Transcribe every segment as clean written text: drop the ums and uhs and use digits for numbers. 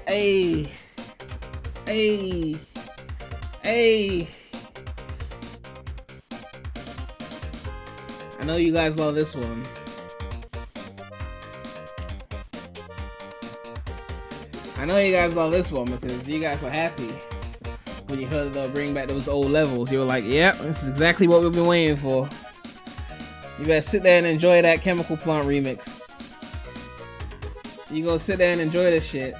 Hey. Hey. Hey. I know you guys love this one. I know you guys love this one because you guys were happy when you heard they'll bring back those old levels. You were like, yep, this is exactly what we've been waiting for. You better sit there and enjoy that Chemical Plant remix. You go sit there and enjoy this shit.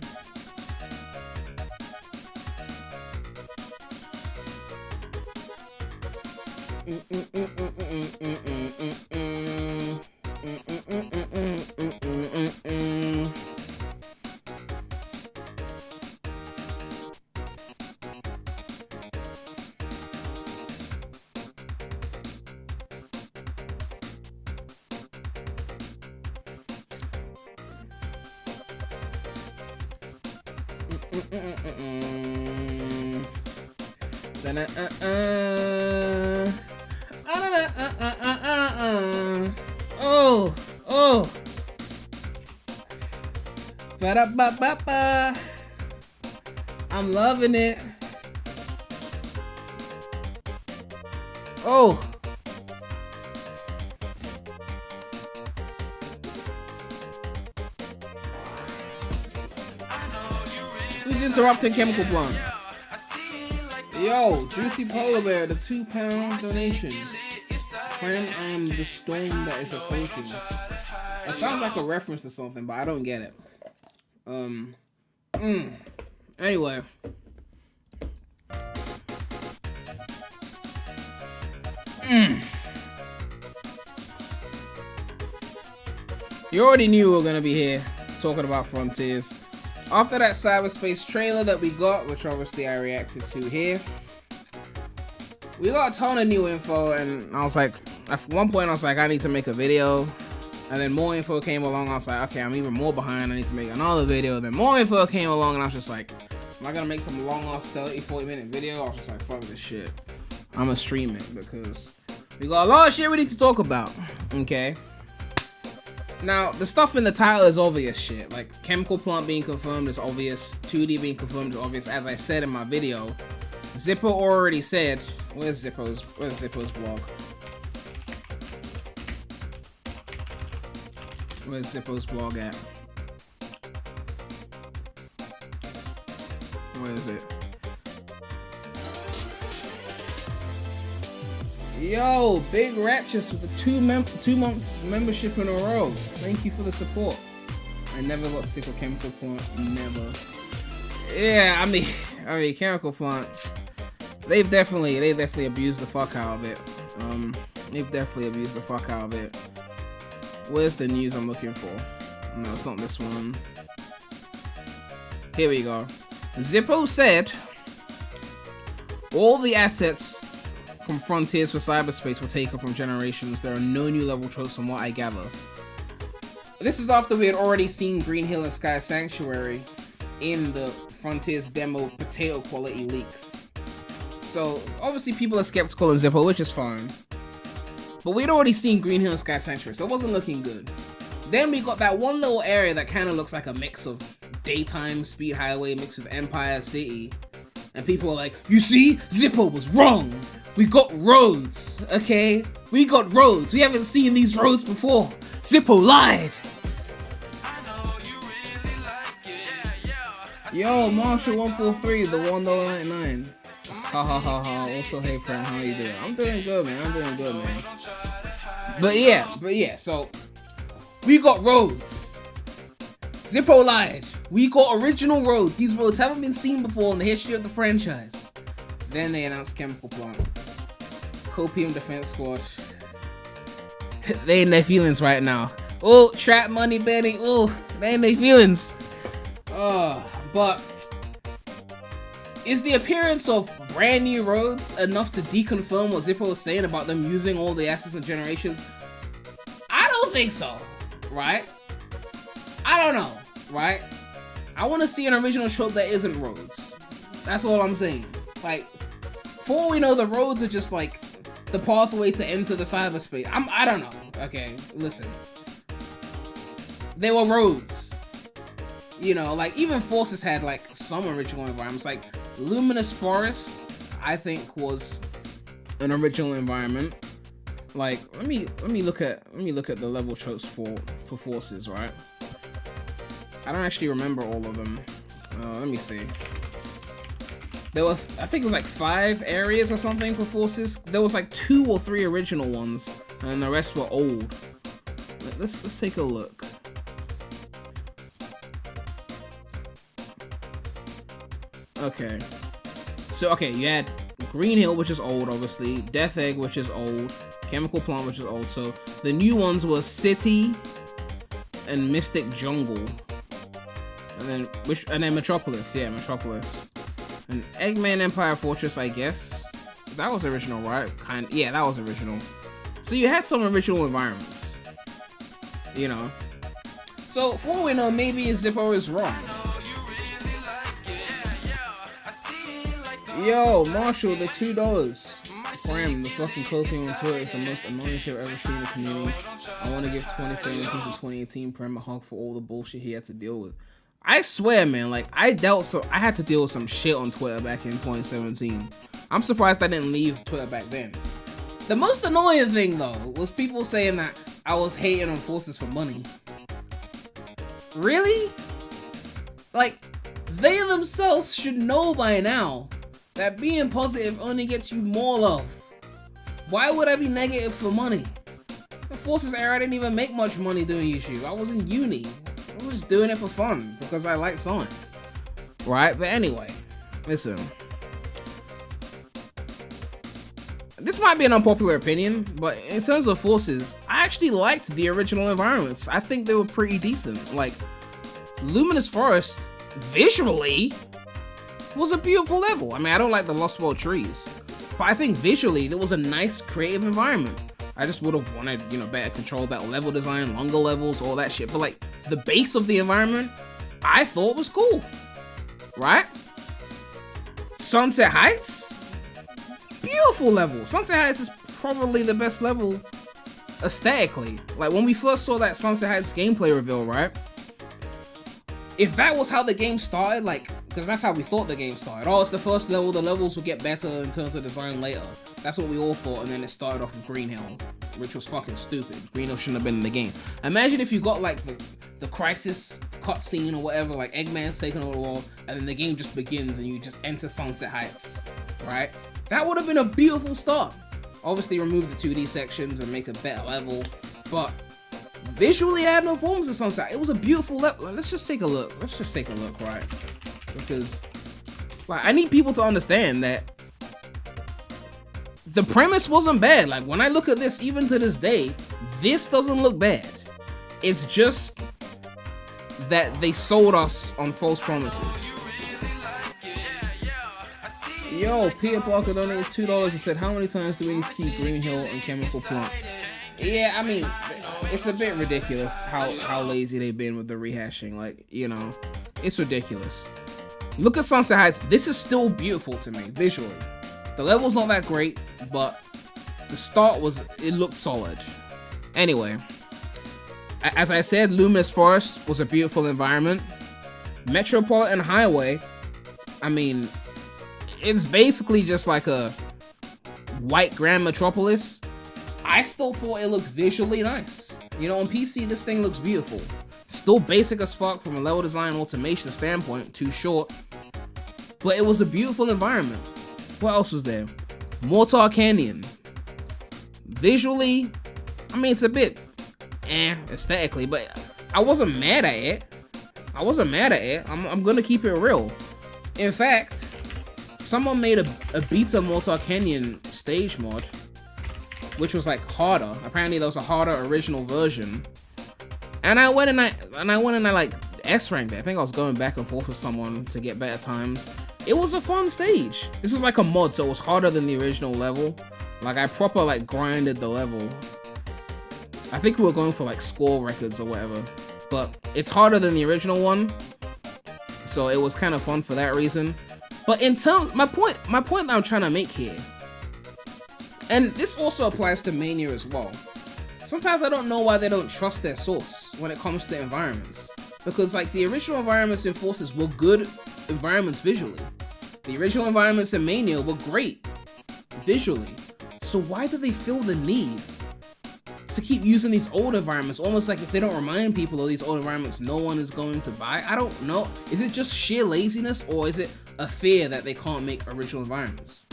Oh. Ba-da-ba-ba-ba. I'm loving it. Oh. Who's interrupting Chemical Plant? Yo, Juicy Polar Bear, the £2 donation. Friend, I am the storm that is approaching. It sounds like a reference to something, but I don't get it. Anyway. You already knew we were gonna be here talking about Frontiers. After that Cyberspace trailer that we got, which obviously I reacted to here, we got a ton of new info, and I was like, at one point I was like, I need to make a video, and then more info came along. I was like, okay, I'm even more behind, I need to make another video. Then more info came along, and I was just like, am I gonna make some long ass 30-40 minute video? I was just like, fuck this shit, I'm gonna stream it because we got a lot of shit we need to talk about. Okay, now the stuff in the title is obvious shit, like Chemical Plant being confirmed is obvious, 2D being confirmed is obvious. As I said in my video, Zippo already said, where's Zippo's blog? Where's Zippo's blog at? Where is it? Yo, Big Raptures with the 2 months membership in a row. Thank you for the support. I never got sick of Chemical Plant. Never. Yeah, I mean, Chemical Plant. They've definitely abused the fuck out of it. They've definitely abused the fuck out of it. Where's the news I'm looking for? No, it's not this one. Here we go. Zippo said all the assets from Frontiers for Cyberspace were taken from Generations. There are no new level tropes from what I gather. This is after we had already seen Green Hill and Sky Sanctuary in the Frontiers demo potato quality leaks. So obviously people are skeptical in Zippo, which is fine. But we'd already seen Green Hill and Sky Sanctuary, so it wasn't looking good. Then we got that one little area that kind of looks like a mix of Daytime Speed Highway mixed with Empire City. And people were like, you see, Zippo was wrong. We got roads, okay? We got roads. We haven't seen these roads before. Zippo lied. Yo, Marshall143, the $1.99. Ha ha ha ha. Also, hey friend, how you doing? I'm doing good, man. I'm doing good, man. But yeah, so we got roads. Zippo lied. We got original roads. These roads haven't been seen before in the history of the franchise. Then they announced Chemical Plant. Copium Defense Squad. They in their feelings right now. Oh, Trap Money Benny. Oh, they in their feelings. But is the appearance of brand new roads enough to deconfirm what Zippo was saying about them using all the assets of Generations? I don't think so, right? I don't know, right? I want to see an original trope that isn't roads. That's all I'm saying. Like, for all we know, the roads are just like the pathway to enter the cyberspace. I don't know. Okay, listen. there were roads. You know, like even Forces had like some original environments. Like Luminous Forest, I think was an original environment. Like let me look at the level tropes for Forces, right? I don't actually remember all of them. Let me see. There were, I think it was like 5 areas or something for Forces. There was like 2 or 3 original ones, and the rest were old. Let's take a look. Okay. So okay, you had Green Hill, which is old, obviously. Death Egg, which is old. Chemical Plant, which is old. So the new ones were City and Mystic Jungle, and then Metropolis. Yeah, Metropolis. And Eggman Empire Fortress, I guess. That was original, right? Yeah, that was original. So you had some original environments. You know. So, for all we know, maybe Zippo is wrong. Yo, Marshall, the $2. Prem, the fucking clothing on Twitter is the most annoying shit I've ever seen in the community. I want to give 2017 to 2018 Prem a hug for all the bullshit he had to deal with. I swear, man, like, I had to deal with some shit on Twitter back in 2017. I'm surprised I didn't leave Twitter back then. The most annoying thing, though, was people saying that I was hating on Forces for money. Really? Like, they themselves should know by now that being positive only gets you more love. Why would I be negative for money? The Forces era, I didn't even make much money doing YouTube. I was in uni. I was doing it for fun because I like Sonic, right? But anyway, listen. This might be an unpopular opinion, but in terms of Forces, I actually liked the original environments. I think they were pretty decent. Like, Luminous Forest, visually, was a beautiful level. I mean, I don't like the Lost World trees, but I think visually, there was a nice creative environment. I just would have wanted, you know, better control, better level design, longer levels, all that shit. But like, the base of the environment, I thought was cool, right? Sunset Heights, beautiful level. Sunset Heights is probably the best level aesthetically. Like when we first saw that Sunset Heights gameplay reveal, right? If that was how the game started, like, because that's how we thought the game started. Oh, it's the first level, the levels will get better in terms of design later. That's what we all thought, and then it started off with Green Hill, which was fucking stupid. Green Hill shouldn't have been in the game. Imagine if you got like the Crisis cutscene or whatever, like Eggman's taking over the world, and then the game just begins and you just enter Sunset Heights, right? That would have been a beautiful start. Obviously remove the 2D sections and make a better level, but visually I had no problems with Sunset. It was a beautiful level. Let's just take a look. Right? Because like, I need people to understand that the premise wasn't bad. Like when I look at this, even to this day, this doesn't look bad. It's just that they sold us on false promises. Yo, Peter Parker donated $2 and said, how many times do we see Green Hill and Chemical Plant? Yeah, I mean, it's a bit ridiculous how lazy they've been with the rehashing. Like, you know, it's ridiculous. Look at Sunset Heights. This is still beautiful to me, visually. The level's not that great, but the start it looked solid. Anyway, as I said, Luminous Forest was a beautiful environment. Metropolitan Highway, I mean, it's basically just like a white Grand Metropolis. I still thought it looked visually nice. You know, on PC, this thing looks beautiful. Still basic as fuck from a level design automation standpoint, too short. But it was a beautiful environment. What else was there? Mortar Canyon. Visually, I mean, it's a bit aesthetically, but I wasn't mad at it. I'm gonna keep it real. In fact, someone made a beta Mortar Canyon stage mod, which was like harder. Apparently there was a harder original version. And I went and I like S-ranked it. I think I was going back and forth with someone to get better times. It was a fun stage. This was like a mod, so it was harder than the original level. Like I proper like grinded the level. I think we were going for like score records or whatever. But it's harder than the original one. So it was kind of fun for that reason. But in terms, my point that I'm trying to make here, and this also applies to Mania as well. sometimes I don't know why they don't trust their source when it comes to environments. Because like the original environments in Forces were good environments visually. The original environments in Mania were great visually. So why do they feel the need to keep using these old environments? Almost like if they don't remind people of these old environments, no one is going to buy. I don't know. Is it just sheer laziness, or is it a fear that they can't make original environments?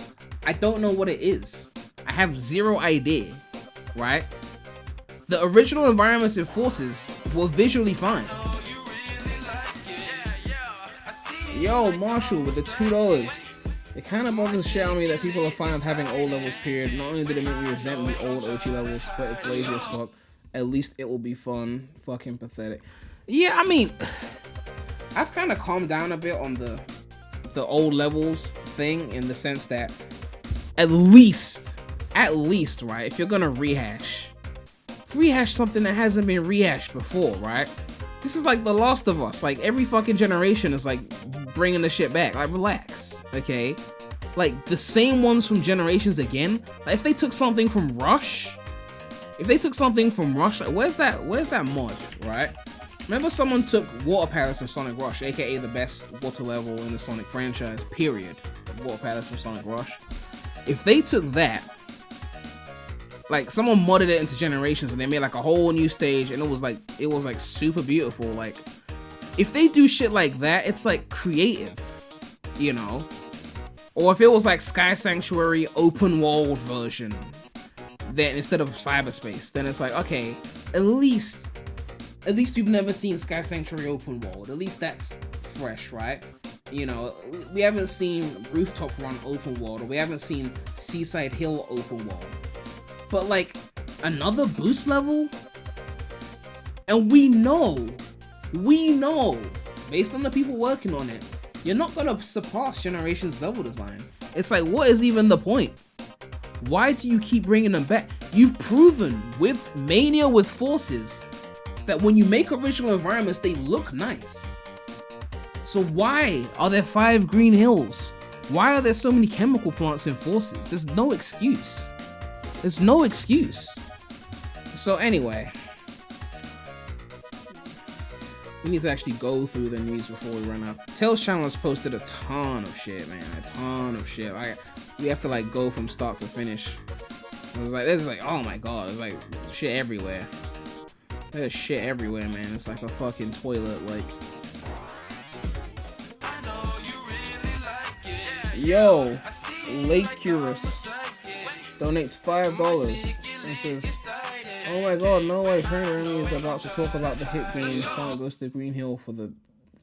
I don't know what it is. I have zero idea, right? The original environments in Forces were visually fine. Yo, Marshall with the $2. It kind of bothers the shit out of me that people are fine with having old levels, period. Not only did it make me resent the old OG levels, but it's lazy as fuck. At least it will be fun. Fucking pathetic. Yeah, I mean, I've kind of calmed down a bit on the old levels thing, in the sense that at least, right, if you're gonna rehash something that hasn't been rehashed before, right? This is like The Last of Us. Like, every fucking generation is like bringing the shit back. Like, relax, okay? Like, the same ones from generations again. Like, if they took something from Rush, like, where's that mod, right? Remember, someone took Water Palace from Sonic Rush, aka the best water level in the Sonic franchise, period. Water Palace from Sonic Rush. If they took that, like, someone modded it into Generations and they made like a whole new stage, and it was like super beautiful. Like, if they do shit like that, it's like creative, you know? Or if it was like Sky Sanctuary open world version, then instead of cyberspace, then it's like, okay, at least we've never seen Sky Sanctuary open world. At least that's fresh, right? You know, we haven't seen Rooftop Run open world, or we haven't seen Seaside Hill open world. But like, another boost level? And we know, based on the people working on it, you're not gonna surpass Generations level design. It's like, what is even the point? Why do you keep bringing them back? You've proven with Mania, with Forces, that when you make original environments, they look nice. So why are there 5 green hills? Why are there so many chemical plants in Forces? There's no excuse. There's no excuse. So anyway, we need to actually go through the news before we run out. Tails channel has posted a ton of shit, man. A ton of shit. We have to like go from start to finish. There's like, oh my god, there's like shit everywhere. There's shit everywhere, man. It's like a fucking toilet, like. Yo, Lakurus donates $5 and says, oh my god, no way, premydaremy is about to talk about the hit game Sonic Goes to Green Hill for the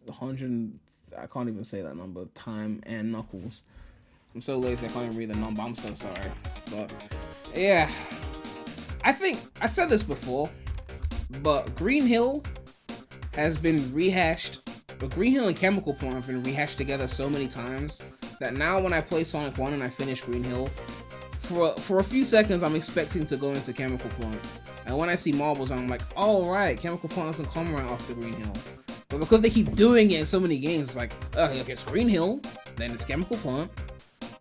100, I can't even say that number, time and Knuckles. I'm so lazy, I can't even read the number, I'm so sorry. But, yeah. I think, I said this before, but Green Hill has been rehashed, but Green Hill and Chemical Plant have been rehashed together so many times that now when I play Sonic 1 and I finish Green Hill, for a few seconds I'm expecting to go into Chemical Plant. And when I see marbles, I'm like, oh right, Chemical Plant doesn't come right after Green Hill. But because they keep doing it in so many games, it's like, okay, it's Green Hill, then it's Chemical Plant.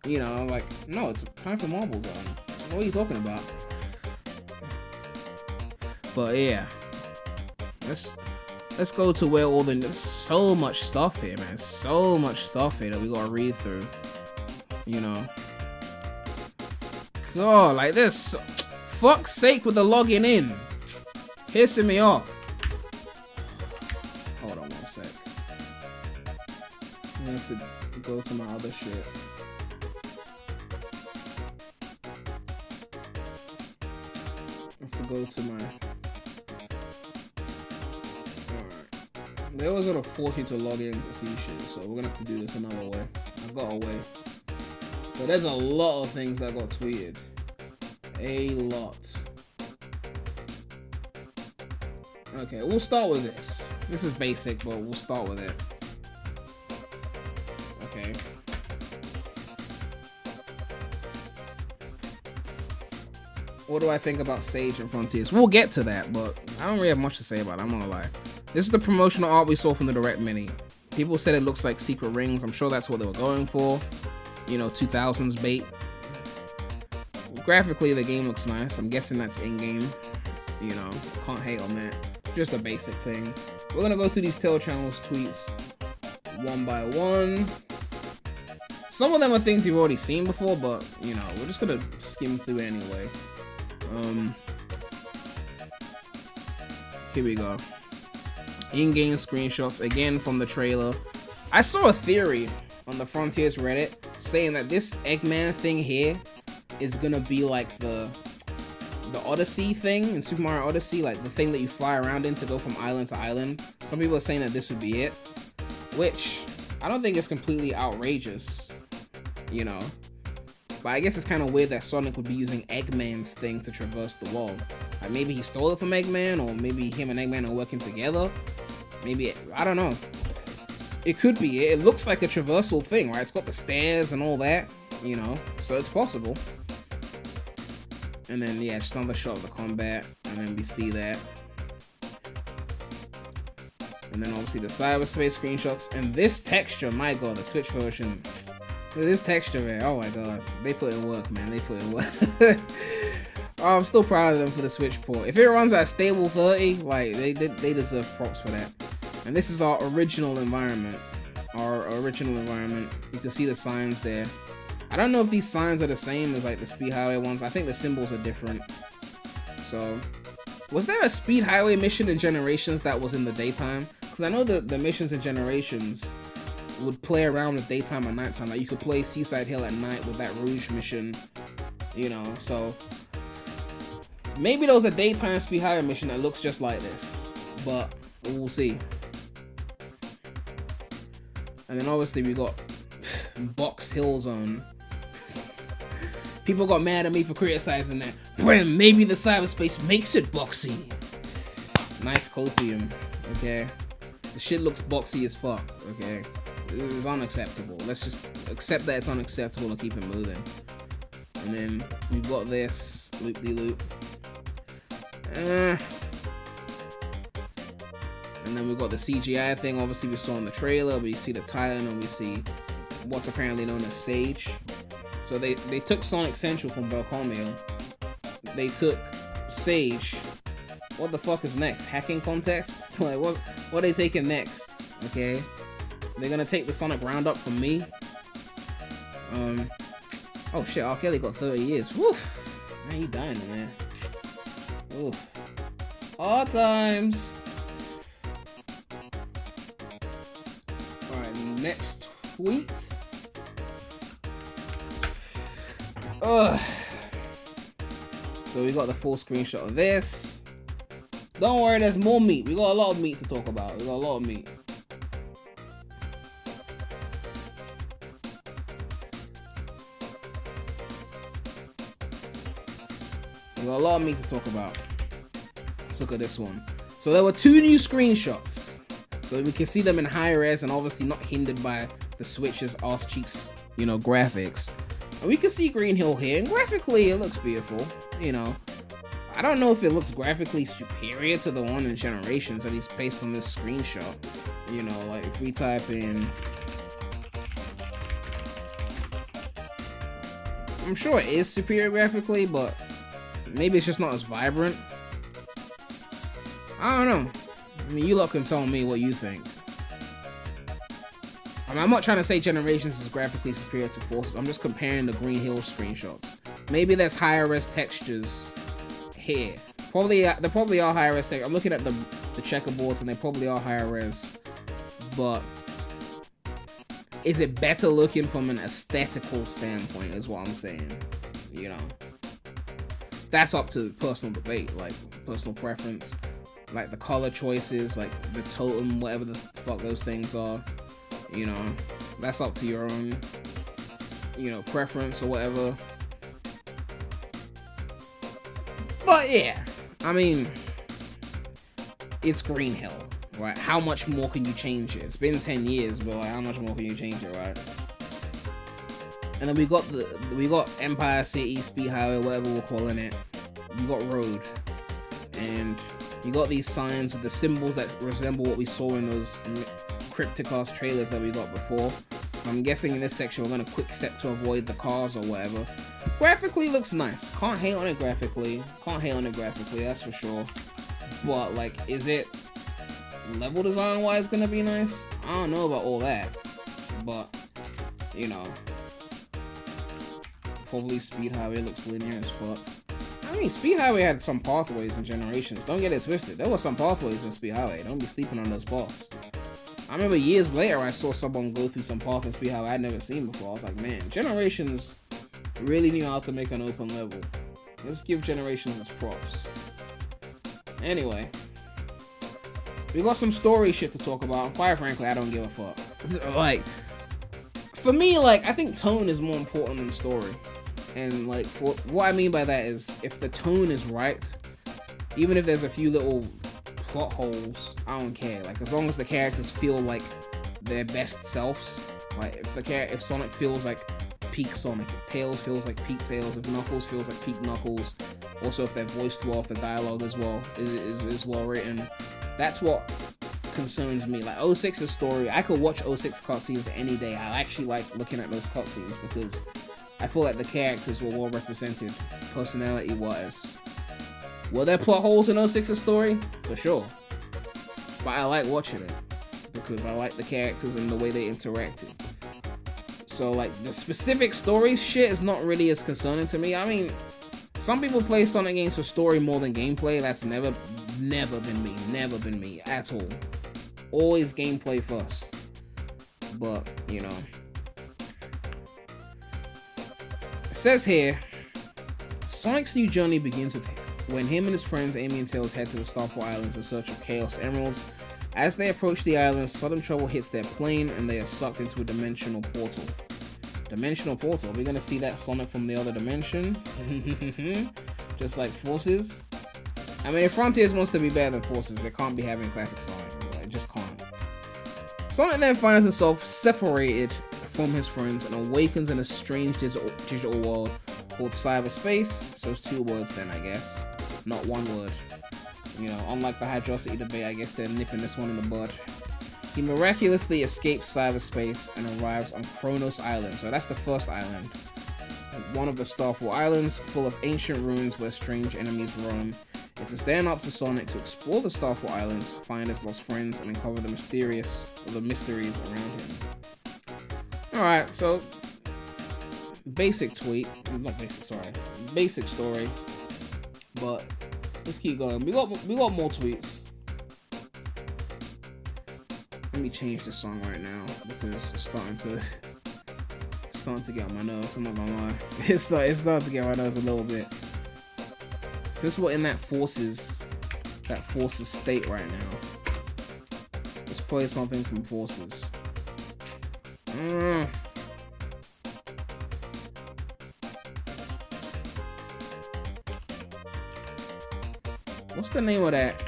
You know, I'm like, no, it's time for marbles on. What are you talking about? But yeah, let's go to where all there's so much stuff here, man. So much stuff here that we gotta read through. You know, God, like this. Fuck's sake with the logging in, pissing me off. Hold on one sec. I'm gonna have to go to my other shit. I have to go to my. Alright. They always gotta force you to log in to see shit, so we're gonna have to do this another way. I got a way. But there's a lot of things that got tweeted. A lot. Okay, we'll start with this. This is basic, but we'll start with it. Okay. What do I think about Sage and Frontiers? We'll get to that, but I don't really have much to say about it, I'm not gonna lie. This is the promotional art we saw from the Direct Mini. People said it looks like secret rings. I'm sure that's what they were going for. You know, 2000s bait. Graphically, the game looks nice. I'm guessing that's in-game. You know, can't hate on that. Just a basic thing. We're gonna go through these Tail Channels tweets one by one. Some of them are things you've already seen before, but you know, we're just gonna skim through anyway. Here we go. In-game screenshots again from the trailer. I saw a theory on the Frontiers Reddit saying that this Eggman thing here is gonna be like the Odyssey thing in Super Mario Odyssey, like the thing that you fly around in to go from island to island. Some people are saying that this would be it, which I don't think is completely outrageous, you know. But I guess it's kind of weird that Sonic would be using Eggman's thing to traverse the world. Like maybe he stole it from Eggman, or maybe him and Eggman are working together. Maybe, I don't know. It could be. It looks like a traversal thing, right? It's got the stairs and all that, you know, so it's possible. And then, yeah, just another shot of the combat, and then we see that. And then obviously the cyberspace screenshots, and this texture, my god, the Switch version. This texture, man, oh my god. They put in work, man, they put in work. Oh, I'm still proud of them for the Switch port. If it runs at stable 30, like, they deserve props for that. And this is our original environment. You can see the signs there. I don't know if these signs are the same as like the Speed Highway ones. I think the symbols are different. So, was there a Speed Highway mission in Generations that was in the daytime? Because I know the missions in Generations would play around with daytime and nighttime. Like you could play Seaside Hill at night with that Rouge mission, you know. So maybe there was a daytime Speed Highway mission that looks just like this, but we'll see. And then obviously we got Box Hill Zone. People got mad at me for criticizing that. Brim, maybe the cyberspace makes it boxy. Nice copium, okay? The shit looks boxy as fuck, okay? It's unacceptable. Let's just accept that it's unacceptable and keep it moving. And then we've got this loop-de-loop. And then we've got the CGI thing, obviously we saw in the trailer. We see the Titan and we see what's apparently known as Sage. So they took Sonic Central from Belcomio. They took Sage. What the fuck is next? Hacking contest? Like what are they taking next? Okay. They're gonna take the Sonic Roundup from me. Oh shit, R. Kelly got 30 years. Woof! Man, he dying in there. Oof. All times. Alright, next tweet. Ugh. So we got the full screenshot of this. Don't worry, there's more meat. We got a lot of meat to talk about. We got a lot of meat. We got a lot of meat to talk about. Let's look at this one. So there were 2 new screenshots. So we can see them in high res and obviously not hindered by the Switch's arse cheeks, you know, graphics. And we can see Green Hill here, and graphically it looks beautiful, you know. I don't know if it looks graphically superior to the one in Generations, at least based on this screenshot. You know, like if we type in... I'm sure it is superior graphically, but maybe it's just not as vibrant. I don't know. I mean, you lot can tell me what you think. I mean, I'm not trying to say Generations is graphically superior to Forces. I'm just comparing the Green Hill screenshots. Maybe there's higher res textures here. There probably are higher res textures. I'm looking at the checkerboards and they probably are higher res. But is it better looking from an aesthetical standpoint is what I'm saying. You know. That's up to personal debate, like personal preference. Like the color choices, like the totem, whatever the fuck those things are. You know, that's up to your own, you know, preference or whatever. But yeah, I mean, it's Green Hill, right? How much more can you change it? It's been 10 years, but like, how much more can you change it, right? And then we got Empire City, Speed Highway, whatever we're calling it. We got Road, and you got these signs with the symbols that resemble what we saw in those Crypticast trailers that we got before. I'm guessing in this section we're gonna quick step to avoid the cars or whatever. Graphically looks nice. Can't hate on it graphically. That's for sure. But like, is it level design wise gonna be nice? I don't know about all that. But you know, probably Speed Highway looks linear as fuck. I mean, Speed Highway had some pathways and generations. Don't get it twisted. There were some pathways in Speed Highway. Don't be sleeping on those paths. I remember years later I saw someone go through some path in Speed Highway I'd never seen before. I was like, man, Generations really knew how to make an open level. Let's give Generations its props. Anyway, we got some story shit to talk about. And quite frankly, I don't give a fuck. Like, for me, like, I think tone is more important than story. And like, for what I mean by that is, if the tone is right, even if there's a few little plot holes, I don't care. Like, as long as the characters feel like their best selves. Like, if Sonic feels like peak Sonic, if Tails feels like peak Tails, if Knuckles feels like peak Knuckles, also if they're voiced well, if the dialogue is well written, that's what concerns me. Like 06's story, I could watch 06 cutscenes any day. I actually like looking at those cutscenes because I feel like the characters were well represented, personality wise. Were there plot holes in 06's story? For sure. But I like watching it because I like the characters and the way they interacted. So like the specific story shit is not really as concerning to me. I mean, some people play Sonic games for story more than gameplay. That's never been me at all. Always gameplay first. But, you know. It says here, Sonic's new journey begins with when him and his friends Amy and Tails head to the Starfall Islands in search of Chaos Emeralds. As they approach the islands, sudden trouble hits their plane and they are sucked into a dimensional portal. Dimensional portal? We're gonna see that Sonic from the other dimension? Just like Forces? I mean, if Frontiers wants to be better than Forces, it can't be having classic Sonic. It just can't. Sonic then finds himself separated from his friends and awakens in a strange digital world called cyberspace. So it's 2 words then, I guess. Not 1 word. You know, unlike the Hydrosity debate, I guess they're nipping this one in the bud. He miraculously escapes cyberspace and arrives on Kronos Island. So that's the first island. One of the Starfall Islands, full of ancient ruins where strange enemies roam. It is then up to Sonic to explore the Starfall Islands, find his lost friends, and uncover the mysteries around him. Alright, so basic story. But let's keep going. We got more tweets. Let me change the song right now because it's starting to get on my nerves. I'm not gonna lie. It's starting to get on my nerves a little bit. Since we're in that Forces state right now, let's play something from Forces. What's the name of that?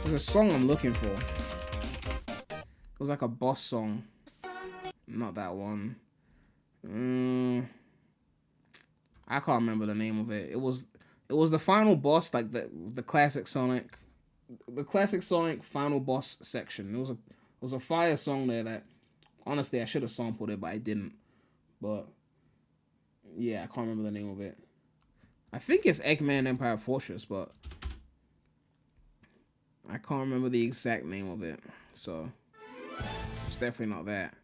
There's a song I'm looking for. It was like a boss song. Not that one. I can't remember the name of it. It was the final boss, like the classic Sonic final boss section. It was a fire song there that honestly I should have sampled it, but I didn't. But yeah, I can't remember the name of it. I think it's Eggman Empire Fortress, but I can't remember the exact name of it. So it's definitely not that.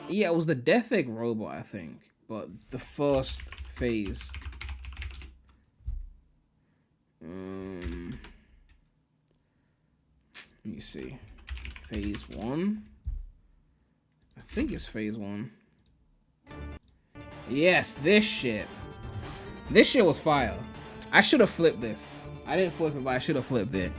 Yeah, it was the Death Egg robot, I think, but the first phase. Let me see. Phase 1? I think it's phase 1. Yes, this shit. This shit was fire. I should have flipped this. I didn't flip it, but I should have flipped it.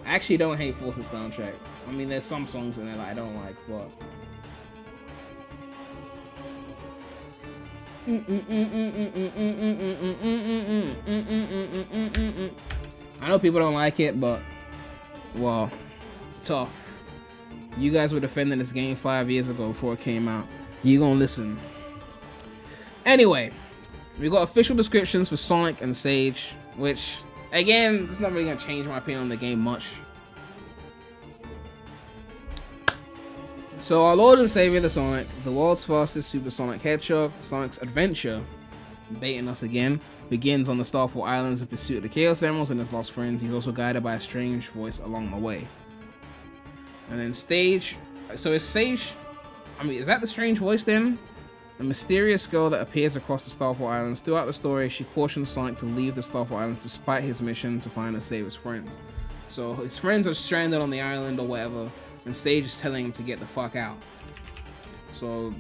I actually don't hate Force's soundtrack. I mean, there's some songs in there that I don't like, but I know people don't like it, but well, tough. You guys were defending this game 5 years ago before it came out. You gonna listen. Anyway, we got official descriptions for Sonic and Sage, which, again, it's not really gonna change my opinion on the game much. So our Lord and Savior, the Sonic, the world's fastest supersonic hedgehog, Sonic's adventure, baiting us again, begins on the Starfall Islands in pursuit of the Chaos Emeralds and his lost friends. He's also guided by a strange voice along the way. And then Sage, so is Sage, I mean, is that the strange voice then? A mysterious girl that appears across the Starfall Islands. Throughout the story, she cautions Sonic to leave the Starfall Islands despite his mission to find and save his friends. So his friends are stranded on the island or whatever, and Sage is telling him to get the fuck out. So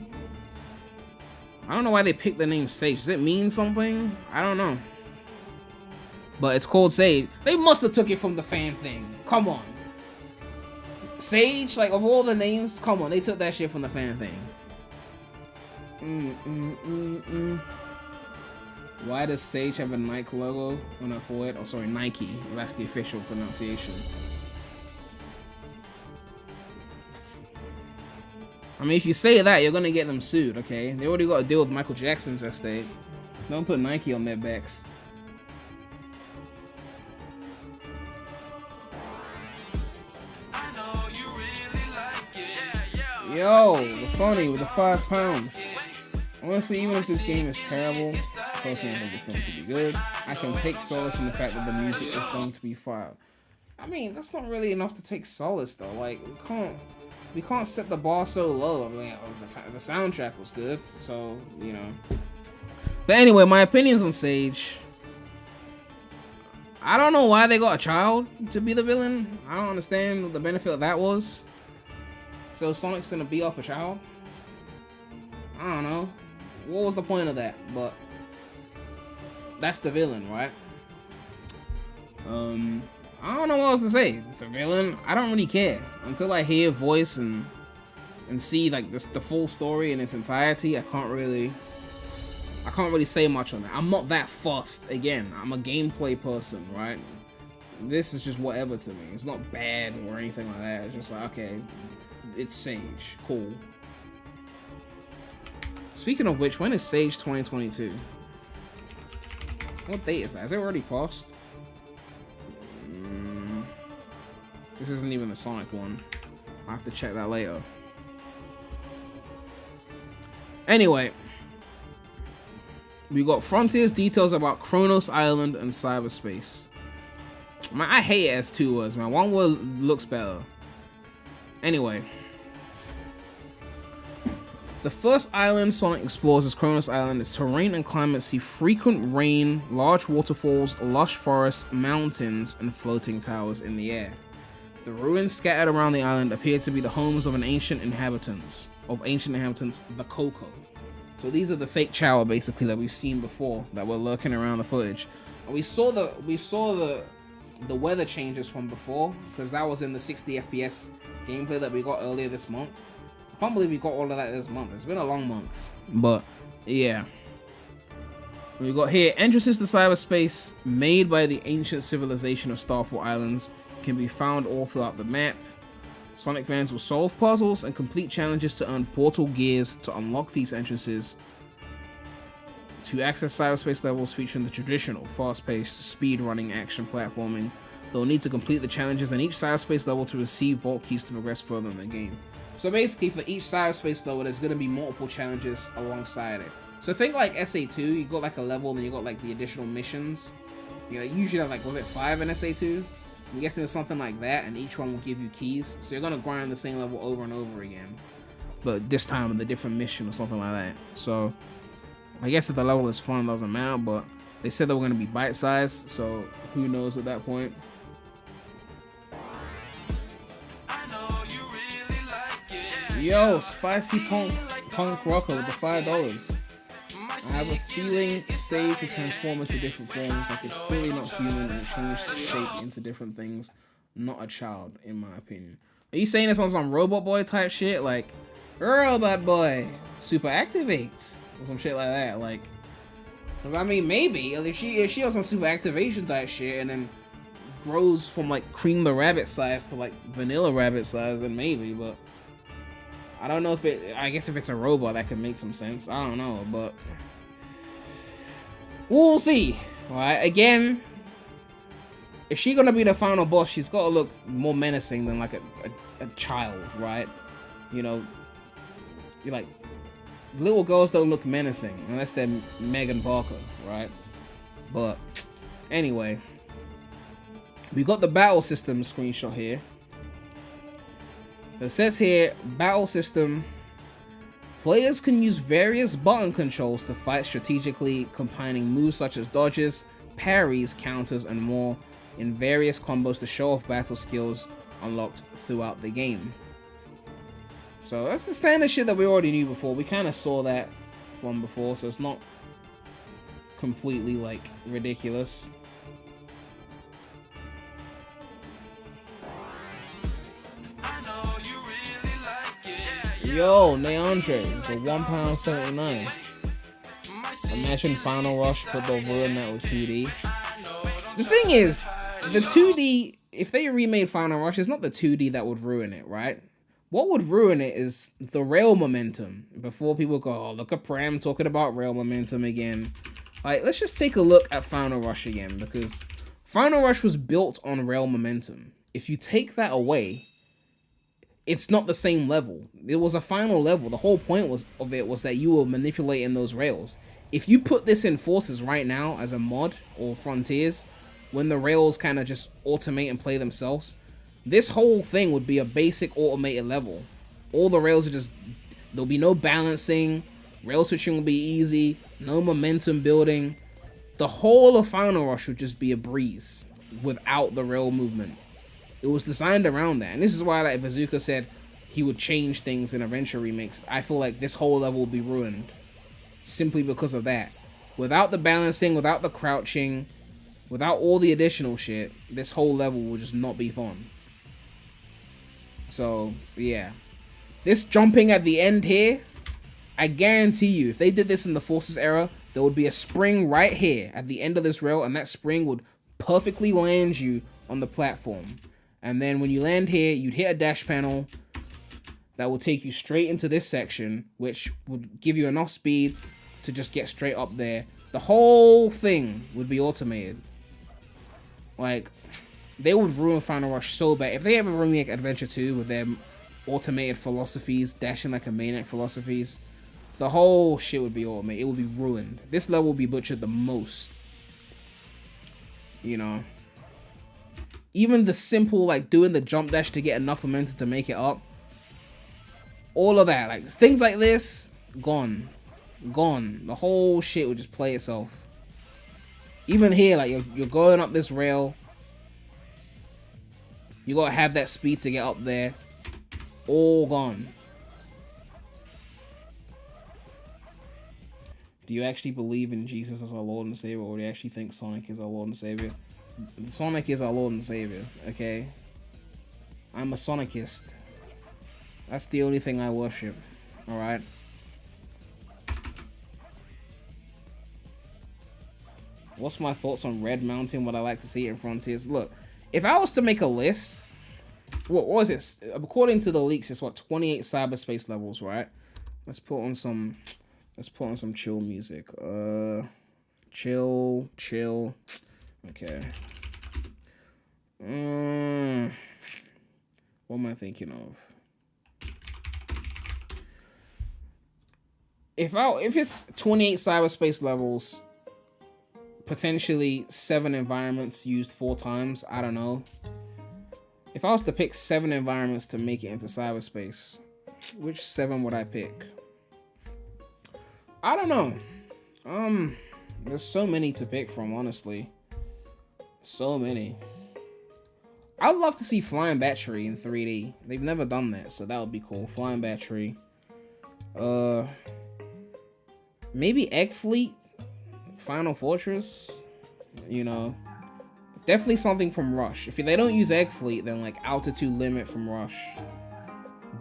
I don't know why they picked the name Sage. Does it mean something? I don't know. But it's called Sage. They must have took it from the fan thing. Come on. Sage, like, of all the names, come on, they took that shit from the fan thing. Why does Sage have a Nike logo on her forehead? Oh, sorry, Nike. That's the official pronunciation. I mean, if you say that, you're gonna get them sued, okay? They already got to deal with Michael Jackson's estate. Don't put Nike on their backs. Yo, the funny with the £5. Honestly, even if this game is terrible, personally I think it's going to be good. I can take solace in the fact that the music is going to be fire. I mean, that's not really enough to take solace though. Like, we can't set the bar so low. I mean, the soundtrack was good, so, you know. But anyway, my opinions on Sage. I don't know why they got a child to be the villain. I don't understand what the benefit of that was. So Sonic's gonna beat up a child? I don't know. What was the point of that? But that's the villain, right? I don't know what else to say. It's a villain. I don't really care until I hear voice and see like the full story in its entirety. I can't really say much on that. I'm not that fussed. Again, I'm a gameplay person, right? This is just whatever to me. It's not bad or anything like that. It's just like, okay, it's Sage. Cool. Speaking of which, when is Sage 2022? What date is that? Is it already passed? This isn't even the Sonic one. I'll have to check that later. Anyway, we got Frontiers details about Kronos Island and cyberspace. Man, I hate it as 2 words, man. 1 word looks better. Anyway, the first island Sonic explores is Kronos Island. Its terrain and climate see frequent rain, large waterfalls, lush forests, mountains, and floating towers in the air. The ruins scattered around the island appear to be the homes of ancient inhabitants, the Coco. So these are the fake Chower, basically, that we've seen before, that were lurking around the footage. And we saw the weather changes from before, because that was in the 60 FPS gameplay that we got earlier this month. I can't believe we got all of that this month. It's been a long month, but yeah. We got here entrances to cyberspace made by the ancient civilization of Starfall Islands can be found all throughout the map. Sonic fans will solve puzzles and complete challenges to earn portal gears to unlock these entrances. To access cyberspace levels featuring the traditional fast-paced speed-running action platforming, they'll need to complete the challenges in each cyberspace level to receive vault keys to progress further in the game. So basically, for each cyberspace level, there's going to be multiple challenges alongside it. So think like SA2, you got like a level, then you got like the additional missions. You know, usually have like, was it 5 in SA2? I'm guessing it's something like that, and each one will give you keys. So you're going to grind the same level over and over again, but this time with a different mission or something like that. So I guess if the level is fun, it doesn't matter, but they said they were going to be bite-sized, so who knows at that point. Yo, spicy punk rocker with the $5. I have a feeling Sage will transform into different forms, like it's clearly not human and it changed shape into different things. Not a child, in my opinion. Are you saying this on some Robot Boy type shit? Like, Robot Boy, super activates, or some shit like that. Like, cause I mean, maybe if she has some super activation type shit and then grows from like Cream the Rabbit size to like Vanilla Rabbit size, then maybe. But I don't know if it, I guess if it's a robot that could make some sense. I don't know, but we'll see. Alright, again, if she's gonna be the final boss, she's gotta look more menacing than like a child, right? You know, you're like, little girls don't look menacing unless they're Megan Parker, right? But anyway, we got the battle system screenshot here. It says here, battle system. Players can use various button controls to fight strategically, combining moves such as dodges, parries, counters, and more in various combos to show off battle skills unlocked throughout the game. So that's the standard shit that we already knew before. We kind of saw that from before, so it's not completely like ridiculous. Yo, Neandre, the £1.79. Imagine Final Rush, but they'll ruin that with 2D. The thing is, the 2D, if they remade Final Rush, it's not the 2D that would ruin it, right? What would ruin it is the rail momentum. Before people go, oh, look at Prem talking about rail momentum again. Like, let's just take a look at Final Rush again, because Final Rush was built on rail momentum. If you take that away, it's not the same level. It was a final level. The whole point of it was that you were manipulating those rails. If you put this in Forces right now as a mod or Frontiers, when the rails kind of just automate and play themselves, this whole thing would be a basic automated level. All the rails are just, there'll be no balancing, rail switching will be easy, no momentum building. The whole of Final Rush would just be a breeze without the rail movement. It was designed around that, and this is why, like, Bazooka said he would change things in Adventure Remix. I feel like this whole level will be ruined simply because of that. Without the balancing, without the crouching, without all the additional shit, this whole level will just not be fun. So, yeah. This jumping at the end here, I guarantee you, if they did this in the Forces era, there would be a spring right here at the end of this rail, and that spring would perfectly land you on the platform. And then when you land here, you'd hit a dash panel that will take you straight into this section, which would give you enough speed to just get straight up there. The whole thing would be automated. Like, they would ruin Final Rush so bad. If they ever remake Adventure 2 with their automated philosophies, dashing like a maniac philosophies, the whole shit would be automated. It would be ruined. This level would be butchered the most. You know? Even the simple, like, doing the jump dash to get enough momentum to make it up. All of that. Like, things like this, gone. Gone. The whole shit would just play itself. Even here, like, you're going up this rail. You gotta have that speed to get up there. All gone. Do you actually believe in Jesus as our Lord and Savior, or do you actually think Sonic is our Lord and Savior? Sonic is our Lord and Savior, okay? I'm a Sonicist. That's the only thing I worship, alright? What's my thoughts on Red Mountain? Would I like to see it in Frontiers? Look, if I was to make a list, what was it? According to the leaks, it's what, 28 cyberspace levels, right? Let's put on some chill music. Chill. Okay. What am I thinking of? If it's 28 cyberspace levels, potentially 7 environments used 4 times, I don't know. If I was to pick 7 environments to make it into cyberspace, which 7 would I pick? I don't know. There's so many to pick from, honestly. So many. I'd love to see Flying Battery in 3D. They've never done that, so that would be cool. Flying Battery. Maybe Egg Fleet, Final Fortress. You know, definitely something from Rush. If they don't use Egg Fleet, then like Altitude Limit from Rush.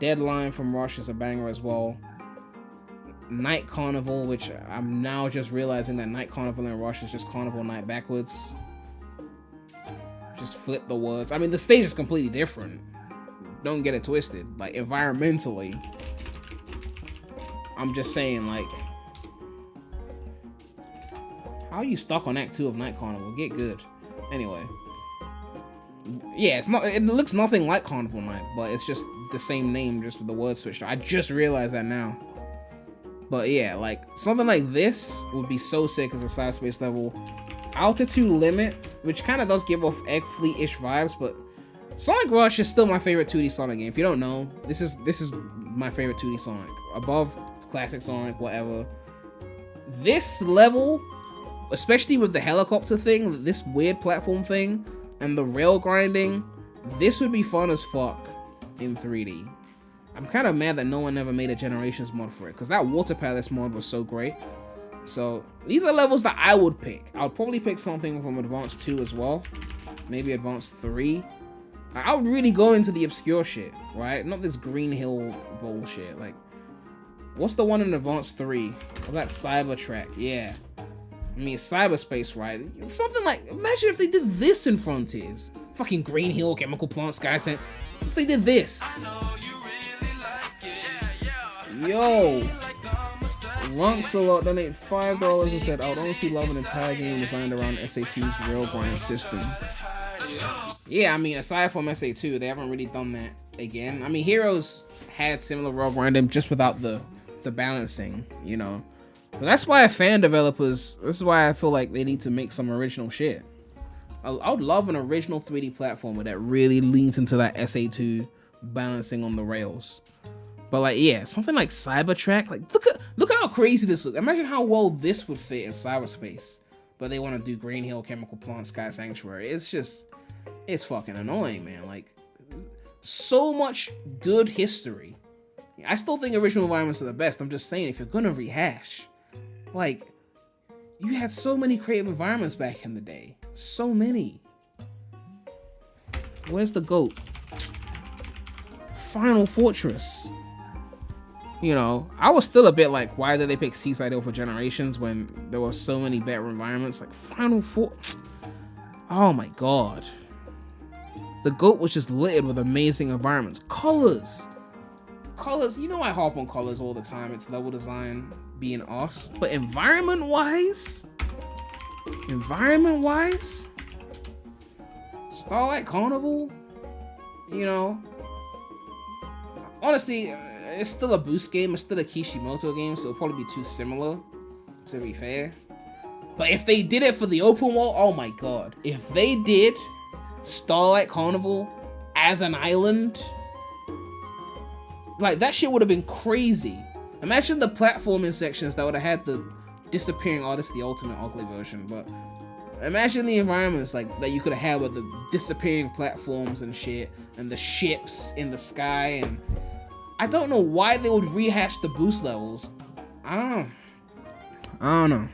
Deadline from Rush is a banger as well. Night Carnival, which I'm now just realizing that Night Carnival and Rush is just Carnival Night backwards. Just flip the words. I mean, the stage is completely different. Don't get it twisted. Like, environmentally, I'm just saying, like, how are you stuck on Act 2 of Night Carnival? Get good. Anyway. Yeah, it looks nothing like Carnival Night, but it's just the same name, just with the word switched. I just realized that now. But yeah, like, something like this would be so sick as a cyberspace level. Altitude Limit, which kind of does give off Egg Fleet-ish vibes, but Sonic Rush is still my favorite 2D Sonic game. If you don't know, this is my favorite 2D Sonic. Above classic Sonic, whatever. This level, especially with the helicopter thing, this weird platform thing, and the rail grinding, this would be fun as fuck in 3D. I'm kind of mad that no one ever made a Generations mod for it, because that Water Palace mod was so great. So, these are levels that I would pick. I would probably pick something from Advanced 2 as well. Maybe Advanced 3. I would really go into the obscure shit, right? Not this Green Hill bullshit. Like, what's the one in Advanced 3? Oh, that Cybertrack, yeah. I mean, it's cyberspace, right? Something like, imagine if they did this in Frontiers. Fucking Green Hill, Chemical Plant, Sky Scent. If they did this. Yo. Lancelot donated $5 and said, I would honestly love an entire game designed around SA2's rail grind system. Yeah, I mean, aside from SA2, they haven't really done that again. I mean, Heroes had similar rail grinding just without the balancing, you know. But that's why fan developers, this is why I feel like they need to make some original shit. I would love an original 3D platformer that really leans into that SA2 balancing on the rails. But like, yeah, something like Cybertrack, like look how crazy this looks. Imagine how well this would fit in cyberspace. But they want to do Green Hill, Chemical Plant, Sky Sanctuary. It's fucking annoying, man. Like, so much good history. I still think original environments are the best. I'm just saying, if you're gonna rehash, like, you had so many creative environments back in the day. So many. Where's the GOAT? Final Fortress. You know, I was still a bit like, why did they pick Seaside Hill for Generations when there were so many better environments? Like, Final Fortress. Oh my god. The GOAT was just littered with amazing environments. Colors. Colors, you know I harp on colors all the time. It's level design being us. But environment-wise? Starlight Carnival? You know? Honestly, it's still a Boost game. It's still a Kishimoto game, so it'll probably be too similar, to be fair. But if they did it for the open world, oh my god. If they did Starlight Carnival as an island, like, that shit would have been crazy. Imagine the platforming sections that would have had the disappearing artist, the ultimate ugly version, but imagine the environments like that you could have had with the disappearing platforms and shit, and the ships in the sky, and I don't know why they would rehash the boost levels. I don't know.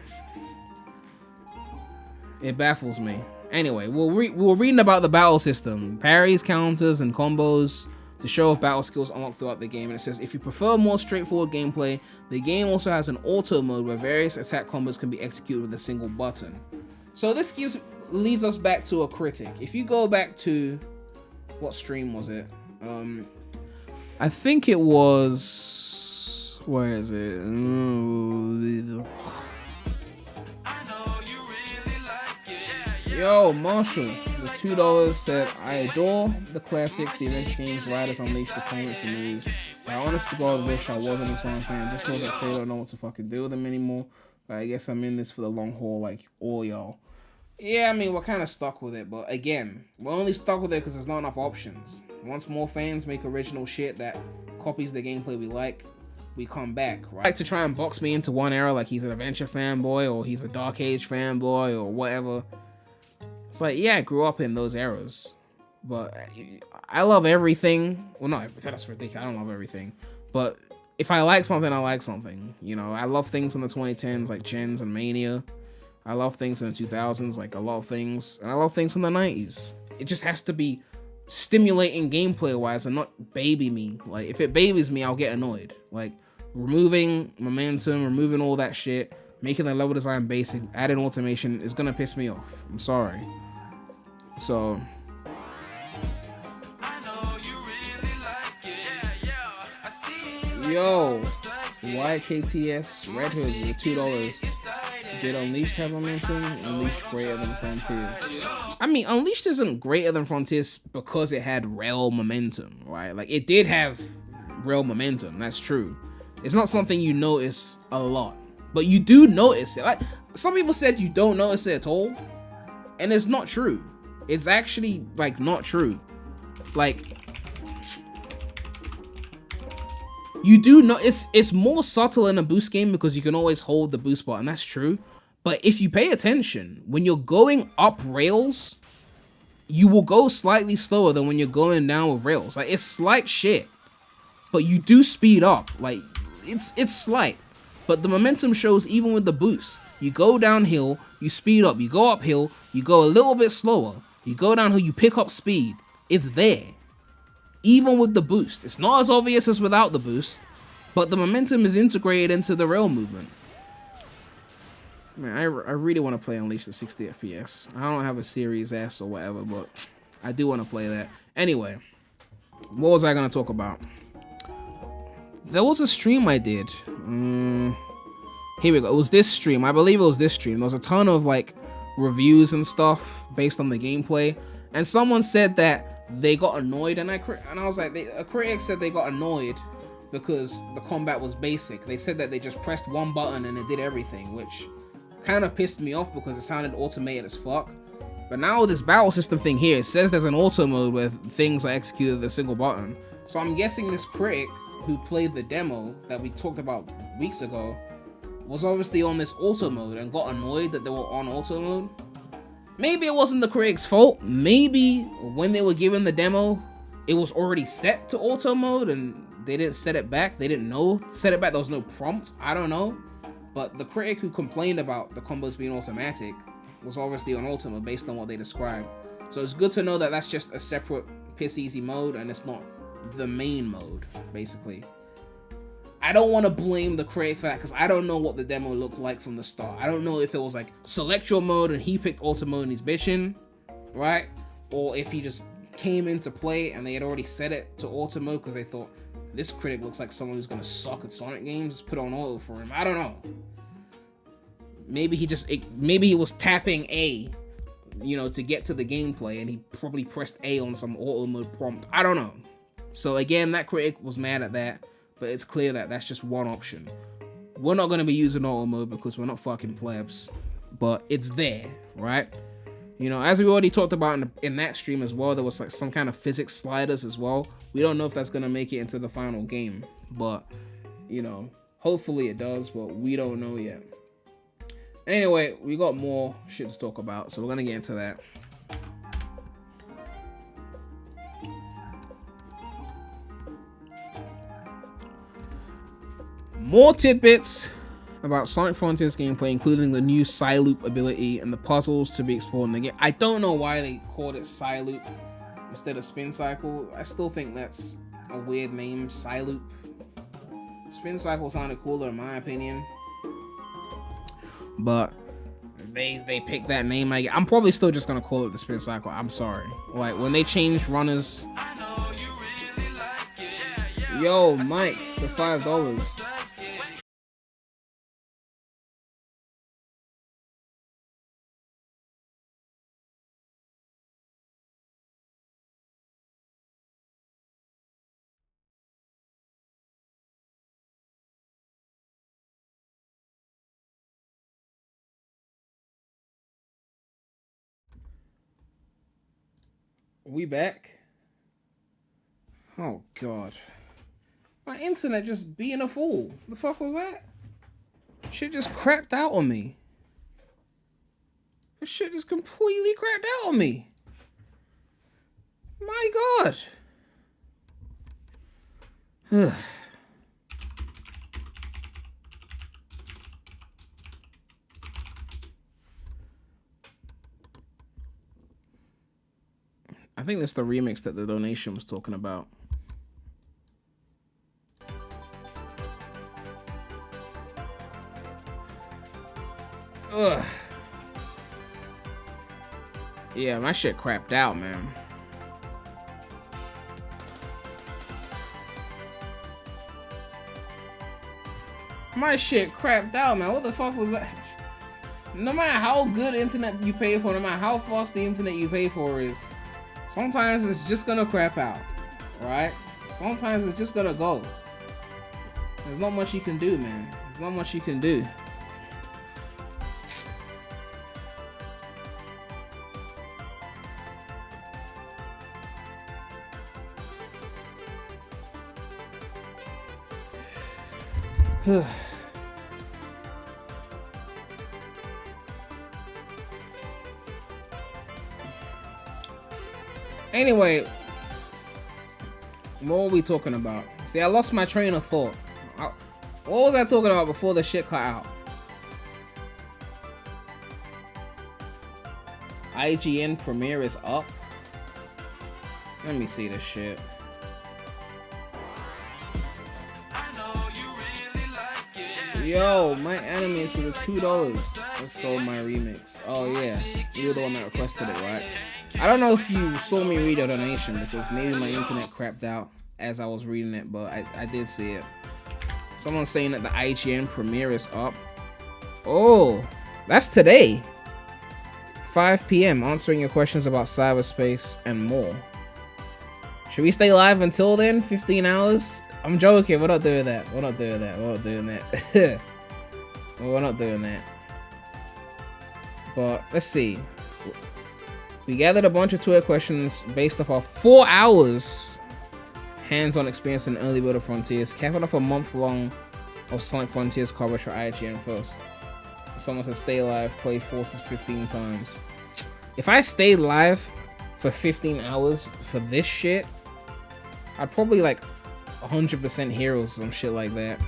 It baffles me. Anyway, we're reading about the battle system, parries, counters, and combos to show off battle skills unlocked throughout the game. And it says, if you prefer more straightforward gameplay, the game also has an auto mode where various attack combos can be executed with a single button. So this leads us back to a critic. If you go back to, what stream was it? I think it was, where is it? Yo, Marshall, the $2 said, I adore the classics, the adventure games, Riders Unleashed, the comics, and movies. I honest to God wish I wasn't a Sonic fan. Just know that they don't know what to fucking do with them anymore. But I guess I'm in this for the long haul, like all y'all. Yeah, I mean, we're kind of stuck with it, but again, we're only stuck with it because there's not enough options. Once more fans make original shit that copies the gameplay we like, we come back, right? Like to try and box me into one era, like he's an adventure fanboy, or he's a Dark Age fanboy, or whatever. It's like, yeah, I grew up in those eras, but I love everything. Well, no, that's ridiculous. I don't love everything, but if I like something, I like something. You know, I love things in the 2010s like Gens and Mania. I love things in the 2000s like a lot of things, and I love things in the 90s. It just has to be stimulating gameplay-wise and not baby me. Like, if it babies me, I'll get annoyed. Like, removing momentum, removing all that shit, making the level design basic, adding automation is gonna piss me off. I'm sorry. So, yo, YKTS Red Hood with $2. Did Unleashed have momentum? Unleashed greater than Frontiers. I mean, Unleashed isn't greater than Frontiers because it had real momentum, right? Like, it did have real momentum, that's true. It's not something you notice a lot, but you do notice it. Like, some people said you don't notice it at all, and it's not true. It's actually, like, not true. Like, you do know it's more subtle in a boost game because you can always hold the boost button, that's true. But if you pay attention, when you're going up rails, you will go slightly slower than when you're going down with rails. Like, it's slight shit, but you do speed up. Like, it's slight, but the momentum shows even with the boost. You go downhill, you speed up. You go uphill, you go a little bit slower. You go downhill, you pick up speed. It's there. Even with the boost. It's not as obvious as without the boost, but the momentum is integrated into the rail movement. Man, I really want to play Unleashed at 60 FPS. I don't have a Series S or whatever, but I do want to play that. Anyway, what was I going to talk about? There was a stream I did. Here we go. It was this stream. I believe it was this stream. There was a ton of, like, reviews and stuff based on the gameplay. And someone said that they got annoyed, and I was like, a critic said they got annoyed because the combat was basic. They said that they just pressed one button and it did everything, which kind of pissed me off because it sounded automated as fuck. But now with this battle system thing here, it says there's an auto mode where things are executed with a single button. So I'm guessing this critic who played the demo that we talked about weeks ago was obviously on this auto mode and got annoyed that they were on auto mode. Maybe it wasn't the critic's fault. Maybe when they were given the demo, it was already set to auto mode and they didn't set it back. They didn't know set it back. There was no prompt. I don't know. But the critic who complained about the combos being automatic was obviously on auto mode based on what they described. So it's good to know that that's just a separate piss easy mode and it's not the main mode, basically. I don't want to blame the critic for that because I don't know what the demo looked like from the start. I don't know if it was like select your mode and he picked auto mode and he's bitching, right? Or if he just came into play and they had already set it to auto mode because they thought this critic looks like someone who's gonna suck at Sonic games. Just put on auto for him. I don't know. Maybe he was tapping A, you know, to get to the gameplay and he probably pressed A on some auto mode prompt. I don't know. So again, that critic was mad at that. But it's clear that that's just one option. We're not going to be using auto mode because we're not fucking plebs. But it's there, right? You know, as we already talked about in that stream as well, there was like some kind of physics sliders as well. We don't know if that's going to make it into the final game. But, you know, hopefully it does, but we don't know yet. Anyway, we got more shit to talk about, so we're going to get into that. More tidbits about Sonic Frontiers gameplay, including the new Psyloop ability and the puzzles to be explored in the game. I don't know why they called it Psyloop instead of Spin Cycle. I still think that's a weird name, Psyloop. Spin Cycle sounded cooler in my opinion. But they picked that name. I'm probably still just gonna call it the Spin Cycle. I'm sorry. Like, when they changed runners... Yo, Mike, for $5. We back? Oh god. My internet just being a fool. The fuck was that? Shit just crapped out on me. This shit just completely crapped out on me. My god. I think that's the remix that the donation was talking about. Ugh. Yeah, my shit crapped out, man. My shit crapped out, man. What the fuck was that? No matter how good internet you pay for, no matter how fast the internet you pay for is, sometimes it's just gonna crap out, right? Sometimes it's just gonna go. There's not much you can do, man. There's not much you can do. Anyway, what were we talking about? See, I lost my train of thought. What was I talking about before the shit cut out? IGN premiere is up. Let me see this shit. Yo, my anime is for the $2. Let's go my remix. Oh yeah, you were the one that requested it, right? I don't know if you saw me read your donation because maybe my internet crapped out as I was reading it, but I did see it. Someone's saying that the IGN premiere is up. Oh, that's today. 5 p.m. answering your questions about cyberspace and more. Should we stay live until then? 15 hours? I'm joking. We're not doing that. We're not doing that. We're not doing that. We're not doing that. But let's see. We gathered a bunch of Twitter questions based off our 4 hours hands-on experience in early builder Frontiers, capping off a month long of Sonic Frontiers coverage for IGN first. Someone said stay live, play Forces 15 times. If I stayed live for 15 hours for this shit, I'd probably like 100% Heroes or some shit like that.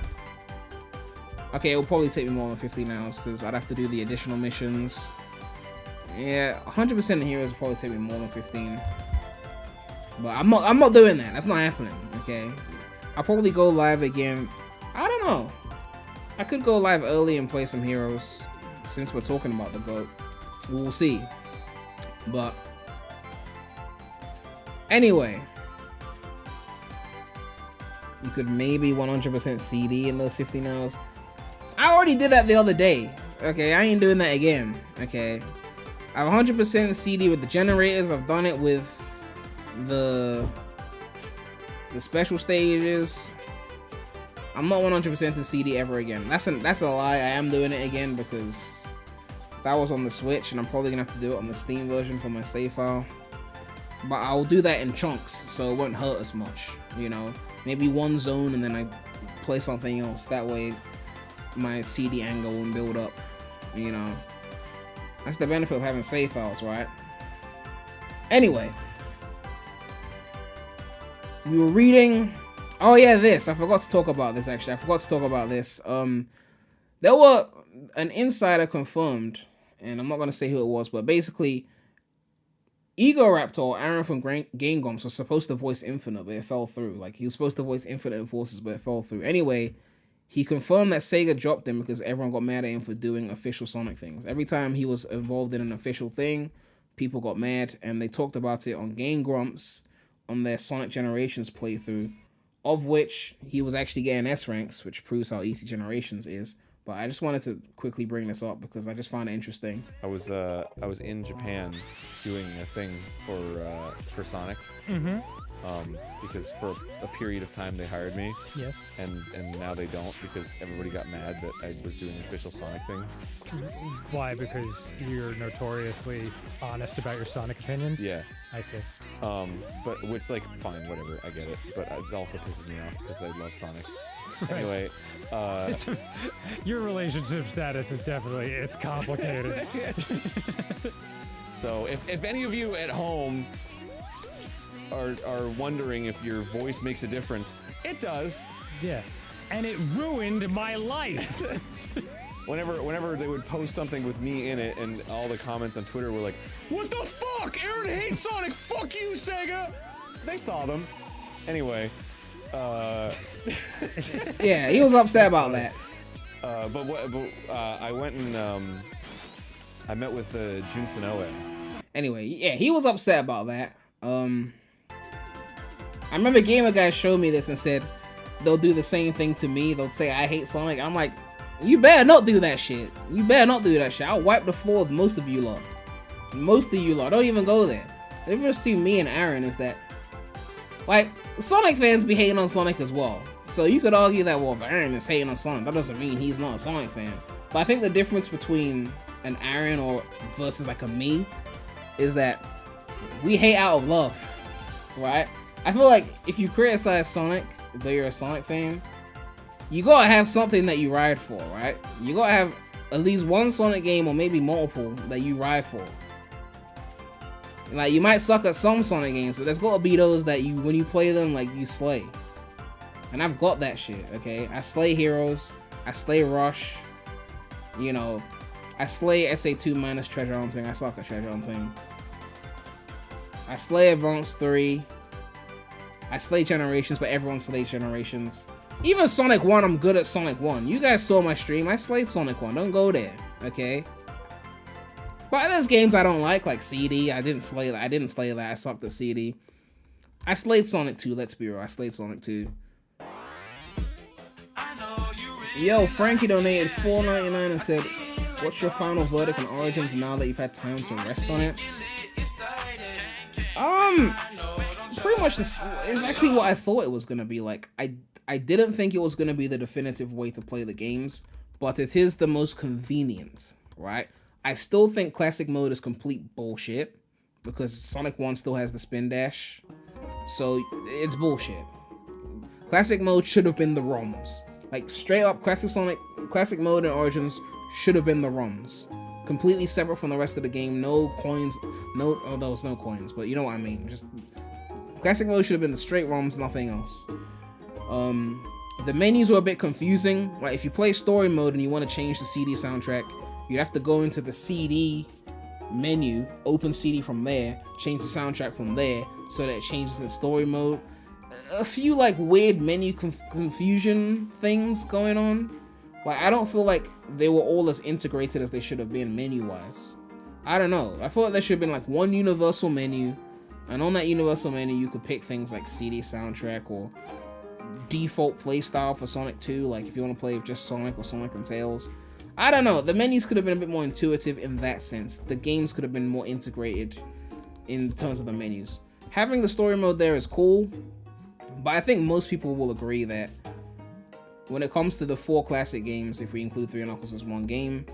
Okay, it will probably take me more than 15 hours because I'd have to do the additional missions. Yeah, 100% Heroes will probably take me more than 15. But I'm not doing that. That's not happening. Okay, I'll probably go live again. I don't know. I could go live early and play some Heroes since we're talking about the GOAT. We'll see. But anyway, you could maybe 100% CD in those 15 hours. I already did that the other day. Okay, I ain't doing that again. Okay, I have 100% CD with the generators. I've done it with the special stages. I'm not 100% to CD ever again. That's a lie. I am doing it again because that was on the Switch, and I'm probably gonna have to do it on the Steam version for my save file. But I'll do that in chunks, so it won't hurt as much. You know, maybe one zone and then I play something else. That way, my CD angle won't build up. You know, that's the benefit of having save files, right? Anyway, we were reading. Oh yeah, I forgot to talk about this actually. There were an insider confirmed, and I'm not gonna say who it was, but basically, Ego Raptor, Aaron from Game Grumps, was supposed to voice Infinite, but it fell through. Like, he was supposed to voice Infinite in Forces, but it fell through. Anyway, he confirmed that Sega dropped him because everyone got mad at him for doing official Sonic things. Every time he was involved in an official thing, people got mad, and they talked about it on Game Grumps on their Sonic Generations playthrough, of which he was actually getting S ranks, which proves how easy Generations is. But I just wanted to quickly bring this up because I just found it interesting. I was in Japan doing a thing for Sonic. Mm-hmm. Because for a period of time they hired me. Yes. And now they don't because everybody got mad that I was doing official Sonic things. Why? Because you're notoriously honest about your Sonic opinions? Yeah. I see. But which, like, fine, whatever, I get it. But it also pisses me off because I love Sonic. Anyway, your relationship status is definitely, it's complicated. So if any of you at home are wondering if your voice makes a difference, it does. Yeah. And it ruined my life. Whenever they would post something with me in it, and all the comments on Twitter were like, "What the fuck? Aaron hates Sonic. Fuck you, Sega." They saw them. Anyway, yeah, he was upset about that. I went and I met with Jun Sonoe. Anyway, yeah, he was upset about that. I remember Gamer Guy showed me this and said they'll do the same thing to me. They'll say I hate Sonic. I'm like, You better not do that shit. You better not do that shit. I'll wipe the floor with most of you lot. Most of you lot. Don't even go there. The difference between me and Aaron is that, like, Sonic fans be hating on Sonic as well. So you could argue that, well, if Aaron is hating on Sonic, that doesn't mean he's not a Sonic fan. But I think the difference between an Aaron or versus like a me is that we hate out of love, right? I feel like if you criticize Sonic, but you're a Sonic fan, you gotta have something that you ride for, right? You gotta have at least one Sonic game or maybe multiple that you ride for. Like, you might suck at some Sonic games, but there's gotta be those that you, when you play them, like, you slay. And I've got that shit, okay? I slay Heroes, I slay Rush, you know, I slay SA2 minus Treasure Hunting, I suck at Treasure Hunting. I slay Advance 3, I slay Generations, but everyone slays Generations. Even Sonic 1, I'm good at Sonic 1. You guys saw my stream, I slayed Sonic 1, don't go there, okay? But there's games I don't like CD. I didn't slay that. I sucked at CD. I slayed Sonic 2, let's be real. I slayed Sonic 2. Yo, Frankie donated $4.99 and said, what's your final verdict on Origins now that you've had time to rest on it? Pretty much exactly what I thought it was gonna be. Like, I didn't think it was gonna be the definitive way to play the games, but it is the most convenient, right? I still think Classic Mode is complete bullshit, because Sonic 1 still has the spin dash, so it's bullshit. Classic Mode should have been the ROMs. Like, straight up, Classic Mode and Origins should have been the ROMs. Completely separate from the rest of the game, no coins, oh, there was no coins, but you know what I mean. Just Classic Mode should have been the straight ROMs, nothing else. The menus were a bit confusing. Like, if you play Story Mode and you want to change the CD soundtrack, you'd have to go into the CD menu, open CD from there, change the soundtrack from there, so that it changes in Story Mode. A few, like, weird menu confusion things going on. Like, I don't feel like they were all as integrated as they should have been menu-wise. I don't know. I feel like there should have been, like, one universal menu, and on that universal menu, you could pick things like CD soundtrack or default playstyle for Sonic 2, like if you want to play with just Sonic or Sonic and Tails. I don't know, the menus could have been a bit more intuitive in that sense. The games could have been more integrated in terms of the menus. Having the story mode there is cool, but I think most people will agree that when it comes to the 4 classic games, if we include 3 Knuckles as one game,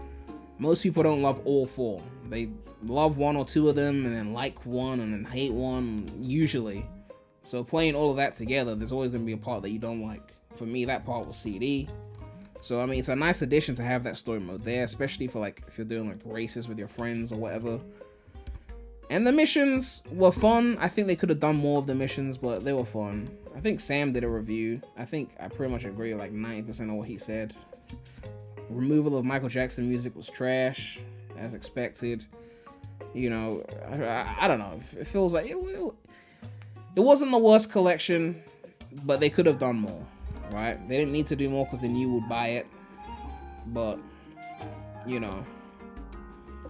most people don't love all 4. They love 1 or 2 of them, and then like 1, and then hate 1, usually. So playing all of that together, there's always going to be a part that you don't like. For me, that part was CD. So, I mean, it's a nice addition to have that story mode there, especially for, like, if you're doing, like, races with your friends or whatever. And the missions were fun. I think they could have done more of the missions, but they were fun. I think Sam did a review. I think I pretty much agree with, like, 90% of what he said. Removal of Michael Jackson music was trash, as expected. You know, I don't know. It feels like it wasn't the worst collection, but they could have done more. Right? They didn't need to do more because they knew you would buy it. But, you know,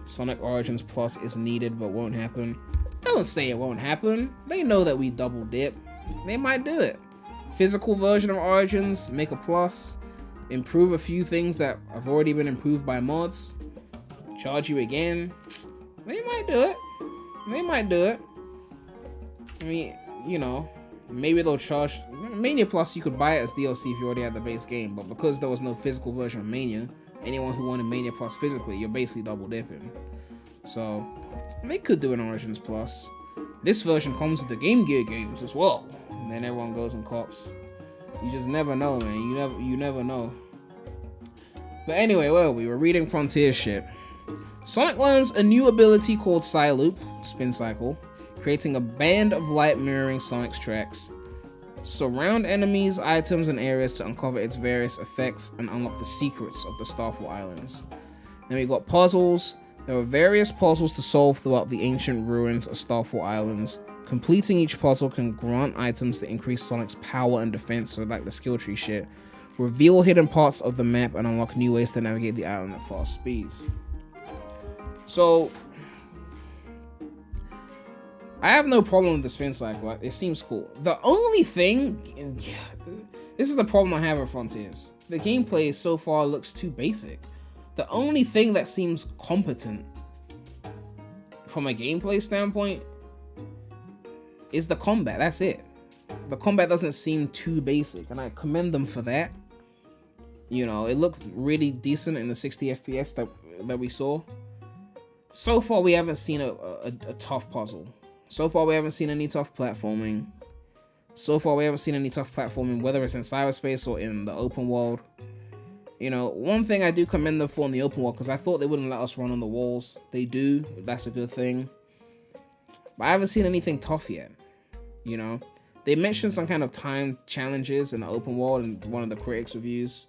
Sonic Origins Plus is needed but won't happen. Don't say it won't happen. They know that we double dip. They might do it. Physical version of Origins, make a plus, improve a few things that have already been improved by mods, charge you again. They might do it. They might do it. I mean, you know, maybe they'll charge. Mania Plus, you could buy it as DLC if you already had the base game, but because there was no physical version of Mania, anyone who wanted Mania Plus physically, you're basically double dipping. So they could do an Origins Plus. This version comes with the Game Gear games as well, and then everyone goes and cops. You just never know, man. You never know. But anyway, well, we were reading Frontiers shit. Sonic learns a new ability called Psyloop, Spin Cycle, creating a band of light mirroring Sonic's tracks. Surround enemies, items, and areas to uncover its various effects and unlock the secrets of the Starfall Islands. Then we got puzzles. There were various puzzles to solve throughout the ancient ruins of Starfall Islands. Completing each puzzle can grant items that increase Sonic's power and defense, so like the skill tree shit. Reveal hidden parts of the map and unlock new ways to navigate the island at fast speeds. So, I have no problem with the spin cycle. It seems cool. The only thing, This is the problem I have with Frontiers. The gameplay so far looks too basic. The only thing that seems competent from a gameplay standpoint is the combat. That's it. The combat doesn't seem too basic, and I commend them for that. You know, it looked really decent in the 60 FPS that we saw. So far, we haven't seen a tough puzzle. So far, we haven't seen any tough platforming. So far, we haven't seen any tough platforming, whether it's in cyberspace or in the open world. You know, one thing I do commend them for in the open world, because I thought they wouldn't let us run on the walls. They do. That's a good thing. But I haven't seen anything tough yet. You know, they mentioned some kind of time challenges in the open world in one of the critics reviews,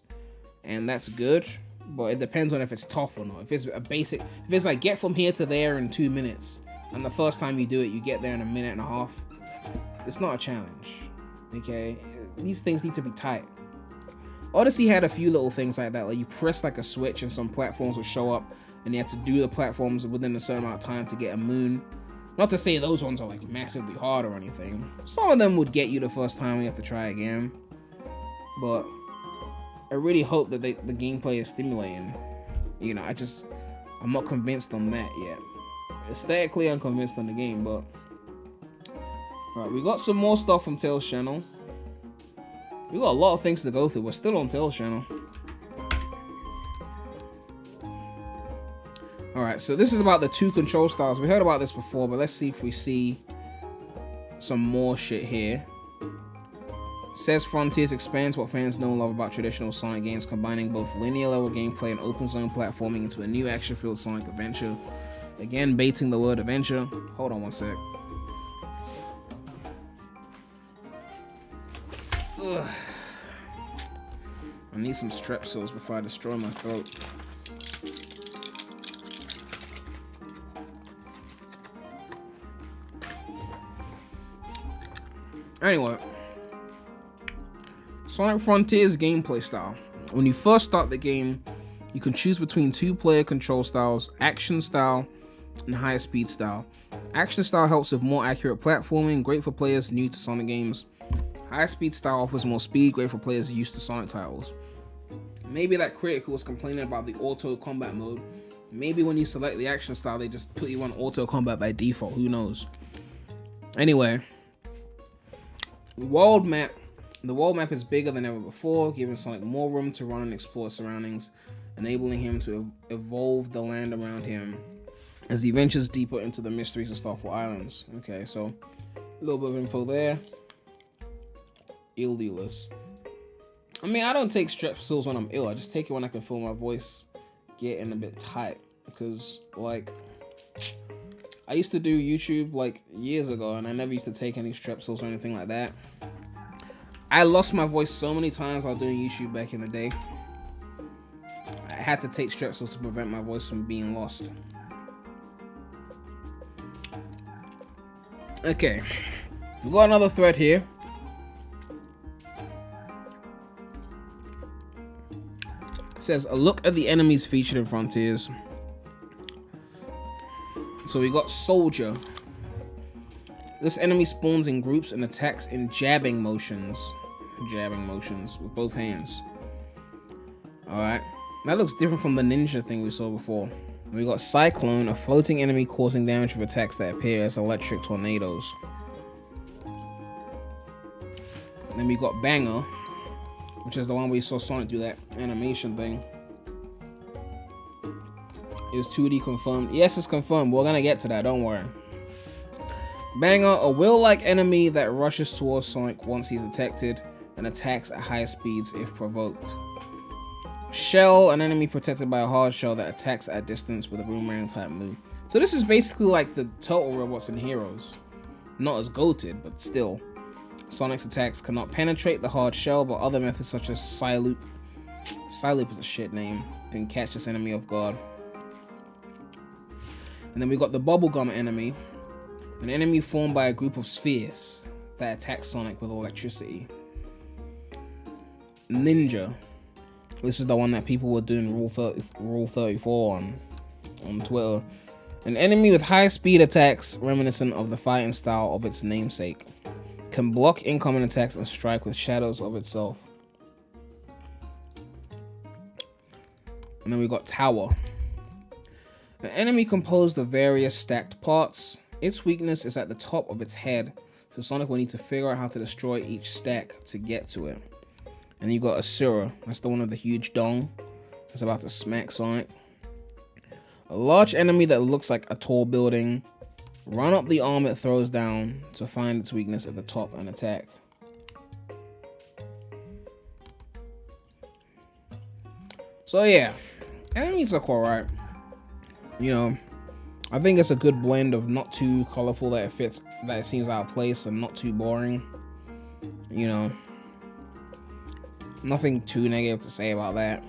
and that's good. But it depends on if it's tough or not. If it's a basic, if it's like get from here to there in 2 minutes, and the first time you do it, you get there in a minute and a half, it's not a challenge. Okay, these things need to be tight. Odyssey had a few little things like that, like you press like a switch and some platforms will show up, and you have to do the platforms within a certain amount of time to get a moon. Not to say those ones are like massively hard or anything. Some of them would get you the first time, you have to try again. But I really hope that the gameplay is stimulating. You know, I'm not convinced on that yet. Aesthetically, I'm convinced on the game, but... Alright, we got some more stuff from Tales channel. We got a lot of things to go through. We're still on Tales channel. Alright, so this is about the 2 control styles. We heard about this before, but let's see if we see some more shit here. Says Frontiers expands what fans know and love about traditional Sonic games, combining both linear level gameplay and open zone platforming into a new action-filled Sonic adventure. Again, baiting the word adventure. Hold on one sec. Ugh. I need some strepsils before I destroy my throat. Anyway, Sonic Frontiers gameplay style. When you first start the game, you can choose between 2 player control styles, action style and higher speed style. Action style helps with more accurate platforming, great for players new to Sonic games. High speed style offers more speed, great for players used to Sonic titles. Maybe that critic who was complaining about the auto combat mode, maybe when you select the action style, they just put you on auto combat by default, who knows. Anyway, the world map is bigger than ever before, giving Sonic more room to run and explore surroundings, enabling him to evolve the land around him as he ventures deeper into the mysteries of Starfall Islands. Okay, so a little bit of info there. Ill dealers. I mean, I don't take strepsils when I'm ill. I just take it when I can feel my voice getting a bit tight. Because, like, I used to do YouTube, like, years ago, and I never used to take any strepsils or anything like that. I lost my voice so many times while doing YouTube back in the day. I had to take strepsils to prevent my voice from being lost. Okay. We got another thread here. It says, a look at the enemies featured in Frontiers. So we got Soldier. This enemy spawns in groups and attacks in jabbing motions. Jabbing motions with both hands. Alright. That looks different from the ninja thing we saw before. We got Cyclone, a floating enemy causing damage with attacks that appear as electric tornadoes. Then we got Banger, which is the one where we saw Sonic do that animation thing. Is 2D confirmed? Yes, it's confirmed. We're gonna get to that, don't worry. Banger, a wheel-like enemy that rushes towards Sonic once he's detected and attacks at high speeds if provoked. Shell, an enemy protected by a hard shell that attacks at distance with a boomerang type move. So this is basically like the Turtle robots in Heroes. Not as goated, but still. Sonic's attacks cannot penetrate the hard shell, but other methods such as Psyloop is a shit name, can catch this enemy off guard. And then we got the Bubblegum enemy, an enemy formed by a group of spheres that attack Sonic with electricity. Ninja. This is the one that people were doing Rule 34 on Twitter. An enemy with high speed attacks reminiscent of the fighting style of its namesake. Can block incoming attacks and strike with shadows of itself. And then we got Tower. An enemy composed of various stacked parts. Its weakness is at the top of its head, so Sonic will need to figure out how to destroy each stack to get to it. And you got Asura, that's the one with the huge dong that's about to smack Sonic. A large enemy that looks like a tall building. Run up the arm it throws down to find its weakness at the top and attack. So yeah, enemies look alright. You know, I think it's a good blend of not too colorful that it fits, that it seems out of place, and not too boring. You know, nothing too negative to say about that.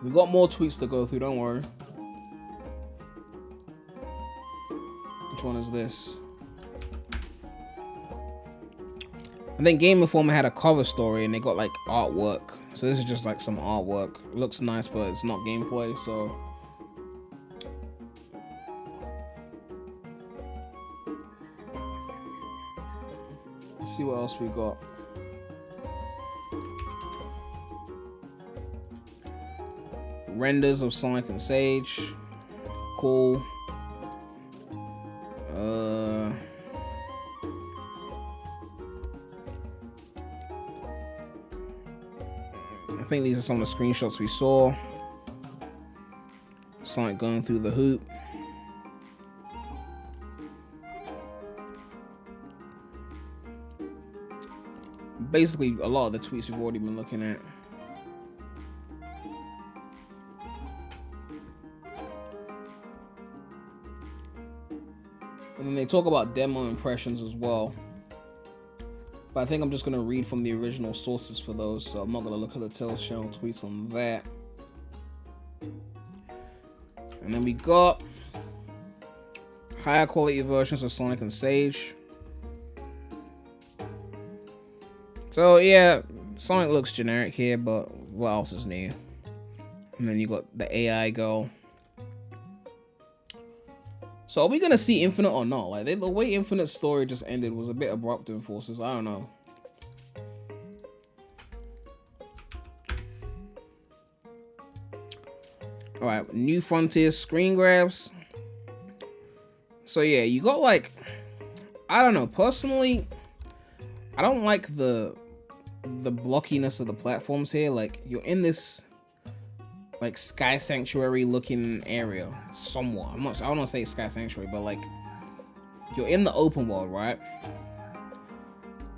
We got more tweets to go through, don't worry. Which one is this? I think Game Informer had a cover story and they got like artwork. So this is just like some artwork. It looks nice, but it's not gameplay, so. Let's see what else we got. Renders of Sonic and Sage. Cool. I think these are some of the screenshots we saw. Sonic going through the hoop. Basically, a lot of the tweets we've already been looking at. And then they talk about demo impressions as well. But I think I'm just going to read from the original sources for those, so I'm not going to look at the Tales channel tweets on that. And then we got higher quality versions of Sonic and Sage. So yeah, Sonic looks generic here, but what else is new? And then you got the AI girl. So are we gonna see Infinite or not? Like the way Infinite's story just ended was a bit abrupt in Forces. I don't know. All right, New Frontiers screen grabs. So yeah, you got like, I don't know. Personally, I don't like the blockiness of the platforms here. Like you're in this like Sky Sanctuary looking area somewhat. I don't want to say Sky Sanctuary, but like you're in the open world, right?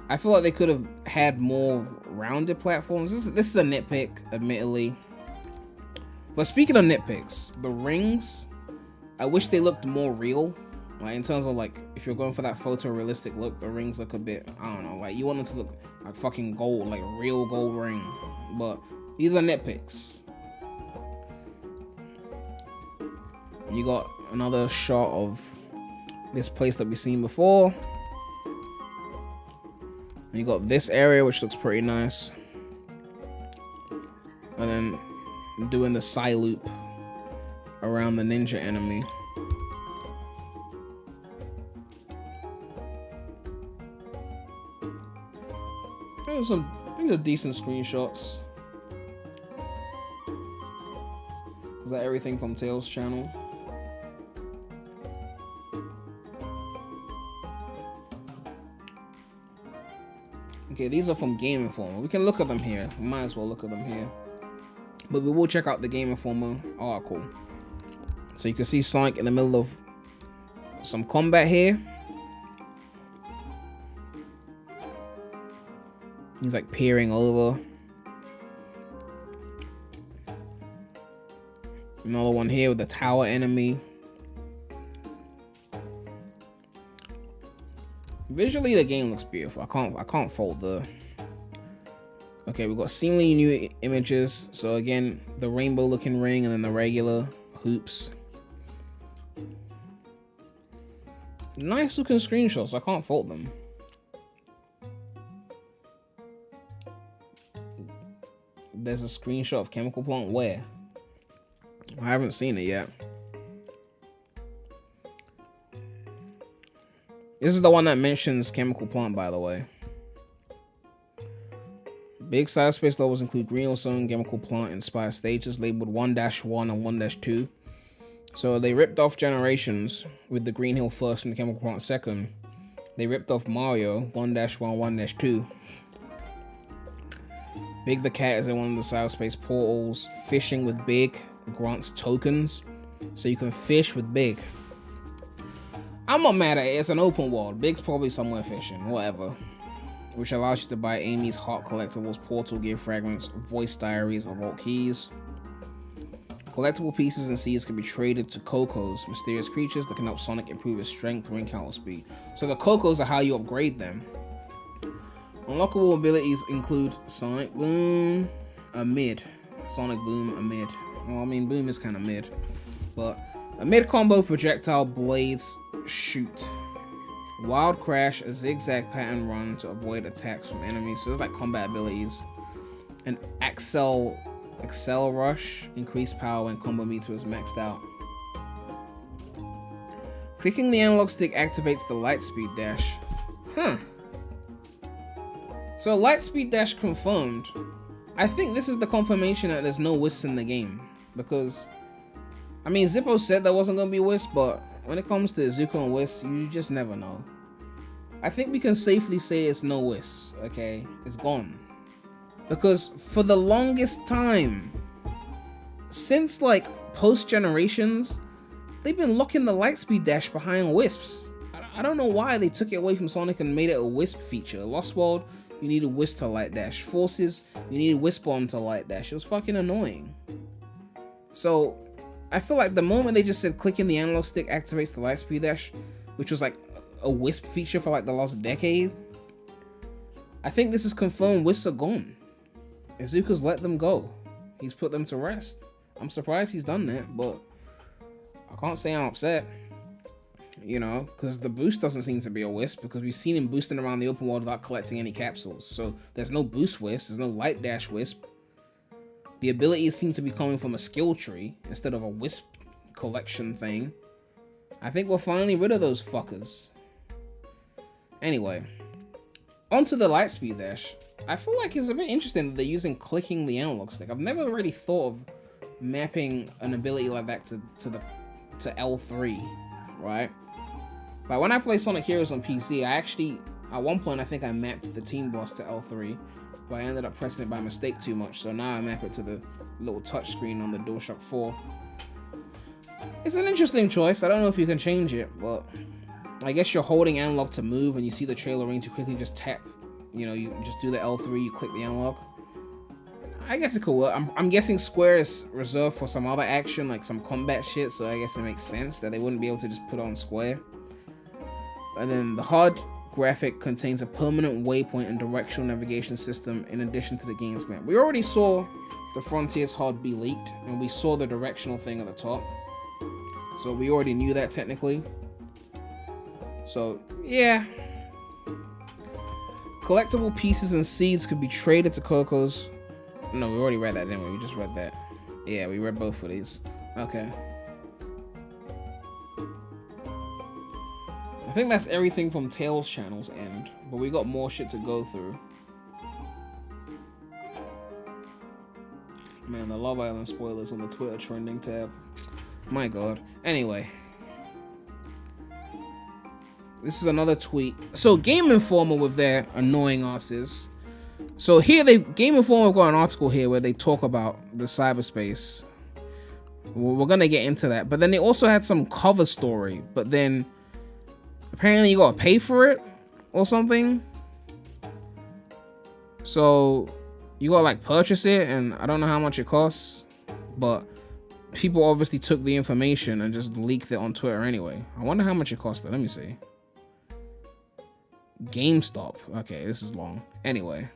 I feel like they could have had more rounded platforms. This is a nitpick, admittedly. But speaking of nitpicks, the rings, I wish they looked more real. Like in terms of like, if you're going for that photorealistic look, the rings look a bit, I don't know, like you want them to look like fucking gold, like a real gold ring. But these are nitpicks. You got another shot of this place that we've seen before. And you got this area, which looks pretty nice. And then doing the side loop around the ninja enemy. These are decent screenshots. Is that everything from Tales channel? Okay, these are from Game Informer. We can look at them here. We might as well look at them here. But we will check out the Game Informer article. So you can see Sonic in the middle of some combat here. He's like peering over. Another one here with the tower enemy. Visually, the game looks beautiful. I can't fault the. Okay, we've got seemingly new images. So again, the rainbow-looking ring and then the regular hoops. Nice-looking screenshots. I can't fault them. There's a screenshot of Chemical Plant. Where? I haven't seen it yet. This is the one that mentions Chemical Plant, by the way. Big cyberspace levels include greenhouse zone, chemical plant, inspired stages labeled 1-1 and 1-2. So they ripped off Generations with the Green Hill first and the chemical plant second. They ripped off Mario 1-1, 1-2. Big the Cat is in one of the cyberspace portals. Fishing with Big grants tokens, so you can fish with Big. I'm not mad at it. It's an open world. Big's probably somewhere fishing, whatever. Which allows you to buy Amy's Heart collectibles, portal gear fragments, voice diaries, or vault keys. Collectible pieces and seeds can be traded to Cocos, mysterious creatures that can help Sonic improve his strength or encounter speed. So the Cocos are how you upgrade them. Unlockable abilities include Sonic Boom, a mid. Sonic Boom, a mid. Well, I mean, Boom is kind of mid. But a mid combo projectile blades shoot. Wild Crash, a zigzag pattern run to avoid attacks from enemies. So there's like combat abilities. And Excel Rush, increased power when combo meter is maxed out. Clicking the analog stick activates the Lightspeed Dash. Huh. So Lightspeed Dash confirmed. I think this is the confirmation that there's no Wisps in the game. Because, I mean, Zippo said there wasn't going to be Wisps, but when it comes to Zuko and Wisps, you just never know. I think we can safely say it's no Wisps, okay? It's gone. Because for the longest time, since like post-Generations, they've been locking the Lightspeed Dash behind Wisps. I don't know why they took it away from Sonic and made it a Wisp feature. Lost World, you needed Wisp to Light Dash. Forces, you needed Wisp on to Light Dash. It was fucking annoying. So, I feel like the moment they just said clicking the analog stick activates the Lightspeed Dash, which was like a Wisp feature for like the last decade, I think this is confirmed Wisps are gone. Izuka's let them go. He's put them to rest. I'm surprised he's done that, but I can't say I'm upset. You know, because the boost doesn't seem to be a Wisp, because we've seen him boosting around the open world without collecting any capsules. So there's no boost Wisp, there's no Light Dash Wisp. The abilities seem to be coming from a skill tree instead of a Wisp collection thing. I think we're finally rid of those fuckers. Anyway, onto the Lightspeed Dash. I feel like it's a bit interesting that they're using clicking the analog stick. I've never really thought of mapping an ability like that to L3, right? Like when I play Sonic Heroes on PC, I actually, at one point I think I mapped the team boss to L3, but I ended up pressing it by mistake too much, so now I map it to the little touchscreen on the DualShock 4. It's an interesting choice. I don't know if you can change it, but I guess you're holding analog to move and you see the trailer ring to quickly just tap. You know, you just do the L3, you click the analog. I guess it could work. I'm guessing Square is reserved for some other action, like some combat shit, so I guess it makes sense that they wouldn't be able to just put on Square. And then the HUD graphic contains a permanent waypoint and directional navigation system in addition to the game's map. We already saw the Frontiers HUD be leaked, and we saw the directional thing at the top. So we already knew that technically. So, yeah. Collectible pieces and seeds could be traded to Cocos. No, we already read that, didn't we? We just read that. Yeah, we read both of these. Okay. I think that's everything from Tails channel's end, but we got more shit to go through. Man, the Love Island spoilers on the Twitter trending tab. My god. Anyway. This is another tweet. So Game Informer with their annoying asses. So here Game Informer got an article here where they talk about the cyberspace. We're gonna get into that. But then they also had some cover story. But then apparently you gotta pay for it or something. So you gotta like purchase it, and I don't know how much it costs. But people obviously took the information and just leaked it on Twitter anyway. I wonder how much it costed. Let me see. GameStop. Okay, this is long. Anyway.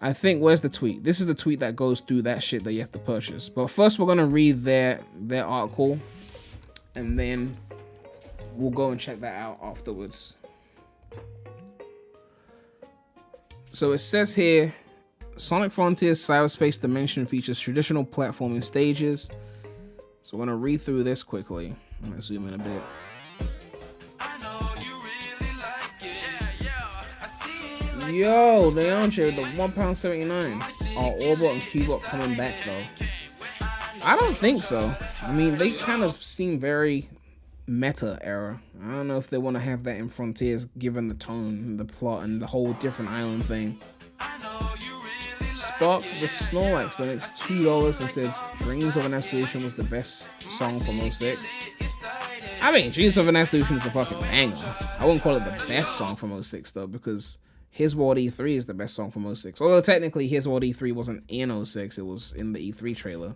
I think, where's the tweet? This is the tweet that goes through that shit that you have to purchase. But first we're gonna read their article, and then we'll go and check that out afterwards. So it says here, Sonic Frontiers Cyberspace Dimension features traditional platforming stages. So we're gonna read through this quickly. I'm gonna zoom in a bit. Yo, DeAndre, the £1.79. Are Orbot and Cubot coming back though? I don't think so. I mean, they kind of seem very meta era. I don't know if they want to have that in Frontiers, given the tone, the plot, and the whole different island thing. Spark the Snorlax donates $2 and says Dreams of an Absolution was the best song from 06. I mean, Dreams of an Absolution is a fucking banger. I wouldn't call it the best song from 06 though, because His World E3 is the best song from 06. Although technically His World E3 wasn't in 06, it was in the E3 trailer.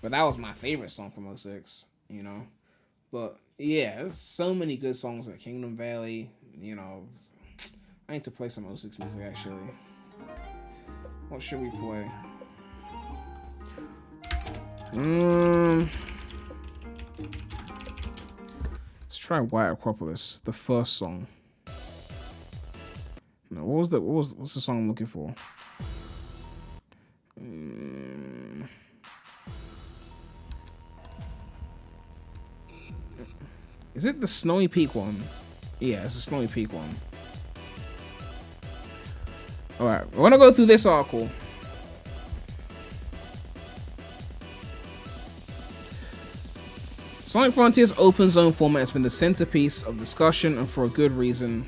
But that was my favorite song from 06, you know. But yeah, there's so many good songs like Kingdom Valley, you know. I need to play some 06 music actually. What should we play? Let's try White Acropolis, the first song. No, what's the song I'm looking for? Is it the Snowy Peak one? Yeah, it's the Snowy Peak one. Alright, we're gonna go through this article. Sonic Frontiers open zone format has been the centerpiece of discussion, and for a good reason.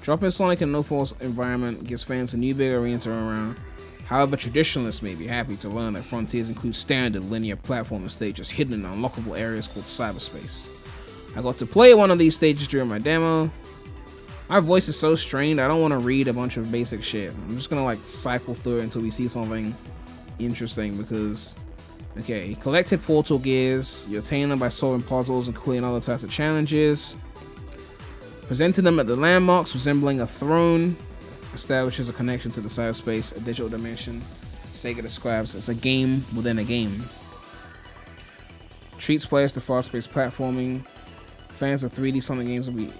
Dropping Sonic in an open environment gives fans a new big arena to run around. However, traditionalists may be happy to learn that Frontiers includes standard linear platforming stages hidden in unlockable areas called cyberspace. I got to play one of these stages during my demo. My voice is so strained, I don't want to read a bunch of basic shit. I'm just gonna like cycle through it until we see something interesting because... Okay, collected portal gears. You obtain them by solving puzzles and completing other types of challenges. Presenting them at the landmarks resembling a throne establishes a connection to the cyberspace, a digital dimension. Sega describes as a game within a game. Treats players to fast-paced platforming. Fans of 3D Sonic games will be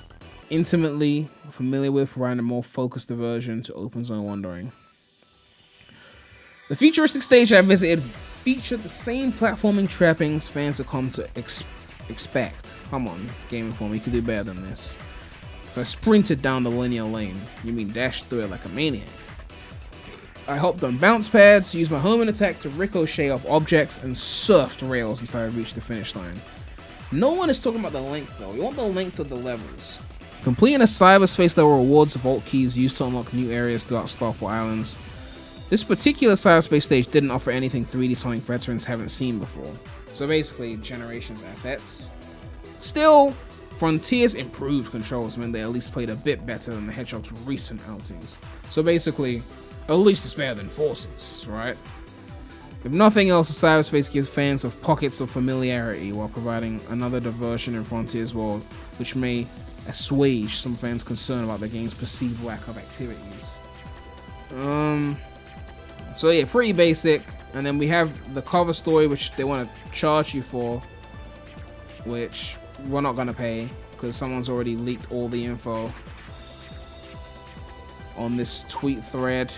intimately familiar with, providing a more focused diversion to open zone wandering. The futuristic stage I visited featured the same platforming trappings fans have come to expect. Come on, Game Informer, you could do better than this. So I sprinted down the linear lane. You mean dashed through it like a maniac. I hopped on bounce pads, used my homing attack to ricochet off objects, and surfed rails until I reached the finish line. No one is talking about the length though. You want the length of the levels. Completing a cyberspace level rewards vault keys used to unlock new areas throughout Starfall Islands. This particular cyberspace stage didn't offer anything 3D Sonic veterans haven't seen before. So basically, Generations assets. Still, Frontiers improved controls meant they at least played a bit better than the Hedgehog's recent outings. So basically, at least it's better than Forces, right? If nothing else, the cyberspace gives fans of pockets of familiarity while providing another diversion in Frontiers world, which may assuage some fans' concern about the game's perceived lack of activities. So yeah, pretty basic. And then we have the cover story, which they want to charge you for, which we're not gonna pay because someone's already leaked all the info on this tweet thread.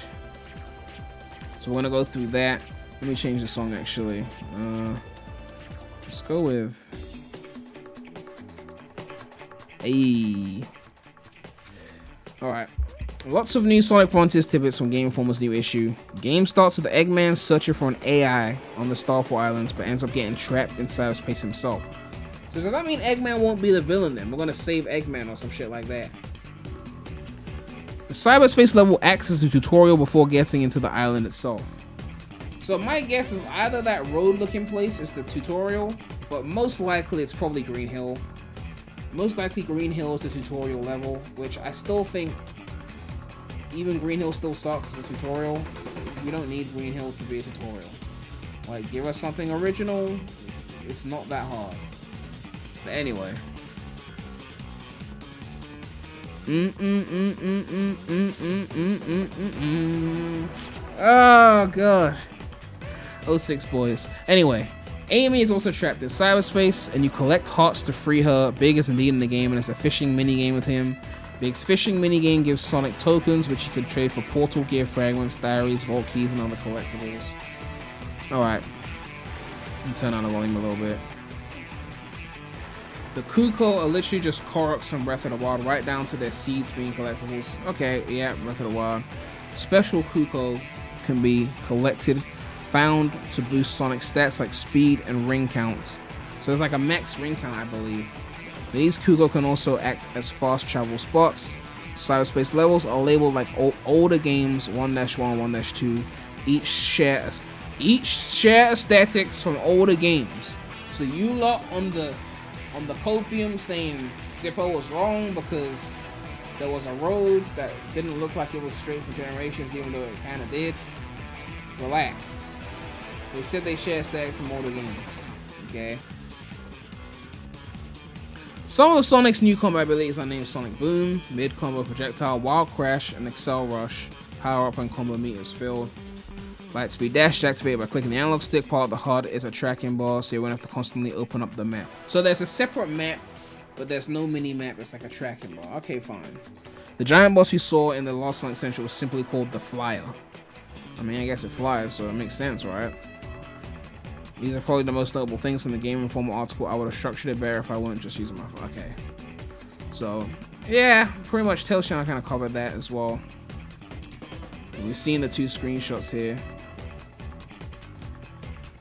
So we're gonna go through that. Let me change the song actually. Let's go with Alright. Lots of new Sonic Frontiers tidbits from Game Informer's new issue. Game starts with the Eggman searching for an AI on the Starfall Islands, but ends up getting trapped in cyberspace himself. So does that mean Eggman won't be the villain then? We're gonna save Eggman or some shit like that. The cyberspace level acts as a tutorial before getting into the island itself. So my guess is either that road looking place is the tutorial, but most likely it's probably Green Hill. Most likely Green Hill is the tutorial level, which I still think even Green Hill still sucks as a tutorial. We don't need Green Hill to be a tutorial. Like, give us something original. It's not that hard. But anyway. Oh god. 06 boys. Anyway, Amy is also trapped in cyberspace, and you collect hearts to free her. Big is indeed in the game, and it's a fishing minigame with him. Big's fishing minigame gives Sonic tokens, which you can trade for portal gear fragments, diaries, vault keys, and other collectibles. Alright. Turn on the volume a little bit. The Kuko are literally just Koroks from Breath of the Wild, right down to their seeds being collectibles. Okay, yeah, Breath of the Wild. Special Kuko can be collected, found to boost Sonic stats like speed and ring count. So there's like a max ring count, I believe. These Kuko can also act as fast travel spots. Cyberspace levels are labeled like older games 1-1, 1-2. Each share aesthetics from older games. So you lot on the copium saying Zippo was wrong because there was a road that didn't look like it was straight for generations, even though it kind of did. Relax. They said they share aesthetics from older games. Okay. Some of Sonic's new combat abilities are named Sonic Boom, Mid Combo Projectile, Wild Crash, and Excel Rush. Power up when combo meters filled. Light Speed Dash is activated by clicking the analog stick. Part of the HUD is a tracking bar, so you won't have to constantly open up the map. So there's a separate map, but there's no mini map. It's like a tracking bar. Okay, fine. The giant boss we saw in the last Sonic Central was simply called the Flyer. I mean, I guess it flies, so it makes sense, right? These are probably the most notable things in the Game Informer article. I would have structured it better if I weren't just using my phone. Okay. So, yeah, pretty much Tales Channel kind of covered that as well. And we've seen the 2 screenshots here.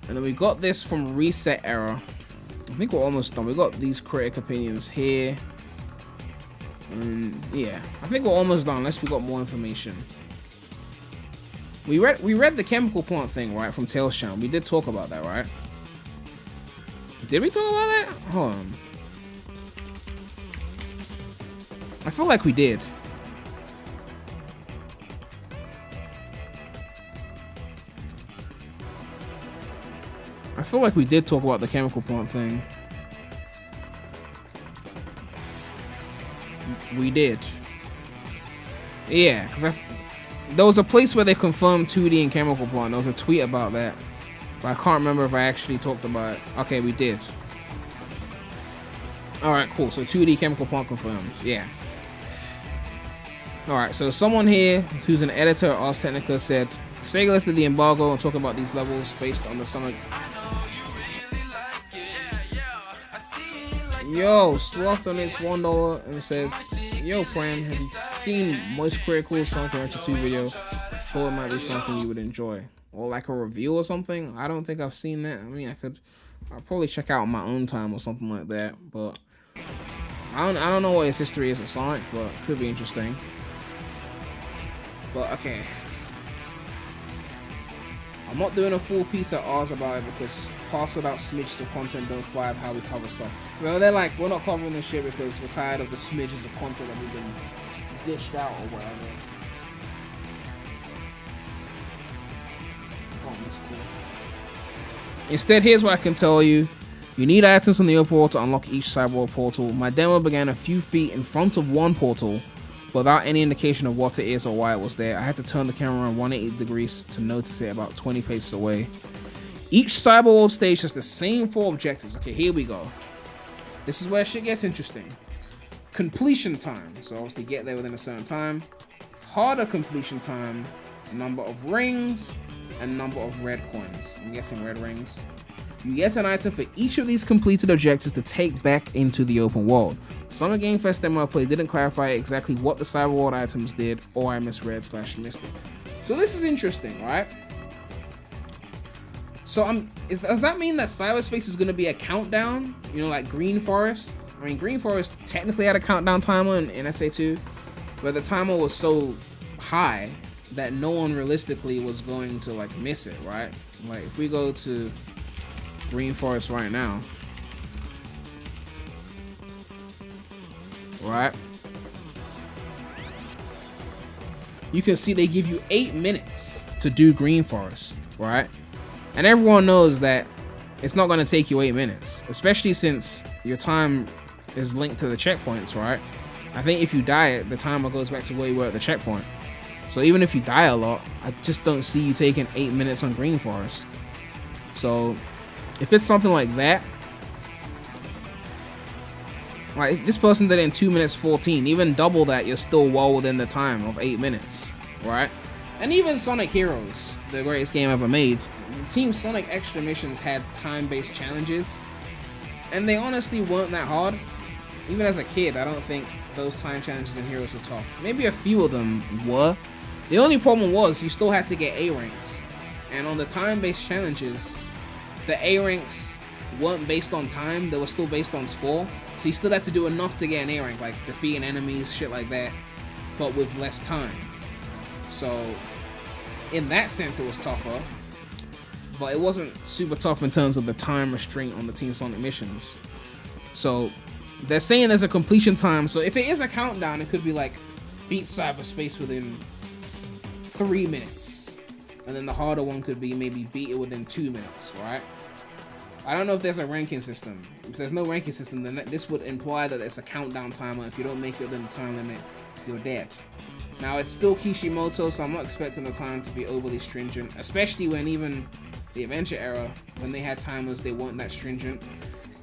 And then we got this from Reset Error. I think we're almost done. We got these critic opinions here. And yeah, I think we're almost done unless we got more information. We read the chemical plant thing, right, from Tales Channel. We did talk about that, right? Did we talk about that? Hold on. I feel like we did. I feel like we did talk about the chemical plant thing. We did. Yeah, because there was a place where they confirmed 2D and chemical plant. There was a tweet about that. But I can't remember if I actually talked about it. Okay, we did. Alright, cool. So 2D chemical plant confirmed. Yeah. Alright, so someone here who's an editor at Ars Technica said, Sega lifted the embargo and talk about these levels based on the summer. Yo, Sloth donates $1 and says, yo, Pran, have you seen Moist Critical Sonic Frontiers 2 video? Thought it might be something you would enjoy. Or like a review or something? I don't think I've seen that. I mean, I'll probably check out on my own time or something like that. But I don't know what his history is with Sonic, but it could be interesting. But okay. I'm not doing a full piece at ours about it because parceled out smidges of content don't fly with how we cover stuff. Well, they're like, we're not covering this shit because we're tired of the smidges of content that we've been dished out or whatever. Oh, that's cool. Instead, here's what I can tell you. You need items from the open world to unlock each cyberworld portal. My demo began a few feet in front of one portal without any indication of what it is or why it was there. I had to turn the camera around 180 degrees to notice it about 20 paces away. Each cyberworld stage has the same 4 objectives. Okay, here we go. This is where shit gets interesting. Completion time. So obviously get there within a certain time. Harder completion time. Number of rings. And number of red coins. I'm guessing red rings. You get an item for each of these completed objectives to take back into the open world. Summer Game Fest demo I played didn't clarify exactly what the cyberworld items did, or I misread / missed it. So this is interesting, right? So does that mean that cyberspace is going to be a countdown? You know, like Green Forest? I mean, Green Forest technically had a countdown timer in SA2, but the timer was so high that no one realistically was going to like miss it, right? Like if we go to Green Forest right now, right? You can see they give you 8 minutes to do Green Forest, right? And everyone knows that it's not going to take you 8 minutes, especially since your time is linked to the checkpoints, right? I think if you die, the timer goes back to where you were at the checkpoint. So even if you die a lot, I just don't see you taking 8 minutes on Green Forest. So if it's something like that, like this person did it in 2 minutes 14, even double that, you're still well within the time of 8 minutes, right? And even Sonic Heroes, the greatest game ever made, Team Sonic Extra Missions had time-based challenges, And they honestly weren't that hard. Even as a kid, I don't think those time challenges in Heroes were tough. Maybe a few of them were. The only problem was you still had to get A ranks. And on the time-based challenges, the A ranks weren't based on time, they were still based on score. So you still had to do enough to get an A rank, like defeating enemies, shit like that, but with less time. So in that sense it was tougher, but it wasn't super tough in terms of the time restraint on the Team Sonic missions. So they're saying there's a completion time, so if it is a countdown, it could be like beat cyberspace within 3 minutes, and then the harder one could be maybe beat it within 2 minutes, right? I don't know if there's a ranking system. If there's no ranking system, then this would imply that it's a countdown timer. If you don't make it within the time limit, you're dead. Now, it's still Kishimoto, so I'm not expecting the time to be overly stringent, especially when even the Adventure era, when they had timers, they weren't that stringent.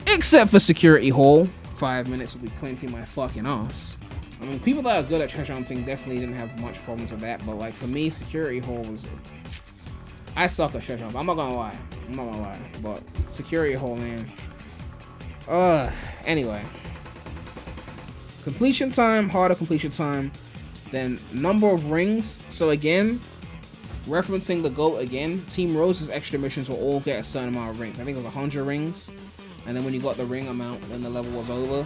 Except for Security Hall. 5 minutes would be plenty my fucking ass. I mean, people that are good at treasure hunting definitely didn't have much problems with that, but like for me, Security Hall was... I suck at treasure hunting. I'm not gonna lie. But Security Hall, man. Anyway. Completion time, harder completion time. Then number of rings. So again, referencing the GOAT again, Team Rose's extra missions will all get a certain amount of rings. I think it was 100 rings. And then when you got the ring amount, then the level was over.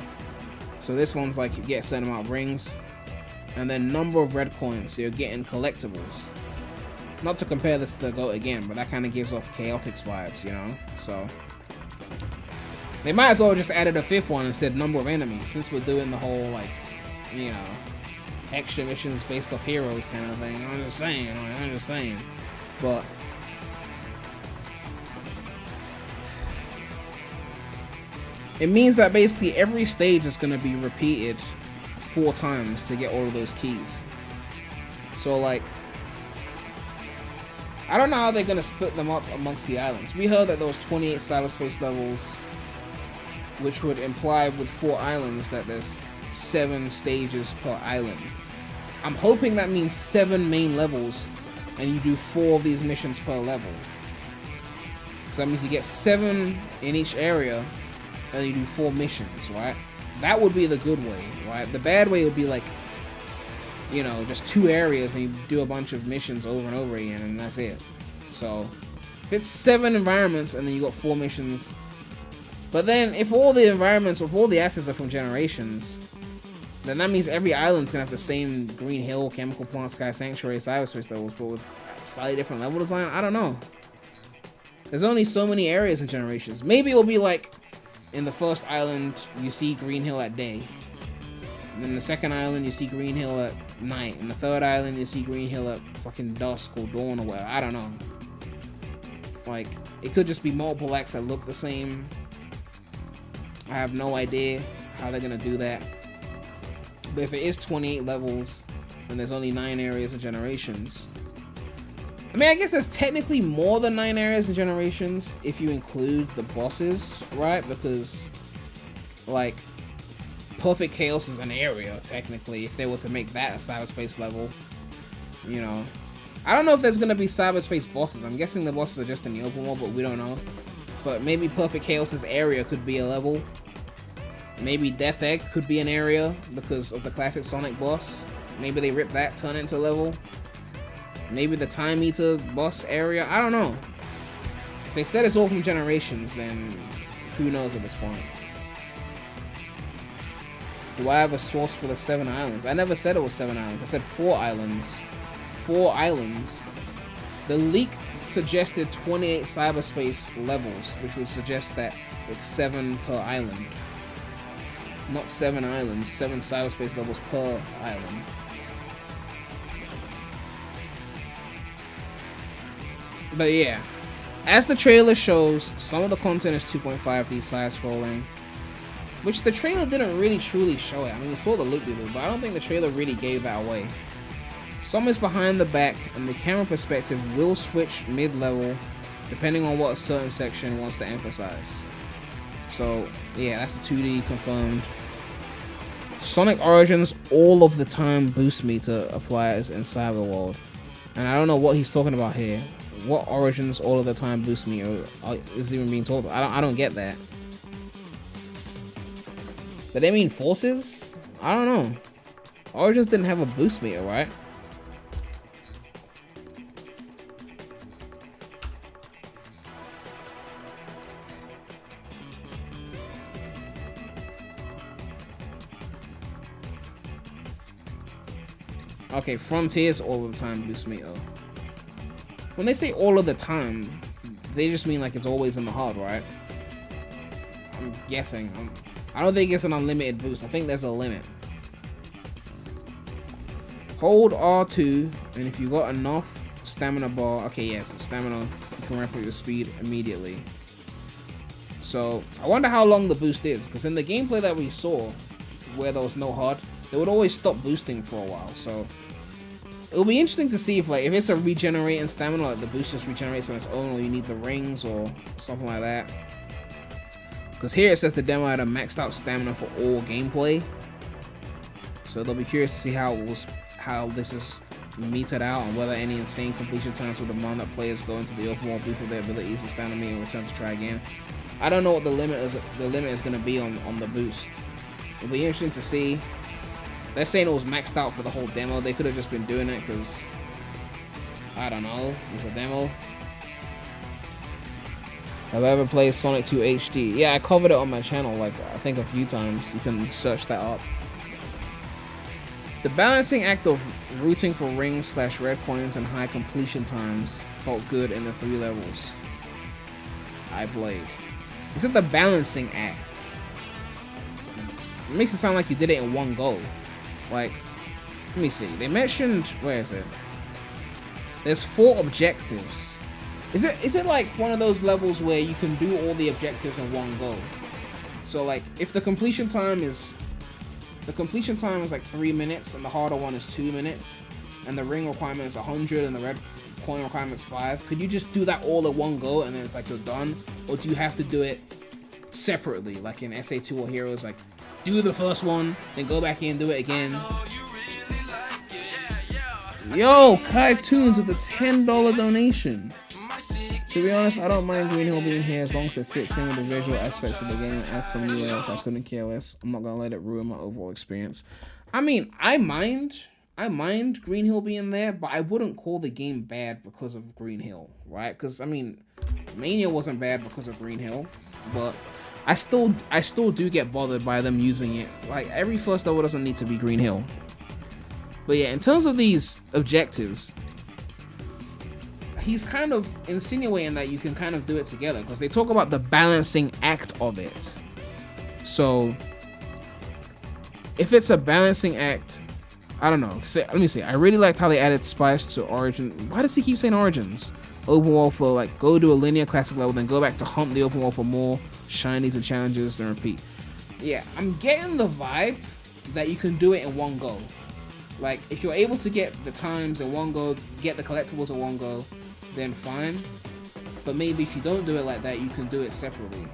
So this one's like you get a certain amount of rings. And then number of red coins. So you're getting collectibles. Not to compare this to the GOAT again, but that kind of gives off Chaotix vibes, you know? So they might as well just added a 5th one and said number of enemies, since we're doing the whole, like, you know, extra missions based off heroes kind of thing. I'm just saying. But it means that basically every stage is going to be repeated 4 times to get all of those keys. So, like, I don't know how they're going to split them up amongst the islands. We heard that there was 28 cyberspace levels, which would imply with 4 islands that there's 7 stages per island. I'm hoping that means 7 main levels, and you do 4 of these missions per level. So that means you get 7 in each area, and you do 4 missions, right? That would be the good way, right? The bad way would be like, you know, just 2 areas and you do a bunch of missions over and over again, and that's it. So if it's 7 environments and then you got 4 missions, but then if all the environments, if all the assets are from Generations, then that means every island's gonna have the same Green Hill, Chemical Plant, Sky Sanctuary, Cyberspace levels, but with slightly different level design. I don't know. There's only so many areas in Generations. Maybe it'll be like in the first island you see Green Hill at day. And then the second island, you see Green Hill at night. And the third island, you see Green Hill at fucking dusk or dawn or whatever. I don't know. Like, it could just be multiple acts that look the same. I have no idea how they're gonna do that. But if it is 28 levels, and there's only 9 areas of Generations. I mean, I guess there's technically more than 9 areas of Generations if you include the bosses, right? Because, like, Perfect Chaos is an area, technically, if they were to make that a cyberspace level, you know. I don't know if there's going to be cyberspace bosses. I'm guessing the bosses are just in the open world, but we don't know. But maybe Perfect Chaos's area could be a level. Maybe Death Egg could be an area because of the classic Sonic boss. Maybe they rip that, turn it into a level. Maybe the Time Eater boss area. I don't know. If they said it's all from Generations, then who knows at this point. Do I have a source for the 7 islands? I never said it was 7 islands. I said 4 islands. 4 islands. The leak suggested 28 cyberspace levels, which would suggest that it's 7 per island. Not 7 islands, 7 cyberspace levels per island. But yeah, as the trailer shows, some of the content is 2.5D side-scrolling, which the trailer didn't really truly show it. I mean, we saw the loop-de-loop, but I don't think the trailer really gave that away. Some is behind the back, and the camera perspective will switch mid-level, depending on what a certain section wants to emphasize. So, yeah, that's the 2D confirmed. Sonic Origins all of the time boost meter applies in Cyberworld. And I don't know what he's talking about here. What Origins all of the time boost meter is even being talked about? I don't get that. Did they mean forces? I don't know. Origins didn't have a boost meter, right? Okay, Frontiers all of the time boost meter. When they say all of the time, they just mean like it's always in the HUD, right? I'm guessing. I don't think it's an unlimited boost. I think there's a limit. Hold R2, and if you got enough stamina bar, okay, yes, stamina, you can ramp up your speed immediately. So I wonder how long the boost is, because in the gameplay that we saw, where there was no HUD, they would always stop boosting for a while. So it'll be interesting to see if it's a regenerating stamina, like the boost just regenerates on its own, or you need the rings or something like that. Because here it says the demo had a maxed out stamina for all gameplay. So they'll be curious to see how this is meted out, and whether any insane completion times will demand that players go into the open world booth with their abilities to stand on me and return to try again. I don't know what the limit is going to be on the boost. It'll be interesting to see. They're saying it was maxed out for the whole demo. They could have just been doing it because, I don't know, it was a demo. Have I ever played Sonic 2 HD? Yeah, I covered it on my channel, like, I think a few times. You can search that up. The balancing act of rooting for rings / red coins and high completion times felt good in the 3 levels I played. You said the balancing act. It makes it sound like you did it in one go. Like, let me see. They mentioned, where is it? There's 4 objectives. Is it like one of those levels where you can do all the objectives in one go? So like, if the completion time is like 3 minutes, and the harder one is 2 minutes, and the ring requirement is 100, and the red coin requirement is 5, could you just do that all at one go and then it's like you're done? Or do you have to do it separately, like in SA2 or Heroes, like do the first one, then go back in and do it again? Yo, Kai Tunes with a $10 donation. To be honest, I don't mind Green Hill being here as long as it fits in with the visual aspects of the game and adds some new layers. I couldn't care less. I'm not gonna let it ruin my overall experience. I mean, I mind Green Hill being there, but I wouldn't call the game bad because of Green Hill, right? Because I mean, Mania wasn't bad because of Green Hill, but I still do get bothered by them using it. Like, every first level doesn't need to be Green Hill. But yeah, in terms of these objectives, he's kind of insinuating that you can kind of do it together, because they talk about the balancing act of it. So if it's a balancing act, I don't know. Let me see. I really liked how they added spice to Origin. Why does he keep saying Origins? Open world for like, go to a linear classic level, then go back to hunt the open world for more shinies and challenges, then repeat. Yeah, I'm getting the vibe that you can do it in one go. Like, if you're able to get the times in one go, get the collectibles in one go, then fine. But maybe if you don't do it like that, you can do it separately.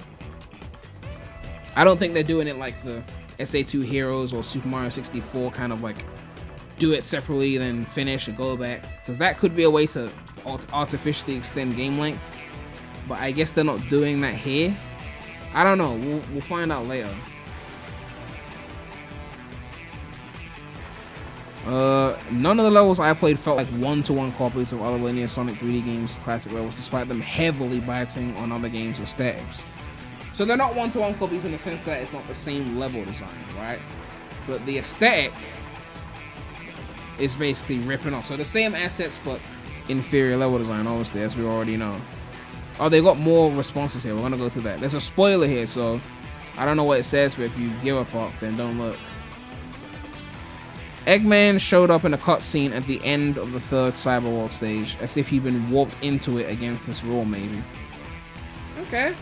I don't think they're doing it like the SA2 Heroes or Super Mario 64 kind of like do it separately, then finish and go back, because that could be a way to artificially extend game length. But I guess they're not doing that here. I don't know. We'll find out later. None of the levels I played felt like one-to-one copies of other linear Sonic 3D games classic levels, despite them heavily biting on other games' aesthetics. So they're not one-to-one copies in the sense that it's not the same level design, right? But the aesthetic is basically ripping off. So the same assets, but inferior level design, obviously, as we already know. Oh, they got more responses here. We're gonna go through that. There's a spoiler here, so I don't know what it says, but if you give a fuck, then don't look. Eggman showed up in a cutscene at the end of the 3rd Cyberworld stage, as if he'd been warped into it against his will, maybe. Okay,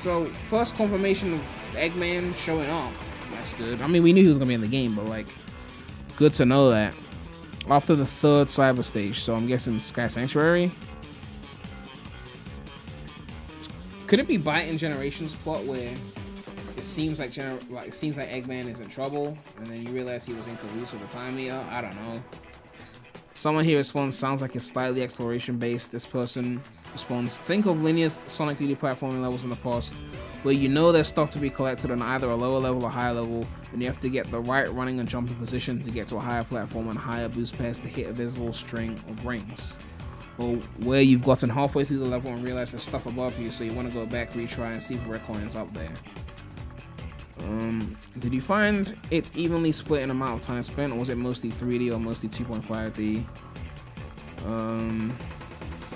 so first confirmation of Eggman showing up. That's good. I mean, we knew he was gonna be in the game, but like, good to know that. After the 3rd cyber stage, so I'm guessing Sky Sanctuary. Could it be Bite Generations plot where it seems like Eggman is in trouble, and then you realize he was in cahoots with the Time Eater? I don't know. Someone here responds, sounds like it's slightly exploration based. This person responds, think of linear Sonic 3D platforming levels in the past, where you know there's stuff to be collected on either a lower level or higher level, and you have to get the right running and jumping position to get to a higher platform and higher boost pads to hit a visible string of rings. Or where you've gotten halfway through the level and realize there's stuff above you, so you want to go back, retry, and see if red coin is up there. Did you find it's evenly split in amount of time spent, or was it mostly 3D or mostly 2.5D?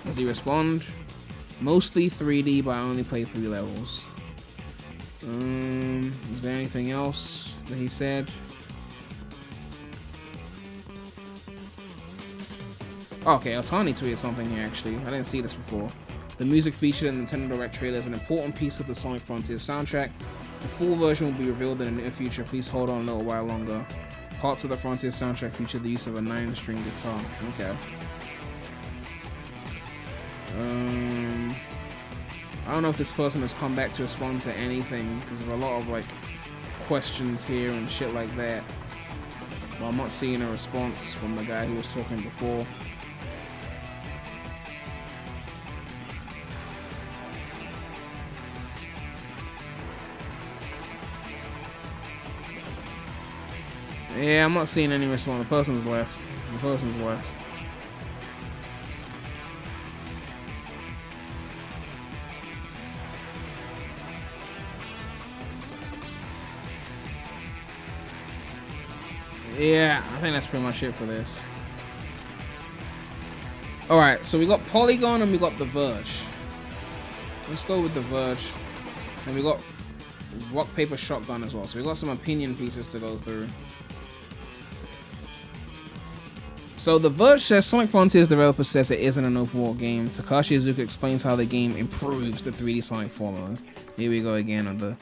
Does he respond? Mostly 3D, but I only played 3 levels. Is there anything else that he said? Okay, Otani tweeted something here actually. I didn't see this before. The music featured in the Nintendo Direct trailer is an important piece of the Sonic Frontiers soundtrack. The full version will be revealed in the near future. Please hold on a little while longer. Parts of the Frontiers soundtrack feature the use of a 9-string guitar. Okay. I don't know if this person has come back to respond to anything, because there's a lot of like questions here and shit like that. Well, I'm not seeing a response from the guy who was talking before. Yeah, I'm not seeing any response. The person's left. The person's left. Yeah, I think that's pretty much it for this. Alright, so we got Polygon and we got The Verge. Let's go with The Verge. And we got Rock, Paper, Shotgun as well. So we got some opinion pieces to go through. So The Verge says Sonic Frontiers developer says it isn't an open world game. Takashi Iizuka explains how the game improves the 3D Sonic formula. Here we go again on the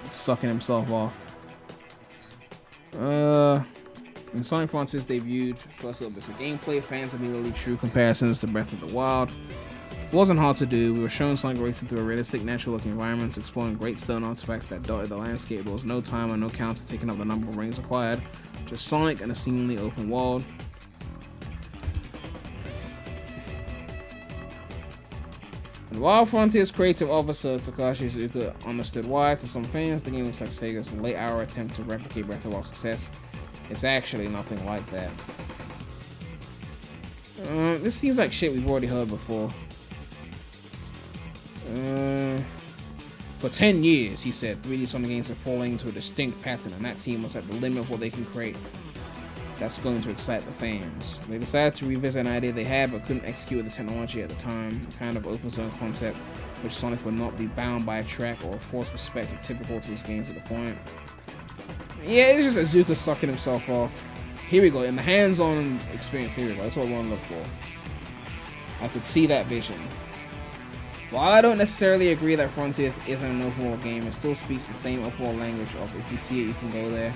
sucking himself off. In Sonic Frontiers debuted, first little bits of gameplay, fans immediately drew comparisons to Breath of the Wild. It wasn't hard to do. We were showing Sonic racing through a realistic, natural-looking environments, exploring great stone artifacts that dotted the landscape. There was no timer, no counter taking up the number of rings required. Just Sonic and a seemingly open world. And while Frontiers creative officer Takashi Iizuka understood why, to some fans, the game looks like Sega's late-hour attempt to replicate Breath of the Wild's success. It's actually nothing like that. This seems like shit we've already heard before. For 10 years, he said, 3D Sonic games are falling into a distinct pattern, and that team was at the limit of what they can create. That's going to excite the fans. They decided to revisit an idea they had but couldn't execute with the technology at the time, a kind of open zone concept which Sonic would not be bound by a track or a forced perspective typical to his games at the point. Yeah, it's just Iizuka sucking himself off. Here we go, in the hands-on experience, here we go, that's what I want to look for. I could see that vision. While I don't necessarily agree that Frontiers isn't an open world game, it still speaks the same open world language of if you see it, you can go there.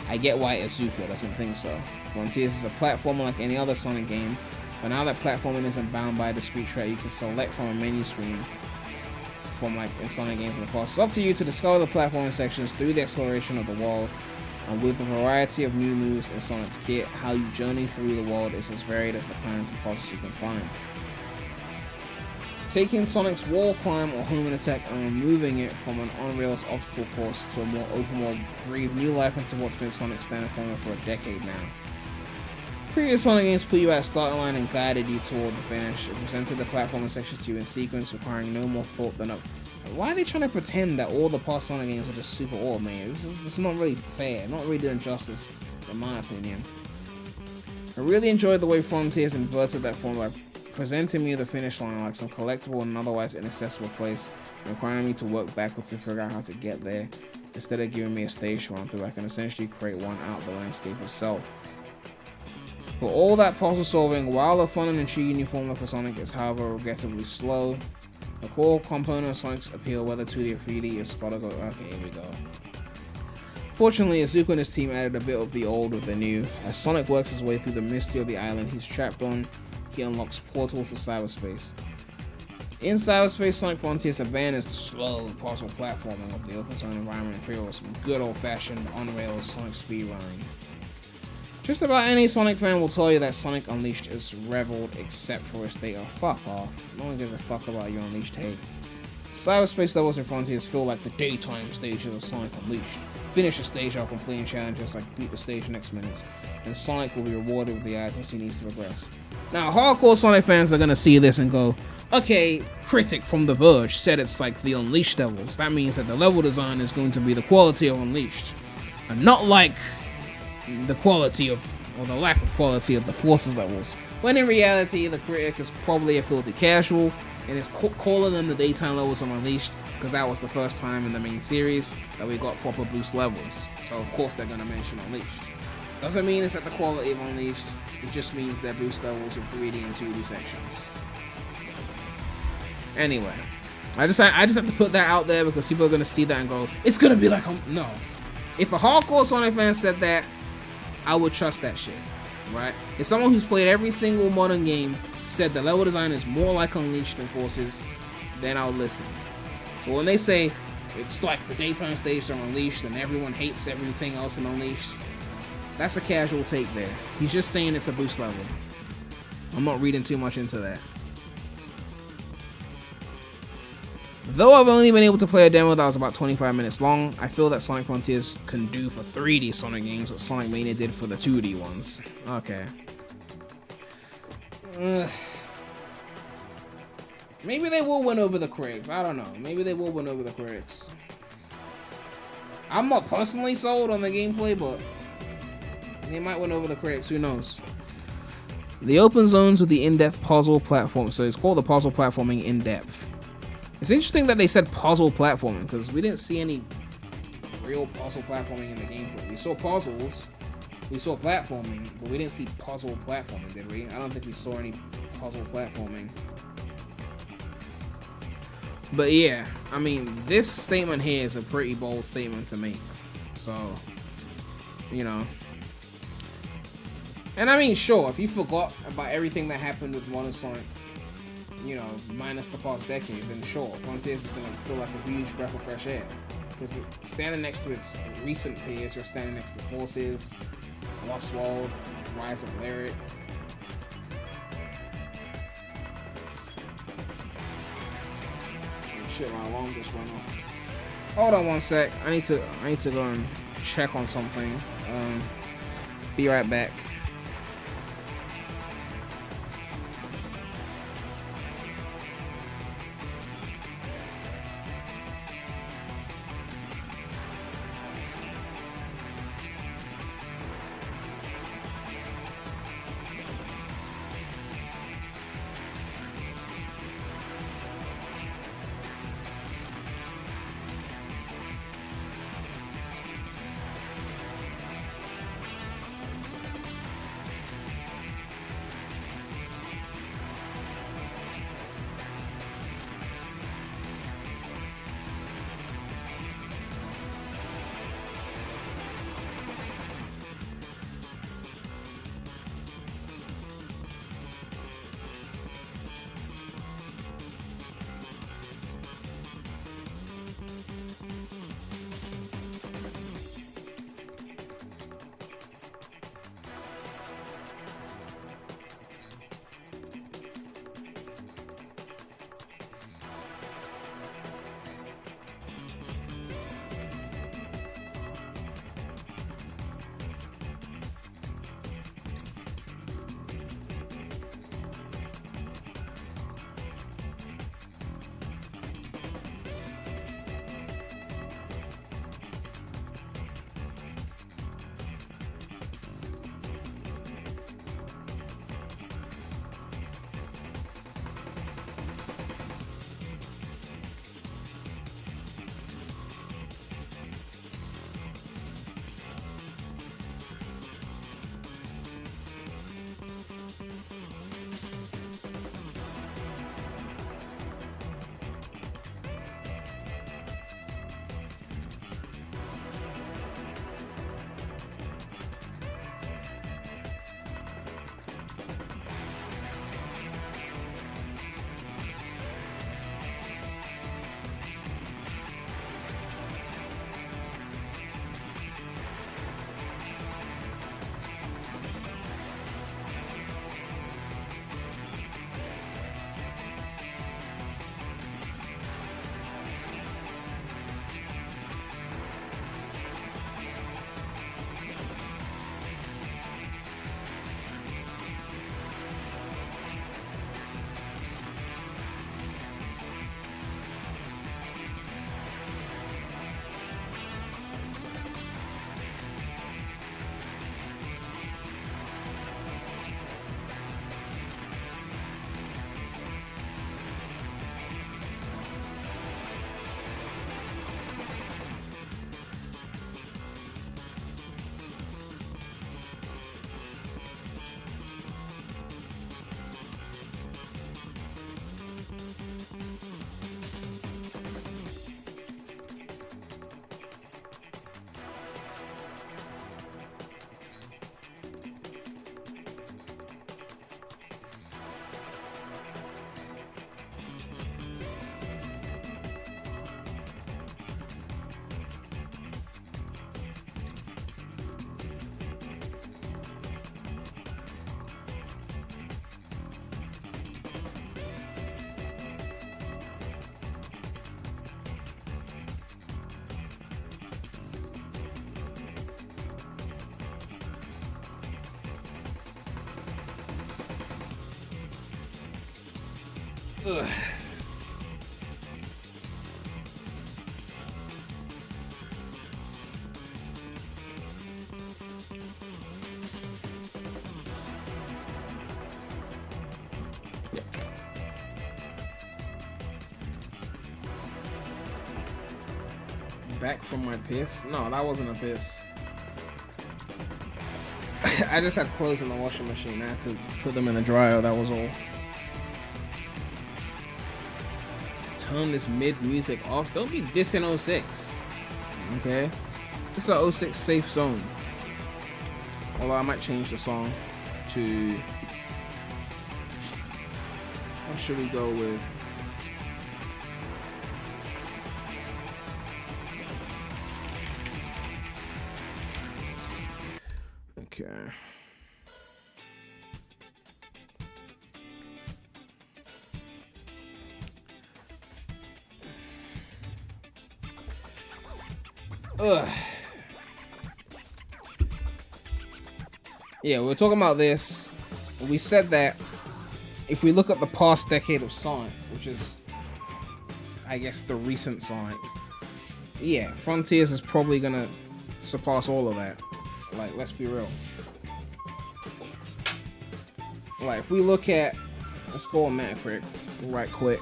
I get why Iizuka doesn't think so. Frontiers is a platformer like any other Sonic game, but now that platforming isn't bound by a discrete track, you can select from a menu screen from like in Sonic games in the past. It's up to you to discover the platforming sections through the exploration of the world, and with a variety of new moves in Sonic's kit, how you journey through the world is as varied as the kinds of puzzles you can find. Taking Sonic's wall climb or homing attack and removing it from an on-rails obstacle course to a more open world breathe new life into what's been Sonic's standard formula for a decade now. Previous Sonic games put you at a starting line and guided you toward the finish. It presented the platforming sections to you in sequence, requiring no more thought than up. Why are they trying to pretend that all the past Sonic games are just super automated? This is not really fair, not really doing justice, in my opinion. I really enjoyed the way Frontiers inverted that formula, presenting me the finish line like some collectible and otherwise inaccessible place, requiring me to work backwards to figure out how to get there. Instead of giving me a stage to run through, I can essentially create one out of the landscape itself. For all that puzzle solving, while the fun and intriguing new formula for Sonic is however regrettably slow, the core component of Sonic's appeal, whether 2D or 3D, is spot on. Okay, here we go. Fortunately, Iizuka and his team added a bit of the old with the new. As Sonic works his way through the mystery of the island he's trapped on, he unlocks portals to cyberspace. In cyberspace, Sonic Frontiers abandons the slow, impossible platforming of the open zone environment in favor of some good old-fashioned on-rails Sonic speedrunning. Just about any Sonic fan will tell you that Sonic Unleashed is reveled except for its data. Fuck off. No one gives a fuck about your Unleashed hate. Cyberspace levels and Frontiers feel like the daytime stages of Sonic Unleashed. Finish the stage while completing challenges like beat the stage next minute, and Sonic will be rewarded with the items he needs to progress. Now, hardcore Sonic fans are gonna see this and go, okay, Critic from The Verge said it's like the Unleashed levels. That means that the level design is going to be the quality of Unleashed, and not like the quality of, or the lack of quality of the Forces levels. When in reality, the Critic is probably a filthy casual, and is calling them the daytime levels of Unleashed, because that was the first time in the main series that we got proper boost levels. So of course they're gonna mention Unleashed. Doesn't mean it's at the quality of Unleashed, it just means they're boost levels with 3D and 2D sections. Anyway, I just have to put that out there because people are gonna see that and go, it's gonna be like, no. If a hardcore Sonic fan said that, I would trust that shit, right? If someone who's played every single modern game said the level design is more like Unleashed than Forces, then I'll listen. But when they say it's like the daytime stage are Unleashed and everyone hates everything else in Unleashed, that's a casual take there. He's just saying it's a boost level. I'm not reading too much into that. Though I've only been able to play a demo that was about 25 minutes long, I feel that Sonic Frontiers can do for 3D Sonic games what Sonic Mania did for the 2D ones. Okay. Maybe they will win over the critics. I don't know. Maybe they will win over the critics. I'm not personally sold on the gameplay, but they might win over the critics. Who knows? The open zones with the in-depth puzzle platform. So it's called the puzzle platforming in-depth. It's interesting that they said puzzle platforming because we didn't see any real puzzle platforming in the gameplay. We saw puzzles, we saw platforming, but we didn't see puzzle platforming, did we? I don't think we saw any puzzle platforming. But yeah, I mean, this statement here is a pretty bold statement to make. So, you know. And I mean, sure, if you forgot about everything that happened with Modern Sonic, you know, minus the past decade, then sure, Frontiers is going to feel like a huge breath of fresh air. Because standing next to its recent peers, you're standing next to Forces, Lost World, Rise of Lyric. Oh shit, my alarm just went off. Hold on one sec. I need to go and check on something. Be right back. Ugh. Back from my piss? No, that wasn't a piss. I just had clothes in the washing machine. I had to put them in the dryer, that was all. Turn this mid music off. Don't be dissing 06. Okay? This is a 06 safe zone. Although I might change the song to... What should we go with? Okay. Ugh. Yeah, we were talking about this. We said that if we look at the past decade of Sonic, which is, I guess, the recent Sonic, yeah, Frontiers is probably gonna surpass all of that. Like, let's be real. Like, if we look at, let's go on Metacritic right quick.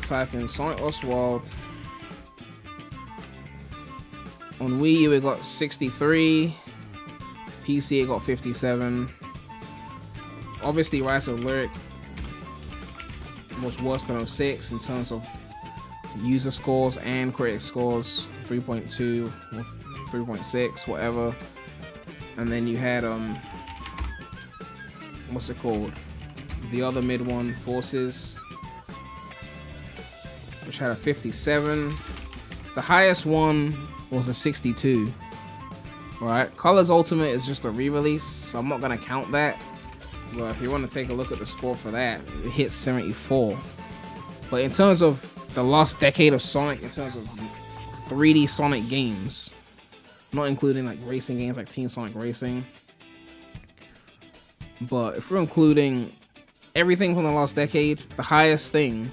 Type in Sonic Oswald. On Wii U, it got 63. PC, it got 57. Obviously, Rise of Lyric was worse than 06 in terms of user scores and critic scores. 3.2, 3.6, whatever. And then you had, what's it called? The other mid one, Forces, which had a 57. The highest one was a 62. Right? Colors Ultimate is just a re-release, so I'm not gonna count that. But if you want to take a look at the score for that, it hits 74. But in terms of the last decade of Sonic, in terms of 3D Sonic games, not including like racing games like Team Sonic Racing, but if we're including everything from the last decade, the highest thing,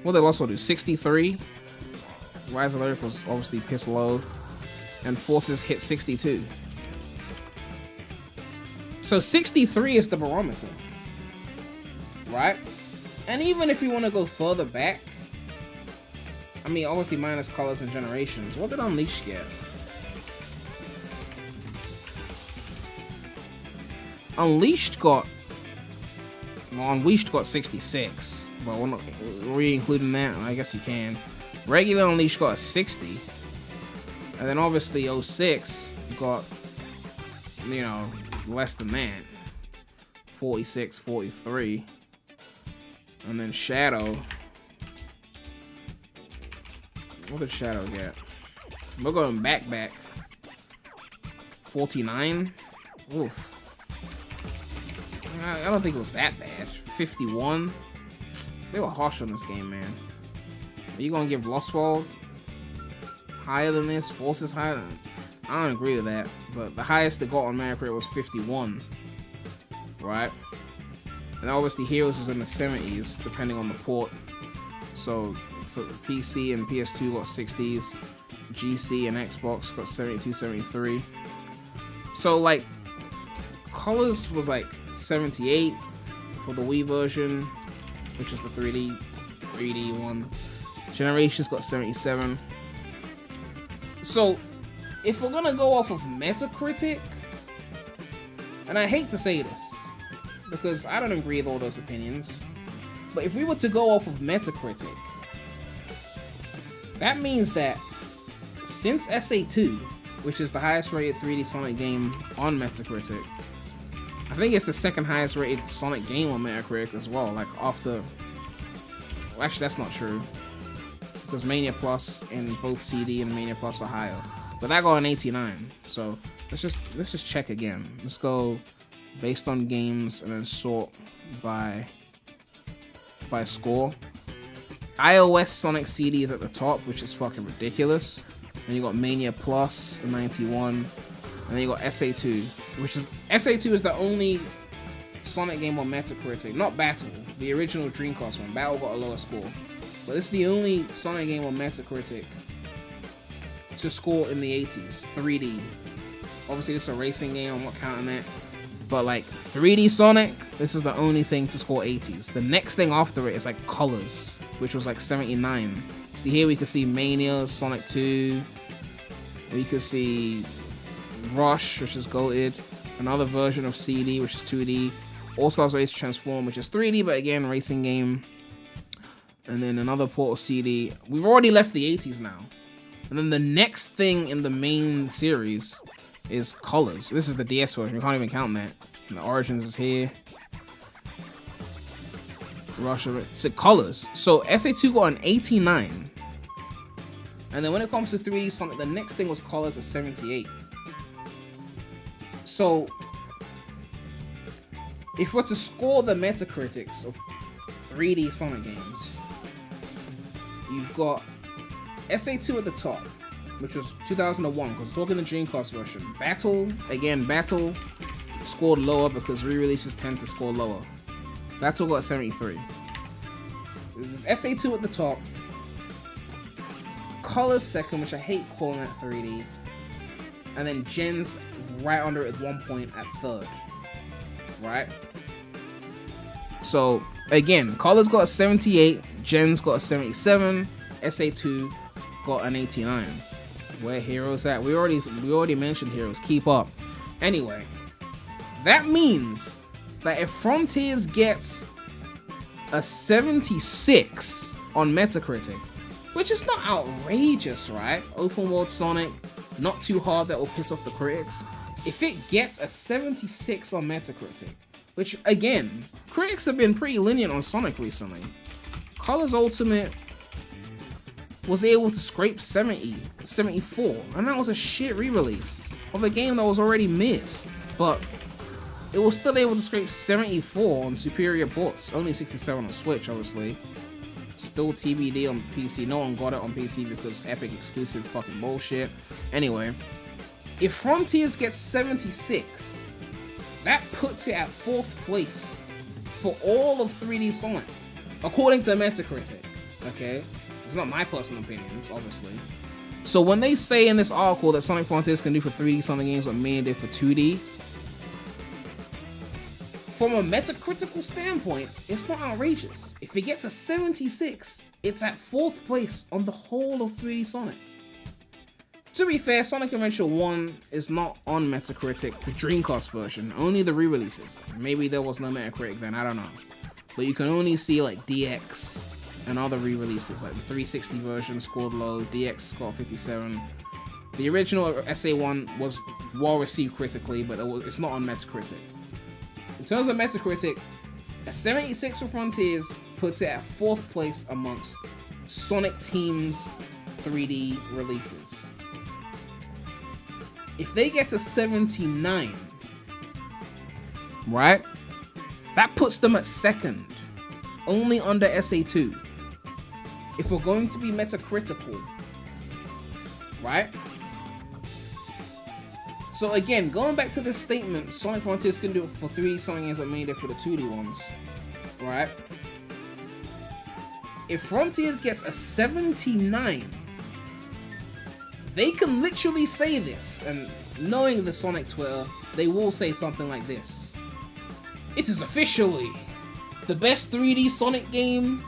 what did Lost World do? 63. Rise of Lyric was obviously piss low, and Forces hit 62. So 63 is the barometer, right? And even if you want to go further back, I mean, obviously minus Colors and Generations, what did Unleashed get? Unleashed got 66, but we're not re-including that. I guess you can. Regular Unleashed got a 60, and then obviously 06 got, you know, less than that, 46, 43, and then Shadow. What did Shadow get? We're going back. 49. Oof. I don't think it was that bad. 51. They were harsh on this game, man. Are you gonna give Lost World higher than this? Forces higher than... I don't agree with that. But the highest they got on Metacritic was 51. Right? And obviously Heroes was in the 70s, depending on the port. So for PC and PS2 got 60s. GC and Xbox got 72, 73. So like, Colors was like 78 for the Wii version, which is the 3D one. Generations got 77. So if we're gonna go off of Metacritic, and I hate to say this because I don't agree with all those opinions, but if we were to go off of Metacritic, that means that since SA2, which is the highest rated 3D Sonic game on Metacritic, I think it's the second highest rated Sonic game on Metacritic as well, like after... Well, actually that's not true, because Mania Plus and both CD and Mania Plus are higher, but that got an 89. So let's just check again. Let's go based on games and then sort by score. iOS Sonic CD is at the top, which is fucking ridiculous. Then you got Mania Plus 91, and then you got SA2, which is... SA2 is the only Sonic game on Metacritic. Not Battle, the original Dreamcast one. Battle got a lower score. But this is the only Sonic game on Metacritic to score in the 80s. 3D. Obviously, this is a racing game. I'm not counting that. But like 3D Sonic, this is the only thing to score 80s. The next thing after it is like Colors, which was like 79. See here we can see Mania, Sonic 2. We could see Rush, which is goated. Another version of CD, which is 2D. All-Stars Race Transform, which is 3D, but again, racing game. And then another port of CD. We've already left the 80s now. And then the next thing in the main series is Colors. This is the DS version. We can't even count that. And the Origins is here. Russia. So Colors. So SA2 got an 89. And then when it comes to 3D Sonic, the next thing was Colors at 78. So if we're to score the Metacritics of 3D Sonic games, you've got SA2 at the top, which was 2001, because we're talking the Dreamcast version. Battle, again, Battle scored lower because re-releases tend to score lower. Battle got 73. There's SA2 at the top, Colors second, which I hate calling that 3D, and then Gen's right under it at 1 point at third. Right? So again, Colors got a 78, Gen's got a 77, SA2 got an 89. Where Heroes at? We already mentioned Heroes. Keep up. Anyway, that means that if Frontiers gets a 76 on Metacritic, which is not outrageous, right? Open world Sonic, not too hard that will piss off the critics. If it gets a 76 on Metacritic, which again, critics have been pretty lenient on Sonic recently. Colors Ultimate was able to scrape 70, 74, and that was a shit re-release of a game that was already mid. But it was still able to scrape 74 on superior ports, only 67 on Switch, obviously. Still TBD on PC. No one got it on PC because Epic exclusive fucking bullshit. Anyway, if Frontiers gets 76, that puts it at 4th place for all of 3D Sonic, according to Metacritic. Okay, it's not my personal opinions, obviously. So when they say in this article that Sonic Frontiers can do for 3D Sonic games what Mania did for 2D, from a metacritical standpoint, it's not outrageous. If it gets a 76, it's at 4th place on the whole of 3D Sonic. To be fair, Sonic Adventure 1 is not on Metacritic, the Dreamcast version, only the re-releases. Maybe there was no Metacritic then, I don't know. But you can only see like DX and other re-releases, like the 360 version scored low, DX scored 57. The original SA1 was well received critically, but it's not on Metacritic. In terms of Metacritic, a 76 for Frontiers puts it at 4th place amongst Sonic Team's 3D releases. If they get to 79, right, that puts them at 2nd, only under SA2. If we're going to be metacritical, right? So again, going back to this statement, Sonic Frontiers can do it for 3D Sonic games that made it for the 2D ones, right? If Frontiers gets a 79, they can literally say this, and knowing the Sonic Twitter, they will say something like this. It is officially the best 3D Sonic game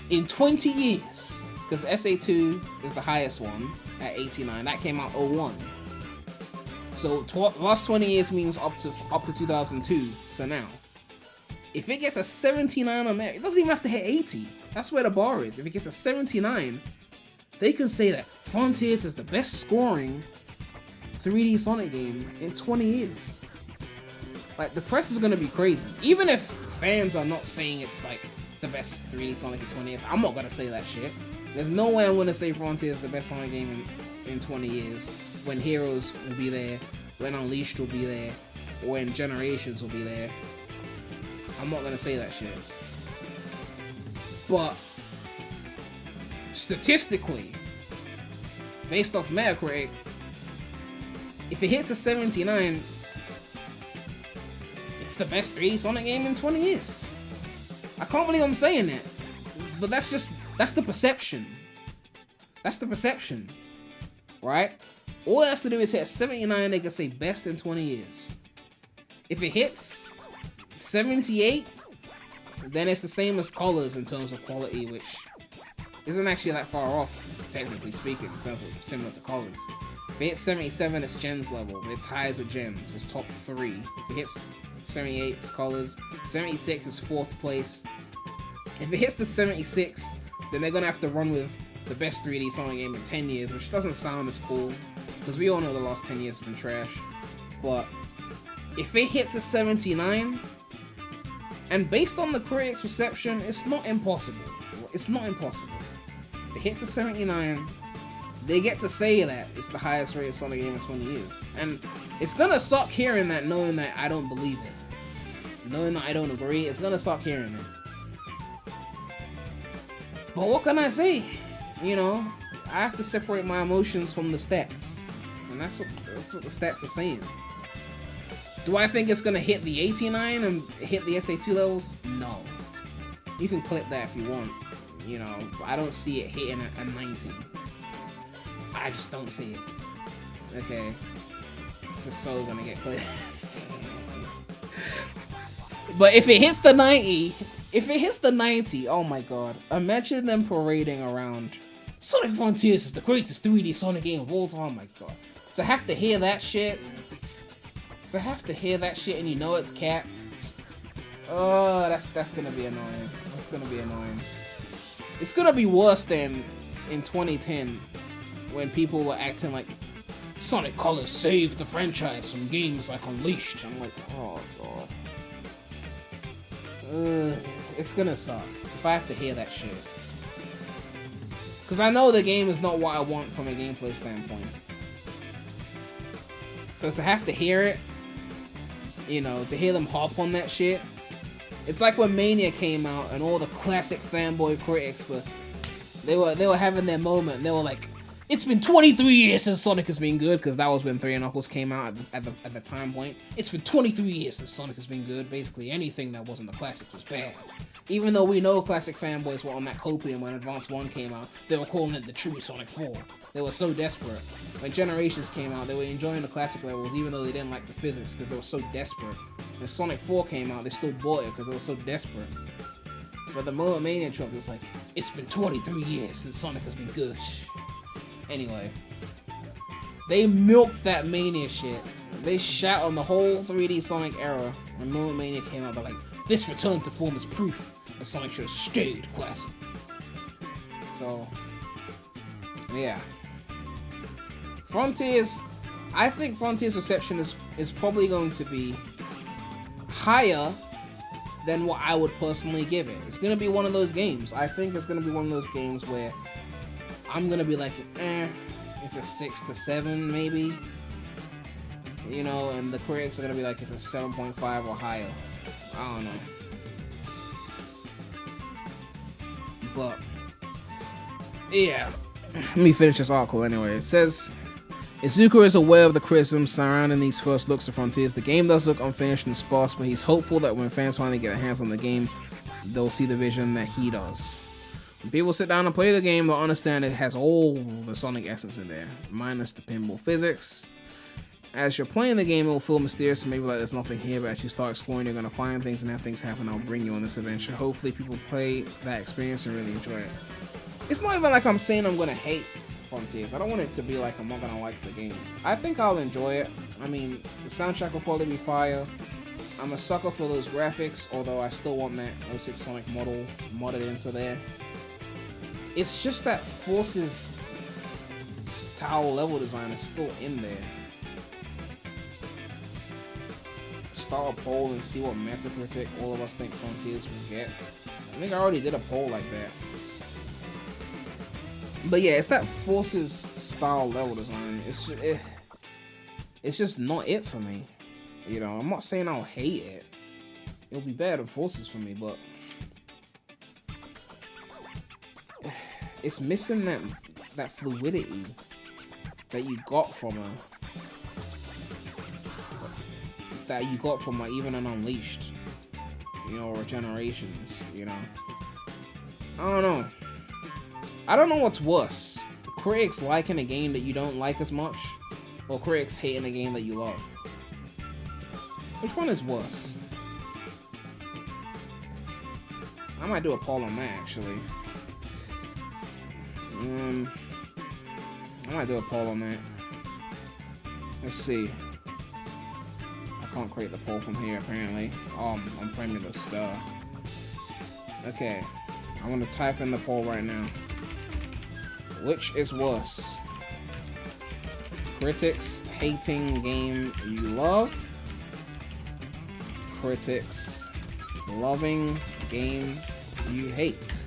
in 20 years. Because SA2 is the highest one at 89. That came out 01. So last 20 years means up to 2002 to now. If it gets a 79 on that, it doesn't even have to hit 80. That's where the bar is. If it gets a 79, they can say that Frontiers is the best scoring 3D Sonic game in 20 years. Like, the press is gonna be crazy. Even if fans are not saying it's like the best 3D Sonic in 20 years, I'm not gonna say that shit. There's no way I'm gonna say Frontiers is the best Sonic game in 20 years. When Heroes will be there, when Unleashed will be there, when Generations will be there. I'm not gonna say that shit. But statistically, based off Metacritic, if it hits a 79, it's the best 3D Sonic game in 20 years. I can't believe I'm saying that. But that's the perception. That's the perception. Right? All it has to do is hit 79, they can say best in 20 years. If it hits 78, then it's the same as Colors in terms of quality, which isn't actually that far off, technically speaking, in terms of similar to Colors. If it hits 77, it's Gens level. It ties with Gens. It's top 3. If it hits 78, it's Colors. 76 is 4th place. If it hits the 76, then they're gonna have to run with the best 3D Sonic game in 10 years, which doesn't sound as cool, because we all know the last 10 years have been trash. But if it hits a 79, and based on the critics' reception, it's not impossible. It's not impossible. If it hits a 79, they get to say that it's the highest rated Sonic game in 20 years. And it's gonna suck hearing that, knowing that I don't believe it. Knowing that I don't agree, it's gonna suck hearing it. But what can I say? You know, I have to separate my emotions from the stats. And that's what the stats are saying. Do I think it's gonna hit the 89 and hit the SA2 levels? No. You can clip that if you want. You know, I don't see it hitting a 90. I just don't see it. Okay. It's so gonna get clipped. But if it hits the 90, oh my god. Imagine them parading around. Sonic Frontiers is the greatest 3D Sonic game of all time. Oh my god. To have to hear that shit. And you know it's cap. Oh, that's gonna be annoying. That's gonna be annoying. It's gonna be worse than in 2010 when people were acting like Sonic Colors saved the franchise from games like Unleashed. I'm like, oh god. It's gonna suck if I have to hear that shit. Because I know the game is not what I want from a gameplay standpoint. So to have to hear it, you know, to hear them hop on that shit, it's like when Mania came out and all the classic fanboy critics they were having their moment. And they were like, it's been 23 years since Sonic has been good, because that was when 3 Knuckles came out at the time point. It's been 23 years since Sonic has been good. Basically, anything that wasn't the classic was bad. Even though we know classic fanboys were on that copium when Advance 1 came out, they were calling it the true Sonic 4. They were so desperate. When Generations came out, they were enjoying the classic levels even though they didn't like the physics because they were so desperate. When Sonic 4 came out, they still bought it because they were so desperate. But the moment Mania dropped, it was like, it's been 23 years since Sonic has been good. Anyway, they milked that Mania shit. They shat on the whole 3D Sonic era. When Moment Mania came out, they're like, this return to form is proof that Sonic should have stayed classic. So, yeah. Frontiers, I think Frontiers reception is probably going to be higher than what I would personally give it. It's going to be one of those games. I think it's going to be one of those games where I'm going to be like, it's a 6 to 7 maybe. You know, and the critics are going to be like, it's a 7.5 or higher. I don't know. But, yeah. Let me finish this article anyway. It says, Izuku is aware of the criticisms surrounding these first looks of Frontiers. The game does look unfinished and sparse, but he's hopeful that when fans finally get their hands on the game, they'll see the vision that he does. When people sit down and play the game, they'll understand it has all the Sonic essence in there, minus the pinball physics. As you're playing the game, it will feel mysterious and maybe like there's nothing here, but as you start exploring, you're going to find things, and as things happen, I'll bring you on this adventure. Hopefully people play that experience and really enjoy it. It's not even like I'm saying I'm going to hate Frontiers. I don't want it to be like I'm not going to like the game. I think I'll enjoy it. I mean, the soundtrack will probably be fire. I'm a sucker for those graphics, although I still want that 06 Sonic model modded into there. It's just that Force's style level design is still in there. Start a poll and see what Metacritic all of us think Frontiers will get. I think I already did a poll like that. But yeah, it's that Forces style level design. It's just not it for me. You know, I'm not saying I'll hate it. It'll be better than Forces for me, but it's missing that fluidity that you got from that you got from like even an Unleashed, you know, or Generations, you know. I don't know. I don't know what's worse. Critics liking a game that you don't like as much, or critics hating a game that you love. Which one is worse? I might do a poll on that actually. I might do a poll on that. Let's see. I can't create the poll from here apparently. Oh, I'm framing the star. Okay. I'm gonna type in the poll right now. Which is worse? Critics hating game you love? Critics loving game you hate?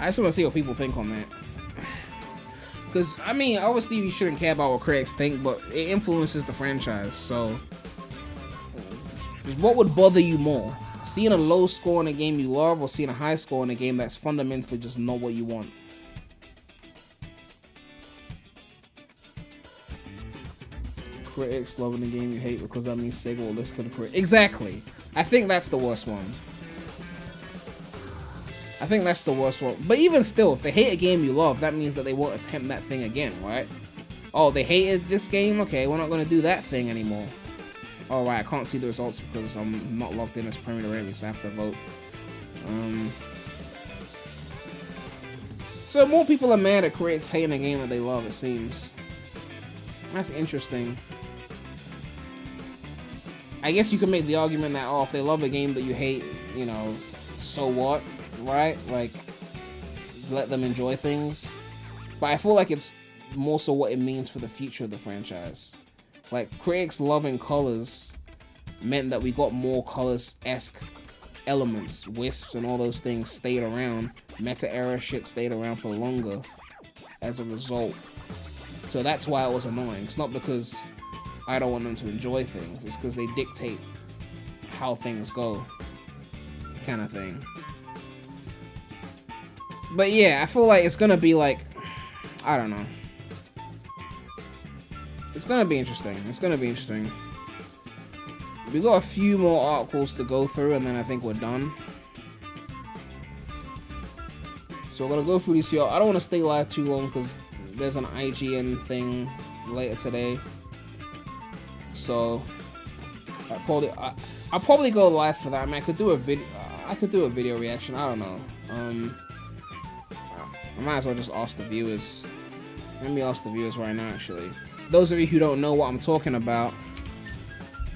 I just want to see what people think on that. Because, I mean, obviously you shouldn't care about what critics think, but it influences the franchise, so... what would bother you more? Seeing a low score in a game you love, or seeing a high score in a game that's fundamentally just not what you want? Critics loving the game you hate because that means Sega will listen to the critic. Exactly! I think that's the worst one. I think that's the worst one. But even still, if they hate a game you love, that means that they won't attempt that thing again, right? Oh, they hated this game? Okay, we're not going to do that thing anymore. Oh, right, I can't see the results because I'm not logged in as premydaremy, so I have to vote. So more people are mad at critics hating a game that they love, it seems. That's interesting. I guess you can make the argument that, oh, if they love a game that you hate, you know, so what? Right? Like, let them enjoy things. But I feel like it's more so what it means for the future of the franchise. Like, critics loving colors meant that we got more colors-esque elements. Wisps and all those things stayed around. Meta-era shit stayed around for longer as a result. So that's why it was annoying. It's not because I don't want them to enjoy things. It's because they dictate how things go. Kind of thing. But yeah, I feel like it's gonna be like, I don't know. It's gonna be interesting. It's gonna be interesting. We got a few more articles to go through, and then I think we're done. So we're gonna go through these here. I don't want to stay live too long because there's an IGN thing later today. So I'll probably go live for that. I mean, I could do a video reaction. I don't know. I might as well just ask the viewers. Let me ask the viewers right now, actually. Those of you who don't know what I'm talking about,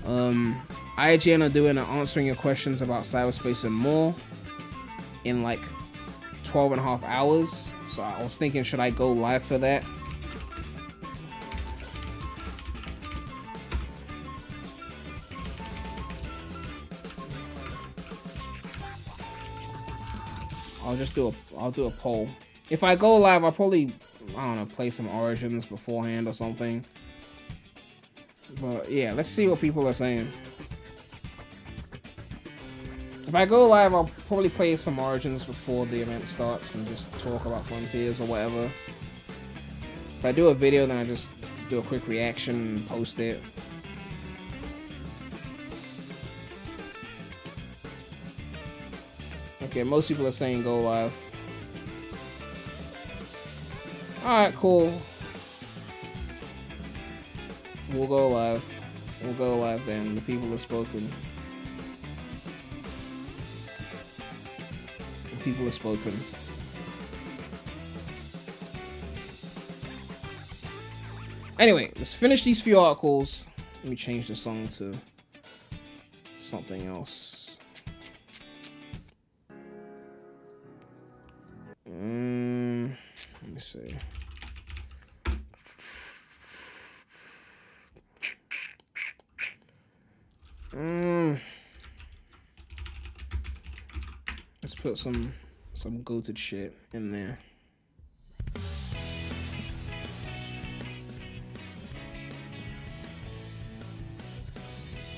IGN are doing an answering your questions about cyberspace and more in like 12.5 hours. So I was thinking, should I go live for that? I'll do a poll. If I go live, I'll probably, I don't know, play some Origins beforehand or something. But yeah, let's see what people are saying. If I go live, I'll probably play some Origins before the event starts and just talk about Frontiers or whatever. If I do a video, then I just do a quick reaction and post it. Okay, most people are saying go live. Alright, cool. We'll go live. We'll go live then. The people have spoken. The people have spoken. Anyway, let's finish these few articles. Let me change the song to something else. Let me see. Let's put some goated shit in there.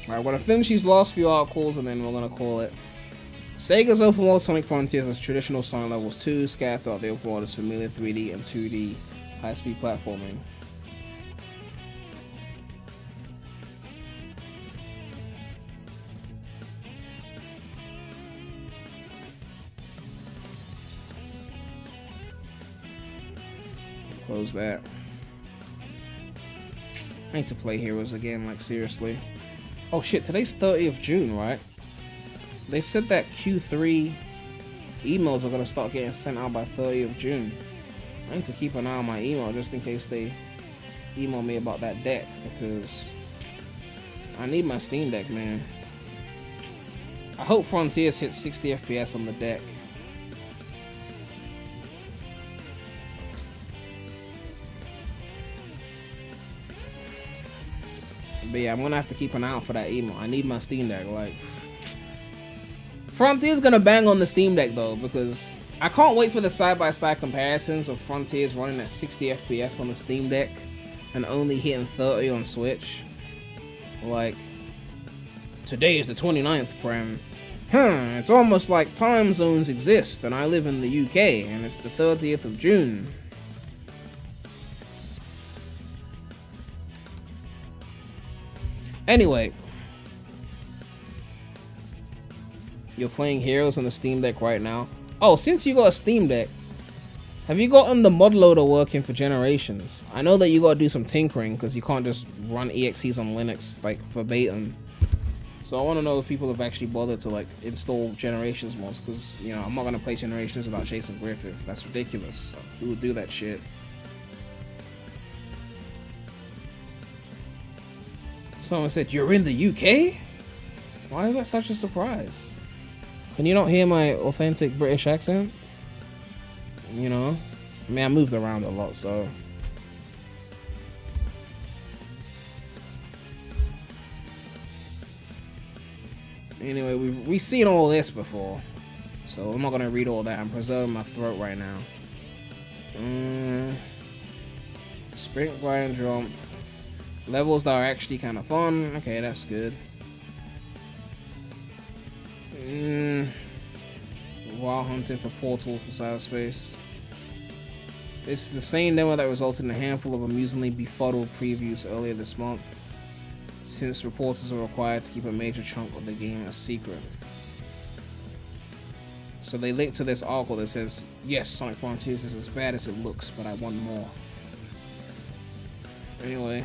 Alright, we're gonna finish these last few articles and then we're gonna call it. Sega's open world Sonic Frontiers has traditional Sonic levels 2, scattered throughout the open world is familiar 3D and 2D high-speed platforming. Close that. I need to play Heroes again, like seriously. Oh shit, today's 30th June, right? They said that Q3 emails are gonna start getting sent out by 30th June. I need to keep an eye on my email just in case they email me about that deck, because I need my Steam Deck, man. I hope Frontiers hits 60 FPS on the deck. But yeah, I'm gonna have to keep an eye out for that email. I need my Steam Deck. Like, Frontiers gonna bang on the Steam Deck though, because I can't wait for the side-by-side comparisons of Frontiers running at 60 FPS on the Steam Deck and only hitting 30 on Switch. Like, today is the 29th, Prem. It's almost like time zones exist and I live in the UK and it's the 30th of June. Anyway, you're playing Heroes on the Steam Deck right now. Oh, since you got a Steam Deck, have you gotten the mod loader working for Generations? I know that you gotta do some tinkering because you can't just run EXEs on Linux like verbatim. So I want to know if people have actually bothered to like install Generations mods, because you know I'm not gonna play Generations without Jason Griffith. That's ridiculous. So who would do that shit? Someone said, "You're in the UK? Why is that such a surprise? Can you not hear my authentic British accent? You know? I mean, I moved around a lot, so..." Anyway, we've seen all this before, so I'm not gonna read all that. I'm preserving my throat right now. Sprint, grind, jump. Levels that are actually kind of fun. Okay, that's good. While hunting for portals to cyberspace. It's the same demo that resulted in a handful of amusingly befuddled previews earlier this month, since reporters are required to keep a major chunk of the game a secret. So they link to this article that says, "Yes, Sonic Frontiers is as bad as it looks, but I want more." Anyway.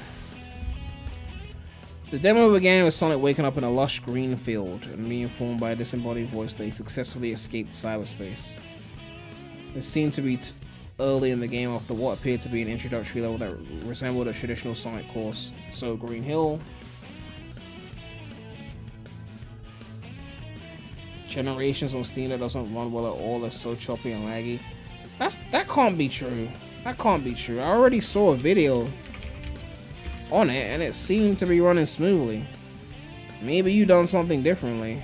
The demo began with Sonic waking up in a lush green field and being informed by a disembodied voice that he successfully escaped cyberspace. This seemed to be early in the game after what appeared to be an introductory level that resembled a traditional Sonic course. So Green Hill, Generations on Steam that doesn't run well at all, it's so choppy and laggy. That can't be true. That can't be true. I already saw a video on it and it seemed to be running smoothly. Maybe you done something differently.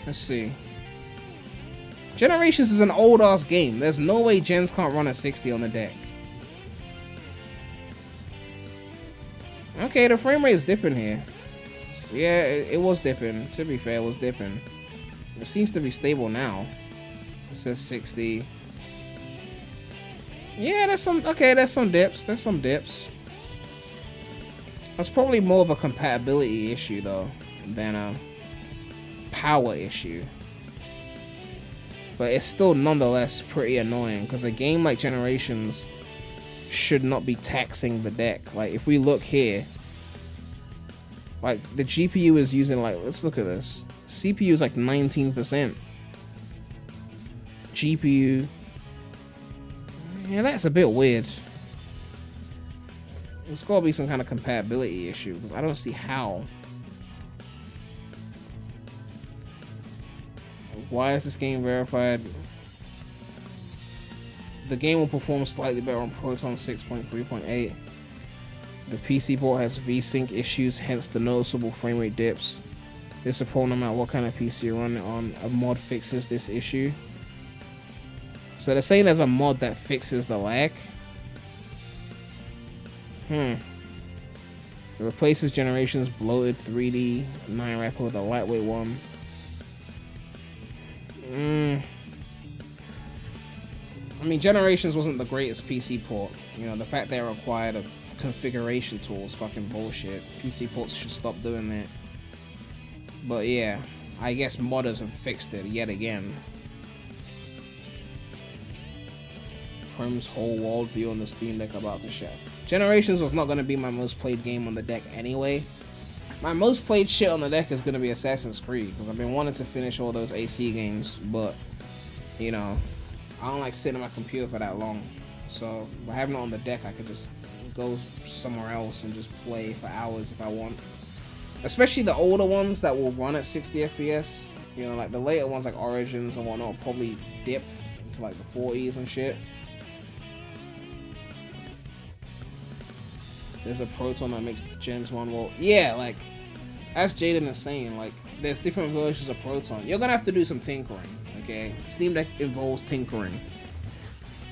Let's see. Generations is an old ass game. There's no way gens can't run at 60 on the deck. Okay, the frame rate is dipping here. Yeah, it was dipping. To be fair, it was dipping. It seems to be stable now. It says 60. Yeah, there's some dips. There's some dips. That's probably more of a compatibility issue though than a power issue. But it's still nonetheless pretty annoying because a game like Generations should not be taxing the deck. Like if we look here, like the GPU is using like, let's look at this. CPU is like 19%. GPU. Yeah, that's a bit weird. There's gotta be some kind of compatibility issue because I don't see how. Why is this game verified? The game will perform slightly better on Proton 6.3.8. The PC board has VSync issues, hence the noticeable frame rate dips. This is a problem no matter what kind of PC you're running on. A mod fixes this issue. So they're saying there's a mod that fixes the lag. It replaces Generations bloated 3D 9 wrapper with a lightweight one. I mean, Generations wasn't the greatest PC port. You know, the fact they required a configuration tool is fucking bullshit. PC ports should stop doing that. But yeah, I guess modders have fixed it yet again. Prim's whole worldview on the Steam Deck about to share. Generations was not going to be my most played game on the deck anyway. My most played shit on the deck is going to be Assassin's Creed, because I've been wanting to finish all those AC games, but, you know, I don't like sitting on my computer for that long. So, by having it on the deck, I could just go somewhere else and just play for hours if I want. Especially the older ones that will run at 60 FPS. You know, like the later ones like Origins and whatnot will probably dip into like the 40s and shit. There's a Proton that makes Gens 1. Well, yeah, like, as Jaden is saying, like, there's different versions of Proton. You're gonna have to do some tinkering, okay? Steam Deck involves tinkering.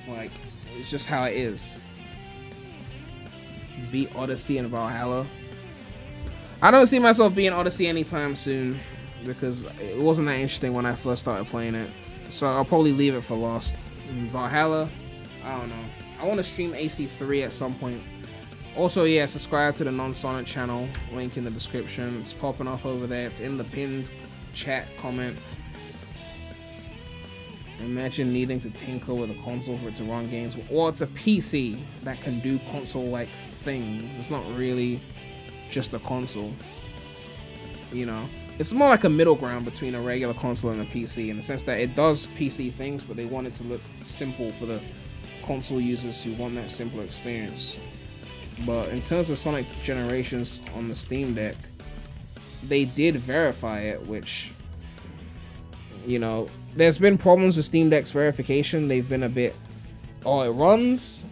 Like, it's just how it is. Beat Odyssey and Valhalla. I don't see myself being Odyssey anytime soon, because it wasn't that interesting when I first started playing it. So I'll probably leave it for last. Valhalla, I don't know. I want to stream AC3 at some point. Also, yeah, subscribe to the Non-Sonic channel, link in the description. It's popping off over there. It's in the pinned chat comment. Imagine needing to tinker with a console for it to run games. Or it's a PC that can do console-like things. It's not really just a console. You know? It's more like a middle ground between a regular console and a PC, in the sense that it does PC things, but they want it to look simple for the console users who want that simpler experience. But in terms of Sonic Generations on the Steam Deck, they did verify it, which, you know, there's been problems with Steam Deck's verification. They've been a bit, oh, it runs,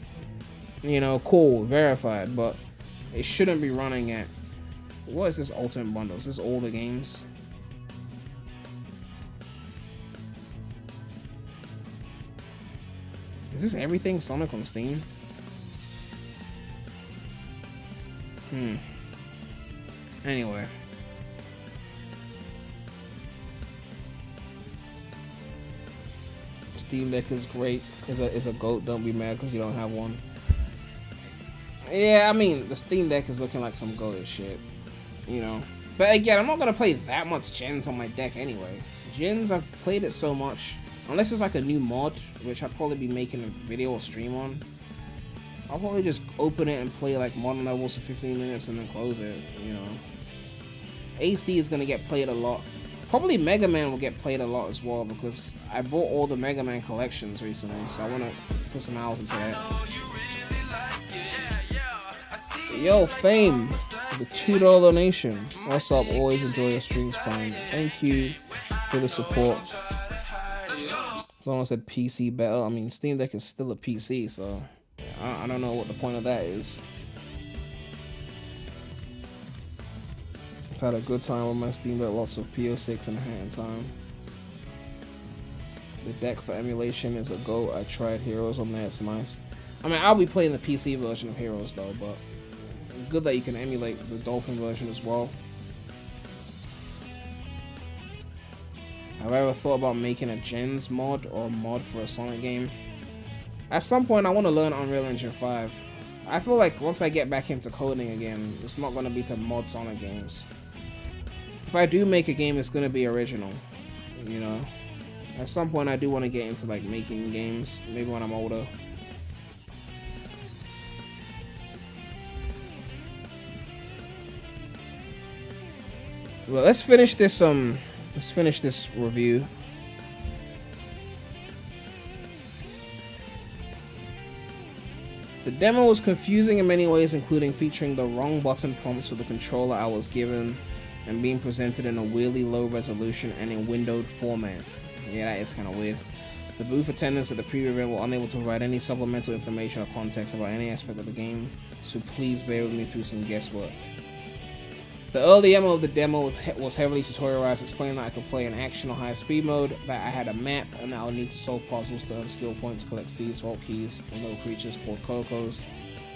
you know, cool, verified, but it shouldn't be running at, what is this Ultimate Bundle? Is this all the games? Is this everything Sonic on Steam? Anyway. Steam Deck is great. Is a GOAT. Don't be mad because you don't have one. Yeah, I mean, the Steam Deck is looking like some GOAT shit. You know. But again, I'm not going to play that much Gens on my deck anyway. Gens, I've played it so much. Unless it's like a new mod, which I'd probably be making a video or stream on. I'll probably just open it and play like modern levels for 15 minutes and then close it, you know. AC is gonna get played a lot. Probably Mega Man will get played a lot as well, because I bought all the Mega Man collections recently, so I wanna put some hours into that. Yo, Fame, the $2 donation. What's up? Always enjoy your streams, Prime. Thank you for the support. Someone said PC better. I mean, Steam Deck is still a PC, so I don't know what the point of that is. I've had a good time with my Steam Deck, lots of PO6 and hat in time. The deck for emulation is a GOAT. I tried Heroes on there, it's nice. I mean, I'll be playing the PC version of Heroes though, but it's good that you can emulate the Dolphin version as well. Have I ever thought about making a Gens mod or a mod for a Sonic game? At some point, I want to learn Unreal Engine 5. I feel like once I get back into coding again, it's not going to be to mod Sonic games. If I do make a game, it's going to be original, you know? At some point, I do want to get into like making games, maybe when I'm older. Well, let's finish this review. The demo was confusing in many ways, including featuring the wrong button prompts for the controller I was given and being presented in a weirdly low resolution and in windowed format. Yeah, that is kind of weird. The booth attendants at the preview event were unable to provide any supplemental information or context about any aspect of the game, so please bear with me through some guesswork. The early demo of the demo was heavily tutorialized, explaining that I could play in action or high speed mode, that I had a map, and that I would need to solve puzzles to earn skill points, collect seeds, vault keys, and little creatures called Cocos,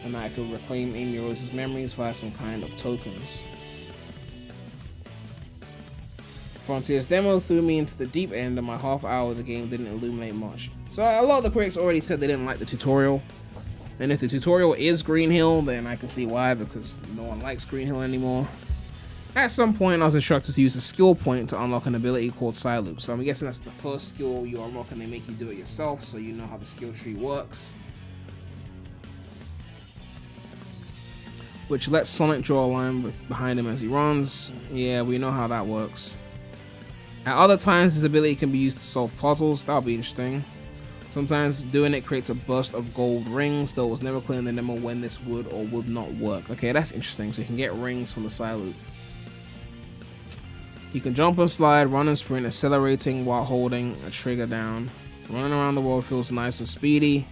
and that I could reclaim Amy Rose's memories via some kind of tokens. Frontiers demo threw me into the deep end, and my half hour of the game didn't illuminate much. So a lot of the critics already said they didn't like the tutorial. And if the tutorial is Green Hill, then I can see why, because no one likes Green Hill anymore. At some point, I was instructed to use a skill point to unlock an ability called Side Loop. So I'm guessing that's the first skill you unlock and they make you do it yourself, so you know how the skill tree works. Which lets Sonic draw a line behind him as he runs. Yeah, we know how that works. At other times, this ability can be used to solve puzzles. That'll be interesting. Sometimes doing it creates a burst of gold rings, though it was never clear in the demo when this would or would not work. Okay, that's interesting. So you can get rings from the side loop. You can jump and slide, run and sprint, accelerating while holding a trigger down. Running around the world feels nice and speedy,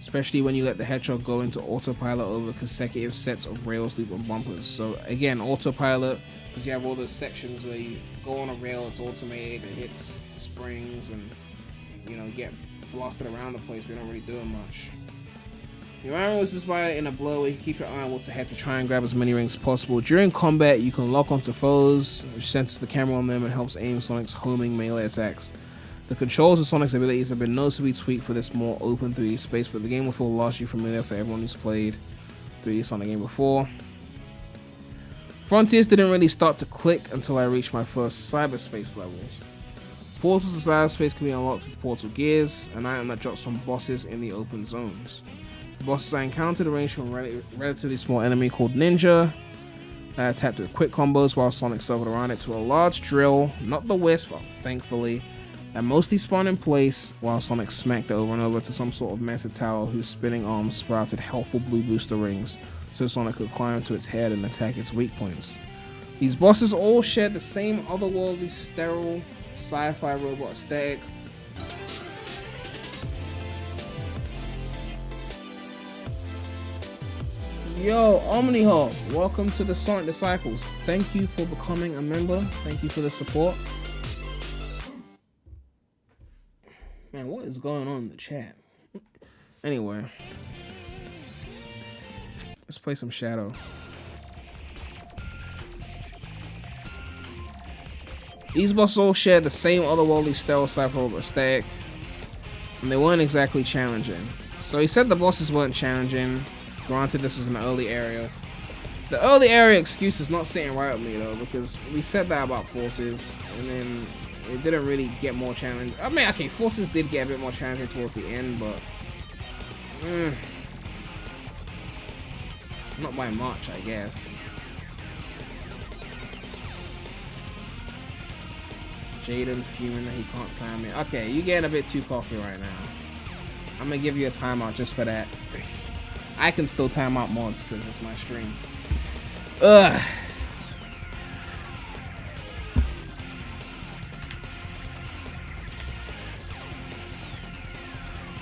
especially when you let the hedgehog go into autopilot over consecutive sets of rails, loop, and bumpers. So again, autopilot, because you have all those sections where you go on a rail, it's automated, it hits springs, and you know, get blasted around the place. We're not really doing much. Your iron was inspired in a blow where you keep your eye on what's ahead to try and grab as many rings as possible. During combat, you can lock onto foes, which senses the camera on them and helps aim Sonic's homing melee attacks. The controls of Sonic's abilities have been noticeably tweaked for this more open 3D space, but the game will feel largely familiar for everyone who's played 3D Sonic game before. Frontiers didn't really start to click until I reached my first cyberspace levels. Portals to cyberspace can be unlocked with portal gears, an item that drops from bosses in the open zones. The bosses I encountered range from a relatively small enemy called Ninja that attacked with quick combos while Sonic circled around it, to a large drill, not the Wisp, thankfully, that mostly spawned in place while Sonic smacked it over and over to some sort of massive tower whose spinning arms sprouted helpful blue booster rings so Sonic could climb to its head and attack its weak points. These bosses all shared the same otherworldly, sterile, sci-fi robot aesthetic. Yo, Omnihawk, welcome to the Sonic Disciples. Thank you for becoming a member. Thank you for the support. Man, what is going on in the chat? Anyway, let's play some Shadow. These bosses all share the same otherworldly sterile sci-fi aesthetic, and they weren't exactly challenging. So he said the bosses weren't challenging. Granted, this was an early area. The early area excuse is not sitting right with me though, because we said that about Forces, and then it didn't really get more challenging. I mean, okay, Forces did get a bit more challenging towards the end, but not by much, I guess. Jaden fuming that he can't time it. Okay, you're getting a bit too cocky right now. I'm gonna give you a timeout just for that. I can still time out mods because it's my stream. Ugh.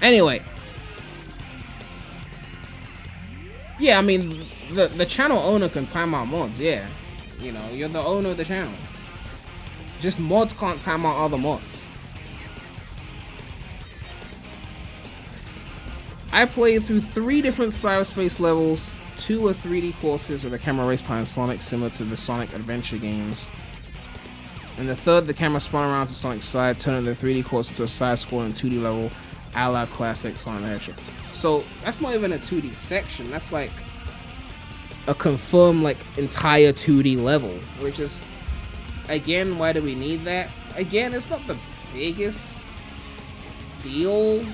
Anyway. Yeah, I mean, the channel owner can time out mods, yeah. You know, you're the owner of the channel. Just mods can't time out other mods. I played through 3 different cyberspace levels, 2 were 3D courses with a camera race behind Sonic similar to the Sonic Adventure games. And the third, the camera spun around to Sonic's side, turning the 3D course into a side-scrolling 2D level, a la classic Sonic the Hedgehog. So that's not even a 2D section, that's like a confirmed like entire 2D level, which is, again, why do we need that? Again, it's not the biggest deal.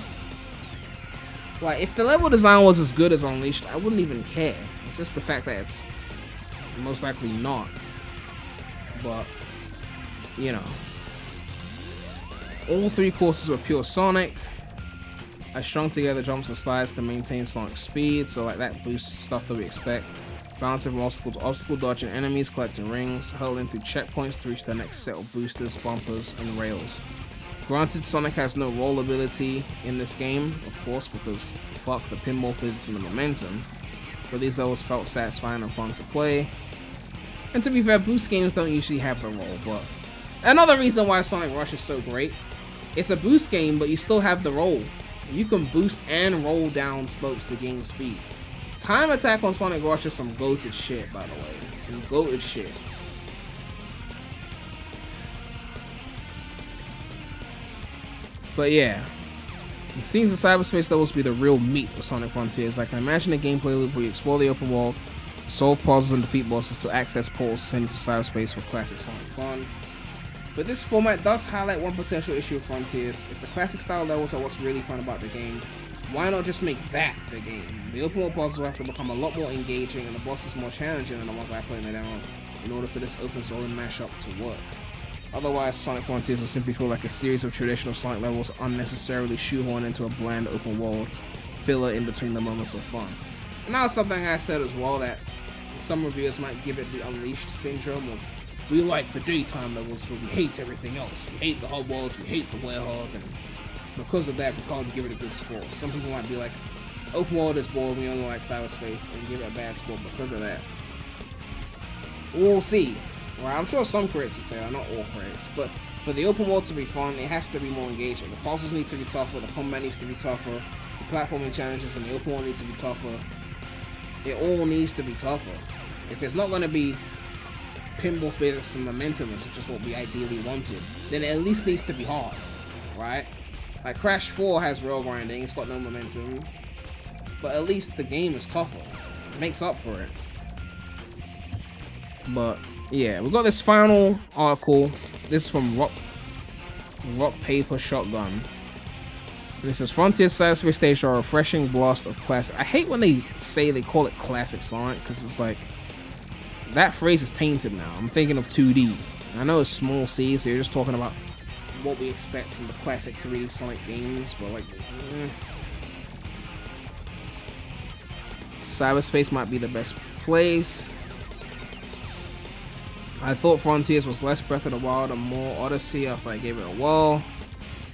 Like, if the level design was as good as Unleashed, I wouldn't even care. It's just the fact that it's most likely not. But, you know. All 3 courses were pure Sonic. I strung together jumps and slides to maintain Sonic's speed, so like that boosts stuff that we expect. Bouncing from obstacle to obstacle, dodging enemies, collecting rings, hurtling through checkpoints to reach the next set of boosters, bumpers, and rails. Granted, Sonic has no roll ability in this game, of course, because fuck the pinball physics and the momentum, but these levels felt satisfying and fun to play. And to be fair, boost games don't usually have the roll, but another reason why Sonic Rush is so great, it's a boost game, but you still have the roll. You can boost and roll down slopes to gain speed. Time attack on Sonic Rush is some goated shit, by the way. Some goated shit. But yeah, It seems the cyberspace levels to be the real meat of Sonic Frontiers. I can imagine a gameplay loop where you explore the open world, solve puzzles and defeat bosses to access portals to send you to cyberspace for classic Sonic fun. But this format does highlight one potential issue of Frontiers. If the classic style levels are what's really fun about the game, why not just make that the game? The open world puzzles will have to become a lot more engaging and the bosses more challenging than the ones I played in the demo in order for this open solo mashup to work. Otherwise, Sonic Frontiers will simply feel like a series of traditional Sonic levels unnecessarily shoehorned into a bland open world filler in between the moments of fun. And that was something I said as well, that some reviewers might give it the Unleashed syndrome of, we like the daytime levels but we hate everything else. We hate the hub worlds, we hate the werehog, and because of that we can't give it a good score. Some people might be like, open world is boring, we only like cyberspace, and give it a bad score because of that. We'll see. Right, I'm sure some critics will say that, not all critics, but for the open world to be fun, it has to be more engaging. The puzzles need to be tougher, the combat needs to be tougher, the platforming challenges in the open world need to be tougher. It all needs to be tougher. If it's not going to be pinball physics and momentum, which is what we ideally wanted, then it at least needs to be hard, right? Like Crash 4 has rail grinding, it's got no momentum, but at least the game is tougher. It makes up for it. But yeah, we got this final article. This is from Rock Paper Shotgun. This is Frontiers Cyberspace Stage are a refreshing blast of classic. I hate when they say they call it classic Sonic, because it's like, that phrase is tainted now. I'm thinking of 2D. I know it's small C, so you're just talking about what we expect from the classic 3D Sonic games, but like, cyberspace might be the best place. I thought Frontiers was less Breath of the Wild and more Odyssey after I gave it a whirl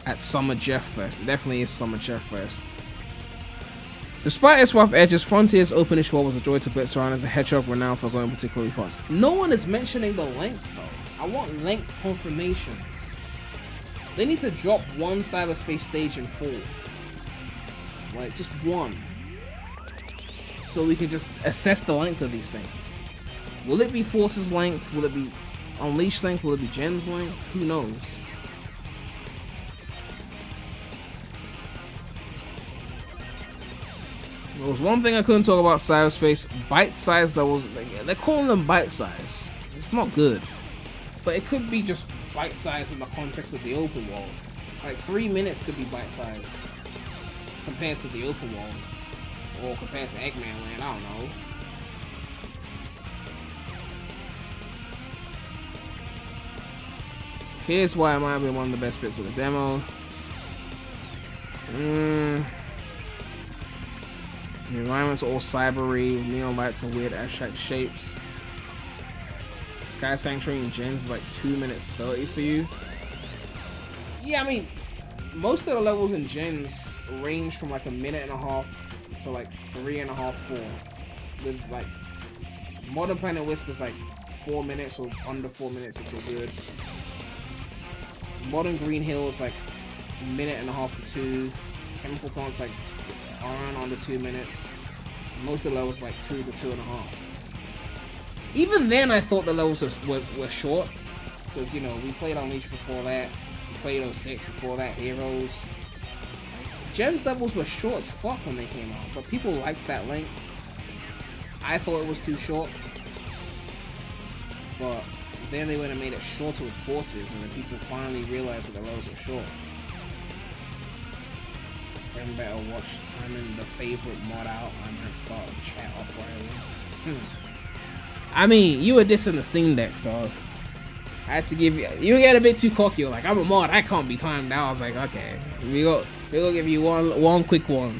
at Summer Jeff Fest. It definitely is Summer Jeff Fest. Despite its rough edges, Frontiers' openish world was a joy to bits around as a hedgehog renowned for going particularly fast. No one is mentioning the length though. I want length confirmations. They need to drop one cyberspace stage in full. Like, just one. So we can just assess the length of these things. Will it be Force's length? Will it be Unleashed length? Will it be Gen's length? Who knows? There was one thing I couldn't talk about cyberspace. Bite-sized levels. They're calling them bite-size. It's not good. But it could be just bite-sized in the context of the open world. Like 3 minutes could be bite-sized compared to the open world. Or compared to Eggman Land, I don't know. Here's why it might be one of the best bits of the demo. The environment's all cybery, with neon lights and weird abstract shapes. Sky Sanctuary in Gens is like 2 minutes 30 for you. Yeah, I mean, most of the levels in Gens range from like 1.5 minutes to like 3.5, 4. With like Modern Planet Wisp is like 4 minutes or under 4 minutes if you're good. Modern Green Hill is like 1.5 minutes to 2. Chemical Plant's like around under 2 minutes. Most of the levels like 2 to 2.5. Even then, I thought the levels were short, because you know we played Unleashed before that, we played 06 before that, Heroes. Gen's levels were short as fuck when they came out, but people liked that length. I thought it was too short, but then they went and made it shorter with Forces, and then people finally realized that the levels were short. Then better watch timing the favorite mod out. I might start a chat up right away. I mean, you were dissing the Steam Deck, so I had to give you. You get a bit too cocky. You're like, I'm a mod, I can't be timed out. I was like, okay, we'll give you one quick one.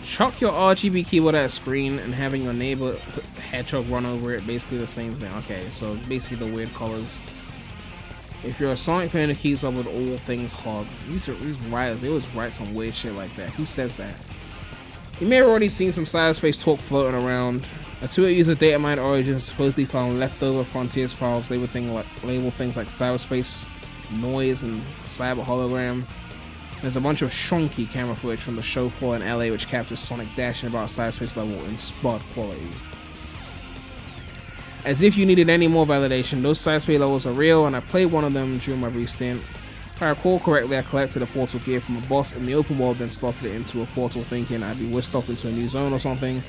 Chuck your RGB keyboard at a screen and having your neighbor hedgehog run over it, basically the same thing. Okay, so basically the weird colors. If you're a Sonic fan who keeps up with all things hog, these writers, they always write some weird shit like that. Who says that? You may have already seen some cyberspace talk floating around. A Twitter user, Datamine Origins, supposedly found leftover Frontiers files label things like cyberspace, noise, and cyber hologram. There's a bunch of shonky camera footage from the show floor in LA which captures Sonic dashing about cyberspace level in spot quality. As if you needed any more validation, those Cyberspace levels are real, and I played one of them during my brief stint. If I recall correctly, I collected a portal gear from a boss in the open world, then slotted it into a portal thinking I'd be whisked off into a new zone or something.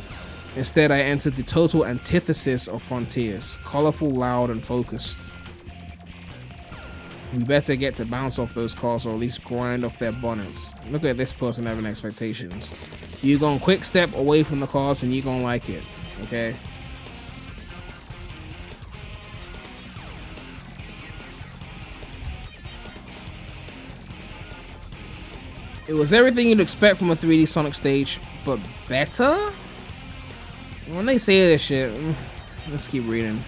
Instead, I entered the total antithesis of Frontiers, colorful, loud, and focused. We better get to bounce off those cars or at least grind off their bonnets. Look at this person having expectations. You gonna quick step away from the cars and you gonna like it, okay? It was everything you'd expect from a 3D Sonic stage, but better? When they say this shit, let's keep reading.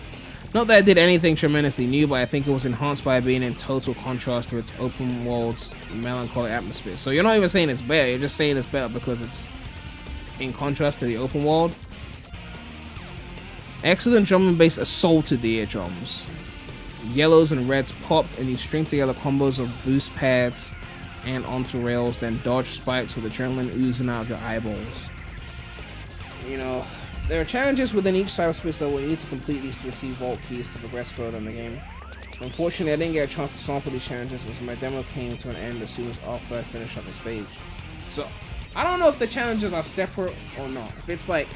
Not that it did anything tremendously new, but I think it was enhanced by being in total contrast to its open world's melancholy atmosphere. So you're not even saying it's better, you're just saying it's better because it's in contrast to the open world. Excellent drum and bass assaulted the eardrums. Yellows and reds popped, and you string together combos of boost pads and onto rails, then dodge spikes with adrenaline oozing out of your eyeballs. You know, there are challenges within each cyberspace level you need to complete these to receive vault keys to progress further in the game. Unfortunately, I didn't get a chance to sample these challenges as my demo came to an end as soon as after I finished up the stage. So, I don't know if the challenges are separate or not. If it's like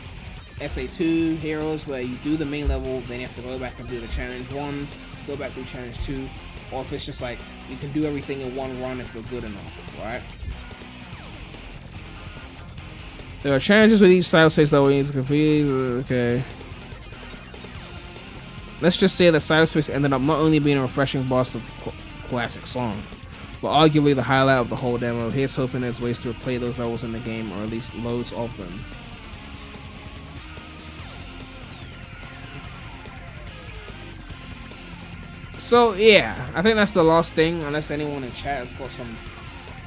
SA2 Heroes where you do the main level, then you have to go back and do the challenge 1, go back to challenge 2, or if it's just like you can do everything in one run if you're good enough, right? There are challenges with each cyberspace level you need to complete. Okay. Let's just say that Cyberspace ended up not only being a refreshing blast of classic song, but arguably the highlight of the whole demo. Here's hoping there's ways to replay those levels in the game, or at least loads of them. So yeah, I think that's the last thing, unless anyone in chat has got some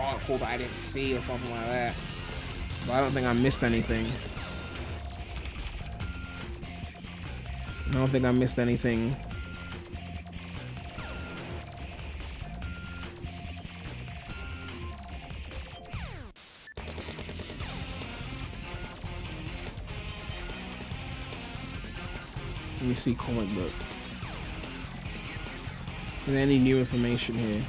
article that I didn't see or something like that. But I don't think I missed anything. I don't think I missed anything. Let me see comic book. Is there any new information here?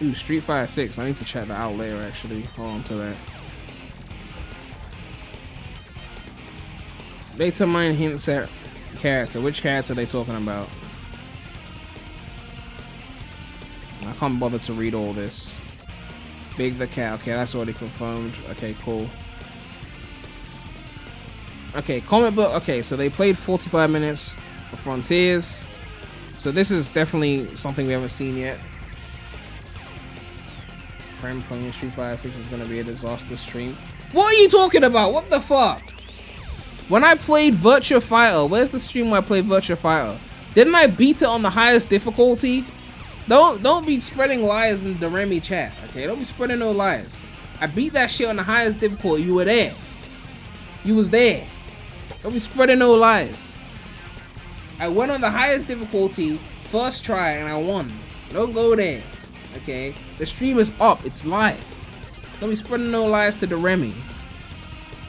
Ooh, Street Fighter 6. I need to check that out later, actually. Hold on to that. Data mine hints at character. Which character are they talking about? I can't bother to read all this. Big the Cat. Okay, that's already confirmed. Okay, cool. Okay, comic book. Okay, so they played 45 minutes of Frontiers. So this is definitely something we haven't seen yet. Friend playing Street Fighter 6 is gonna be a disaster stream. What are you talking about? What the fuck? When I played Virtua Fighter, where's the stream where I played Virtua Fighter? Didn't I beat it on the highest difficulty? Don't be spreading lies in the Remy chat, okay? Don't be spreading no lies. I beat that shit on the highest difficulty. You were there. You was there. Don't be spreading no lies. I went on the highest difficulty, first try, and I won. Don't go there, okay? The stream is up. It's live. Don't be spreading no lies to the Remy.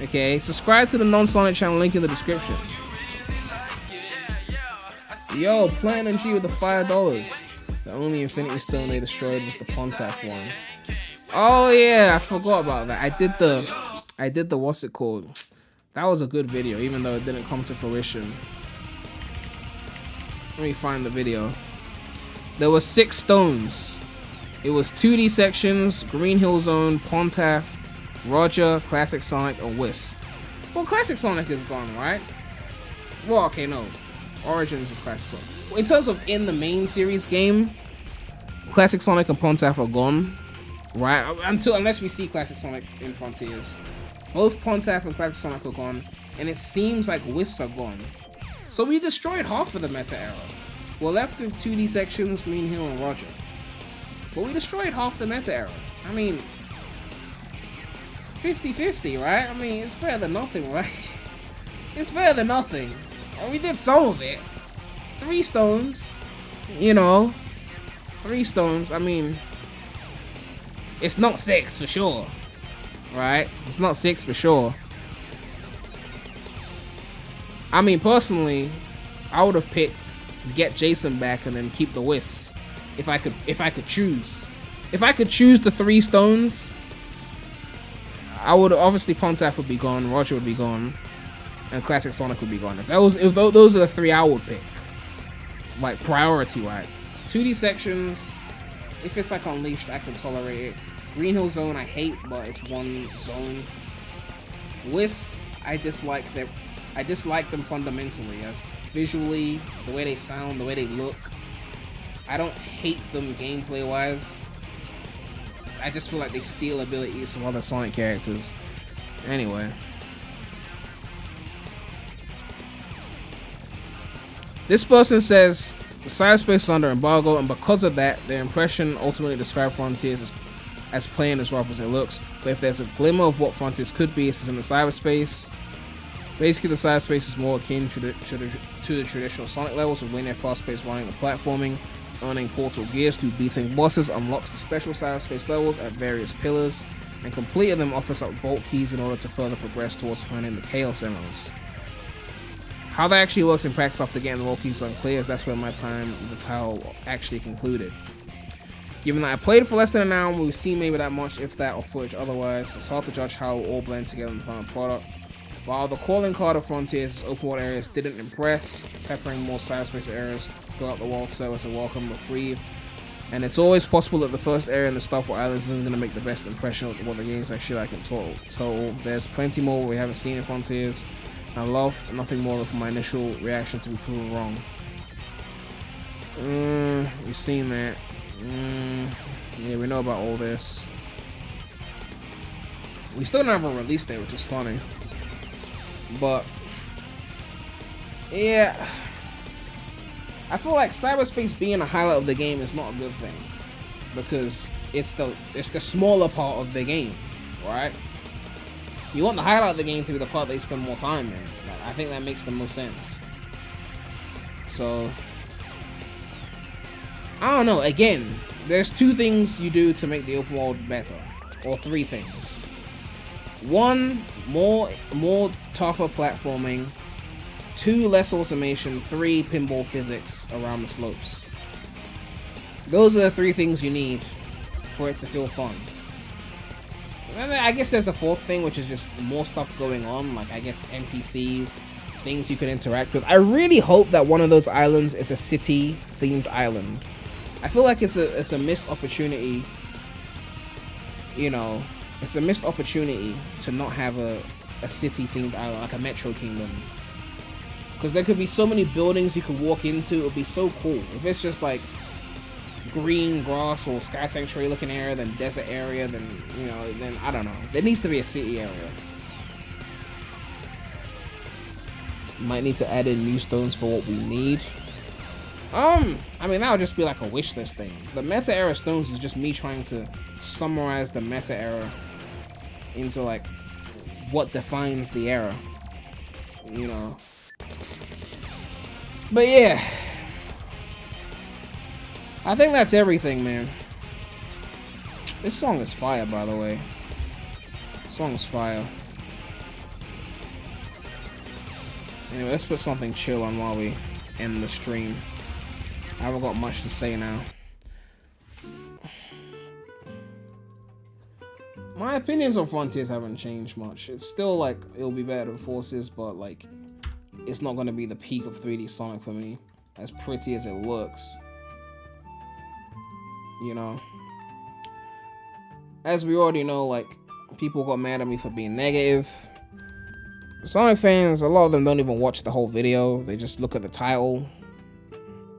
Okay? Subscribe to the non-Sonic channel, link in the description. Yo, Platinum G with the $5. The only Infinity Stone they destroyed was the Pontac one. Oh yeah, I forgot about that. I did the what's it called? That was a good video, even though it didn't come to fruition. Let me find the video. There were 6 stones. It was 2D sections, Green Hill Zone, Pontac, Roger, Classic Sonic, and Whis. Well, Classic Sonic is gone, right? Well, okay, no. Origins is Classic Sonic. In terms of in the main series game, Classic Sonic and Pontac are gone, right? Unless we see Classic Sonic in Frontiers. Both Pontac and Classic Sonic are gone, and it seems like Whis are gone. So we destroyed half of the meta era. We're left with 2D sections, Green Hill, and Roger. But we destroyed half the meta era. I mean, 50-50, right? I mean, it's better than nothing, right? It's better than nothing. Well, we did some of it. 3 stones, you know. 3 stones, I mean, it's not 6 for sure. right? It's not 6 for sure. I mean, personally, I would have picked get Jason back and then keep the Whis if I could choose. If I could choose the 3 stones, I would obviously Pontiac would be gone, Roger would be gone, and Classic Sonic would be gone. If those are the 3 I would pick, like priority, right? 2D sections, if it's like Unleashed, I can tolerate it. Green Hill Zone I hate, but it's one zone. Whis, I dislike them fundamentally, as visually, the way they sound, the way they look. I don't hate them gameplay wise. I just feel like they steal abilities from other Sonic characters. Anyway. This person says, the cyberspace is under embargo, and because of that, their impression ultimately described Frontiers as playing as rough as it looks. But if there's a glimmer of what Frontiers could be, it's in the cyberspace. Basically, the cyberspace is more akin to the traditional Sonic levels, with linear fast-paced running and platforming. Earning portal gears through beating bosses unlocks the special cyberspace levels at various pillars, and completing them offers up vault keys in order to further progress towards finding the Chaos Emeralds. How that actually works in practice after getting the vault keys unclear, as that's where my time with the title actually concluded. Given that I played for less than an hour and we've seen maybe that much, if that, or footage otherwise, it's hard to judge how it all blend together in the final product. While the calling card of Frontiers' open world areas didn't impress, peppering more cyberspace areas throughout the world serve as a welcome reprieve, and it's always possible that the first area in the Starfall Islands isn't going to make the best impression of what the game's actually like in total. There's plenty more we haven't seen in Frontiers. I love nothing more than for my initial reaction to be proven wrong. We've seen that. Yeah, we know about all this. We still don't have a release date, which is funny. But yeah, I feel like cyberspace being a highlight of the game is not a good thing, because it's the smaller part of the game, right? You want the highlight of the game to be the part they spend more time in. Like, I think that makes the most sense. So I don't know. Again, there's 2 things you do to make the open world better, or 3 things. 1, more tougher platforming. 2, less automation. 3, pinball physics around the slopes. Those are the 3 things you need for it to feel fun. And I guess there's a 4th thing, which is just more stuff going on, like I guess NPCs, things you can interact with. I really hope that one of those islands is a city-themed island. I feel like it's a missed opportunity, you know. It's a missed opportunity to not have a city-themed island, like a Metro Kingdom. Because there could be so many buildings you could walk into, it would be so cool. If it's just like green grass or Sky Sanctuary looking area, then desert area, then, you know, then I don't know. There needs to be a city area. Might need to add in new stones for what we need. I mean, that would just be like a wish list thing. The meta era stones is just me trying to summarize the meta era into like what defines the era, you know. But yeah, I think that's everything, man. This song is fire, by the way. This song is fire. Anyway, let's put something chill on while we end the stream. I haven't got much to say now. My opinions on Frontiers haven't changed much. It's still like, it'll be better than Forces, but like, it's not going to be the peak of 3D Sonic for me, as pretty as it looks. You know? As we already know, like, people got mad at me for being negative. Sonic fans, a lot of them don't even watch the whole video. They just look at the title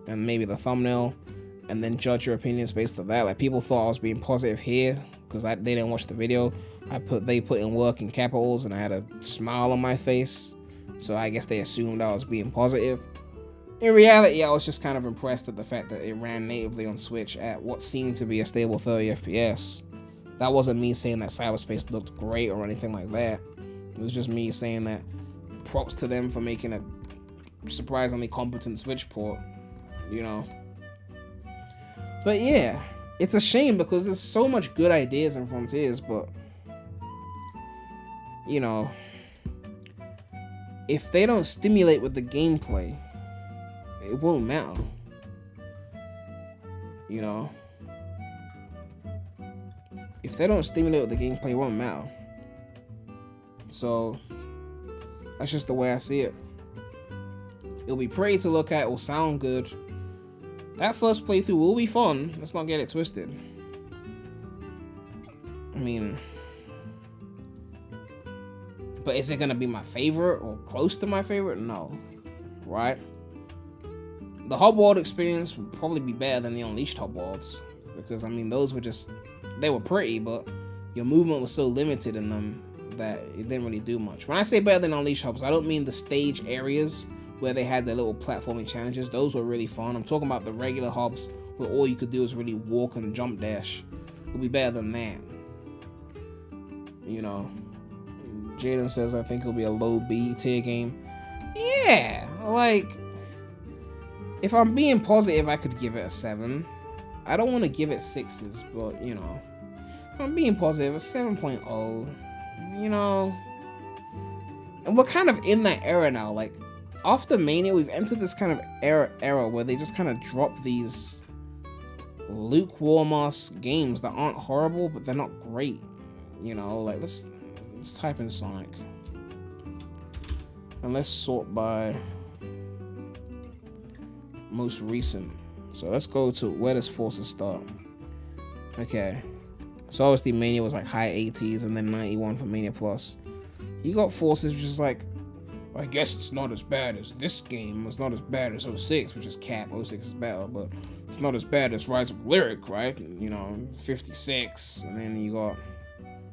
and maybe the thumbnail and then judge your opinions based on that. Like, people thought I was being positive here because they didn't watch the video. They put in work in capitals and I had a smile on my face, so I guess they assumed I was being positive. In reality, I was just kind of impressed at the fact that it ran natively on Switch at what seemed to be a stable 30 FPS. That wasn't me saying that Cyberspace looked great or anything like that. It was just me saying that props to them for making a surprisingly competent Switch port, you know. But yeah, it's a shame because there's so much good ideas in Frontiers, but you know, if they don't stimulate with the gameplay, it won't matter. You know, if they don't stimulate with the gameplay, it won't matter. So that's just the way I see it. It'll be pretty to look at, it will sound good. That first playthrough will be fun, let's not get it twisted. I mean, but is it gonna be my favorite or close to my favorite? No, right? The hub world experience would probably be better than the Unleashed hub worlds, because I mean those were just, they were pretty, but your movement was so limited in them that it didn't really do much. When I say better than Unleashed hubs, I don't mean the stage areas where they had their little platforming challenges. Those were really fun. I'm talking about the regular hubs where all you could do is really walk and jump dash. It'll be better than that. You know, Jaden says I think it'll be a low B tier game. Yeah, like, if I'm being positive, I could give it a 7. I don't want to give it 6s, but you know, if I'm being positive, a 7.0. You know, and we're kind of in that era now. Like, after Mania, we've entered this kind of era where they just kind of drop these lukewarm-ass games that aren't horrible, but they're not great. You know, like, let's type in Sonic. And let's sort by most recent. So let's go to, where does Forces start? Okay. So obviously Mania was like high 80s and then 91 for Mania Plus. You got Forces, which is like, I guess it's not as bad as this game. It's not as bad as 06, which is cap. 06 is better, but it's not as bad as Rise of Lyric, right? You know, 56. And then you got,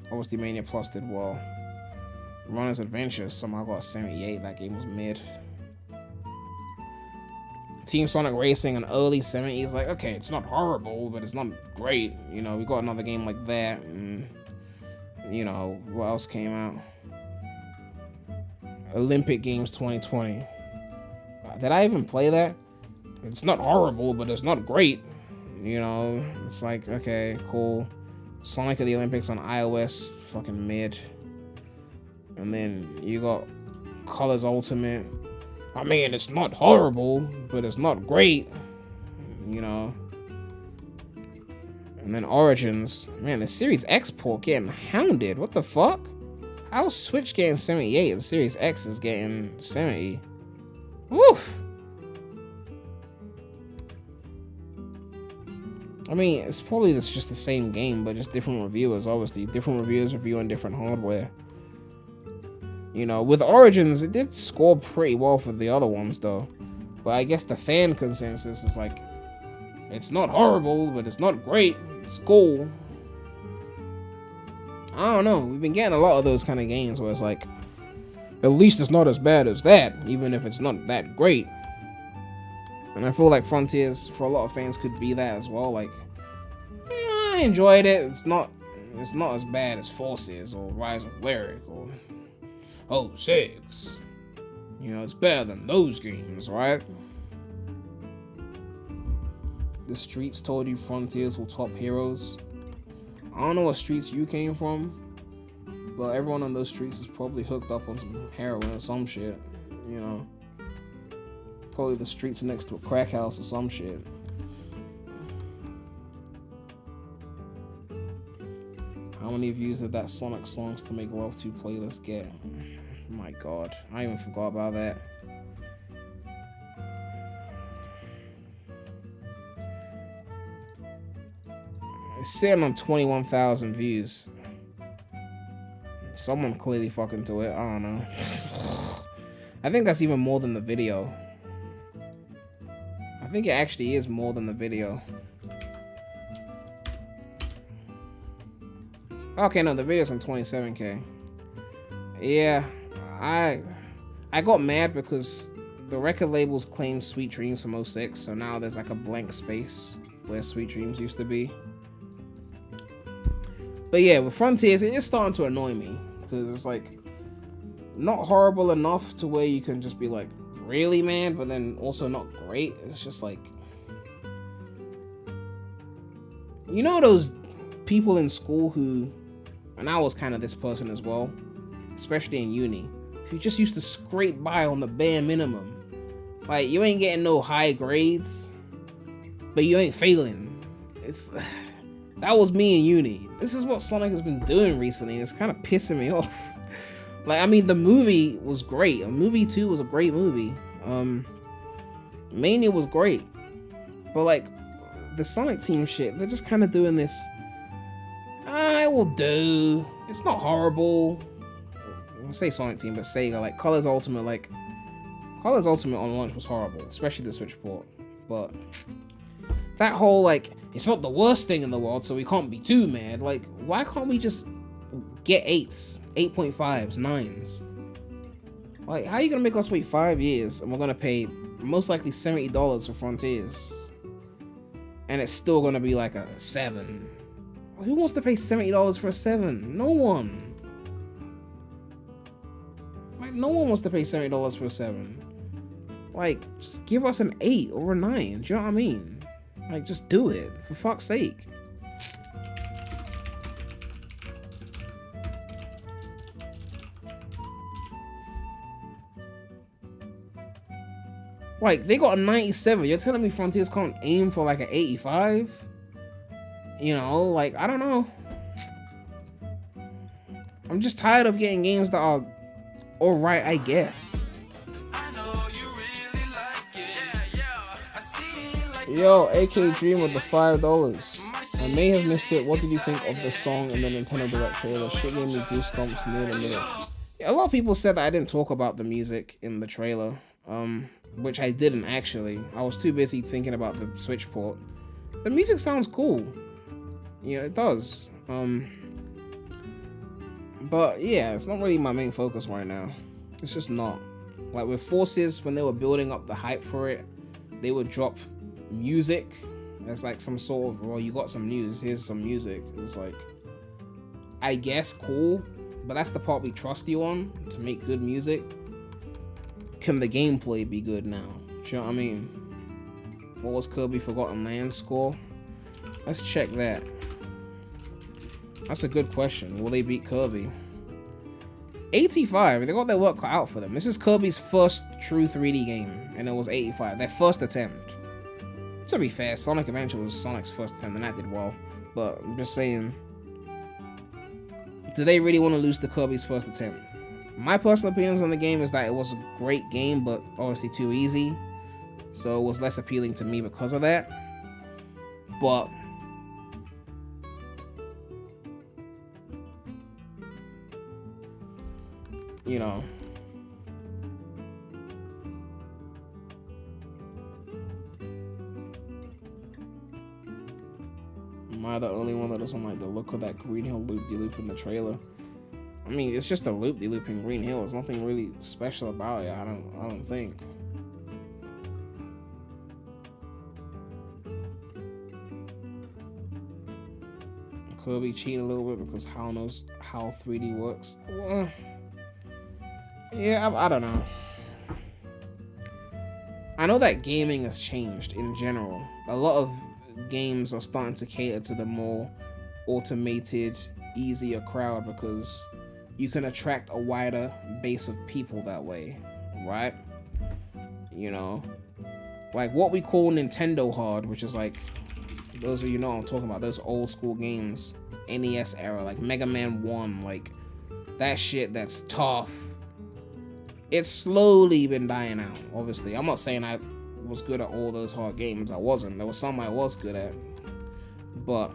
obviously Mania Plus did well. Runner's Adventure somehow got 78. That game was mid. Team Sonic Racing in early 70s, like, okay, it's not horrible, but it's not great. You know, we got another game like that. And, you know, what else came out? Olympic Games 2020. Did I even play that? It's not horrible, but it's not great. You know, it's like, okay, cool. Sonic at the Olympics on iOS, fucking mid. And then you got Colors Ultimate. I mean, it's not horrible, but it's not great. You know. And then Origins. Man, the Series X port getting hounded. What the fuck? How's Switch getting 78 and Series X is getting 70? Woof! I mean, it's probably just the same game, but just different reviewers, obviously. Different reviewers reviewing different hardware. You know, with Origins, it did score pretty well for the other ones, though. But I guess the fan consensus is like, it's not horrible, but it's not great. It's cool. I don't know. We've been getting a lot of those kind of games where it's like, at least it's not as bad as that, even if it's not that great. And I feel like Frontiers, for a lot of fans, could be that as well. Like, I enjoyed it. It's not as bad as Forces or Rise of Lyric or 06. You know, it's better than those games, right? The streets told you Frontiers will top Heroes. I don't know what streets you came from, but everyone on those streets is probably hooked up on some heroin or some shit, you know. Probably the streets next to a crack house or some shit. How many views did that Sonic Songs to Make Love to playlist get? My god, I even forgot about that. It's sitting on 21,000 views. Someone clearly fucking to it. I don't know. I think that's even more than the video. I think it actually is more than the video. Okay, no, the video's on 27K. Yeah, I got mad because the record labels claimed Sweet Dreams from 06, so now there's like a blank space where Sweet Dreams used to be. But yeah, with Frontiers, it is starting to annoy me because it's like not horrible enough to where you can just be like, really, man, but then also not great. It's just like, you know, those people in school who, and I was kind of this person as well, especially in uni, you just used to scrape by on the bare minimum. Like, you ain't getting no high grades, but you ain't failing. That was me in uni. This is what Sonic has been doing recently. It's kind of pissing me off. Like, I mean, the movie was great. Movie 2 was a great movie. Mania was great. But, like, the Sonic team shit, they're just kind of doing this. It will do. It's not horrible. I say Sonic team, but Sega, like, Colors Ultimate on launch was horrible, especially the Switch port. But that whole, like, it's not the worst thing in the world, so we can't be too mad. Like, why can't we just get 8s, 8.5s, 9s? Like, how are you gonna make us wait 5 years and we're gonna pay most likely $70 for Frontiers? And it's still gonna be like a 7. Who wants to pay $70 for a 7? No one. Like, no one wants to pay $70 for a 7. Like, just give us an 8 or a 9. Do you know what I mean? Like, just do it, for fuck's sake. Like, they got a 97. You're telling me Frontiers can't aim for like an 85? You know, like, I don't know. I'm just tired of getting games that are alright, I guess. Yo, AK Dream with the $5. I may have missed it. What did you think of the song in the Nintendo Direct trailer? Shit gave me goosebumps near the middle. Yeah, a lot of people said that I didn't talk about the music in the trailer. Which I didn't actually. I was too busy thinking about the Switch port. The music sounds cool. Yeah, it does. But yeah, it's not really my main focus right now. It's just not. Like with Forces, when they were building up the hype for it, they would drop music as like some sort of, well, you got some news, here's some music. It's like, I guess cool, but that's the part we trust you on, to make good music. Can the gameplay be good now? Do you know what I mean? What was Kirby Forgotten Land score? Let's check that. That's a good question. Will they beat Kirby? 85. They got their work cut out for them. This is Kirby's first true 3D game, and it was 85. Their first attempt. To be fair, Sonic Adventure was Sonic's first attempt, and that did well. But I'm just saying, do they really want to lose to Kirby's first attempt? My personal opinions on the game is that it was a great game, but obviously too easy. So it was less appealing to me because of that. But you know, am I the only one that doesn't like the look of that Green Hill loop-de-loop in the trailer? I mean, it's just a loop-de-loop in Green Hill. There's nothing really special about it. I don't think. Kirby cheat a little bit because Hal knows how 3D works. Well, yeah, I don't know. I know that gaming has changed in general. A lot of games are starting to cater to the more automated, easier crowd because you can attract a wider base of people that way, right? You know, like what we call Nintendo hard, which is like, those of you know what I'm talking about, those old school games, NES era, like Mega Man 1, like that shit that's tough. It's slowly been dying out, obviously. I'm not saying I was good at all those hard games. I wasn't. There was some I was good at. But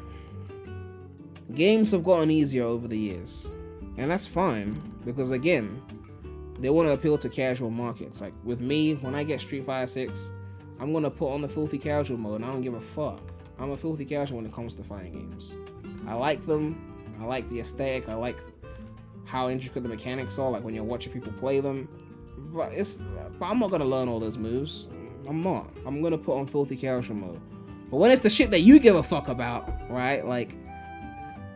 games have gotten easier over the years. And that's fine, because again, they want to appeal to casual markets. Like with me, when I get Street Fighter 6, I'm going to put on the filthy casual mode, and I don't give a fuck. I'm a filthy casual when it comes to fighting games. I like them. I like the aesthetic. I like how intricate the mechanics are, like when you're watching people play them. But I'm not gonna learn all those moves. I'm not. I'm gonna put on filthy casual mode. But when it's the shit that you give a fuck about, right? Like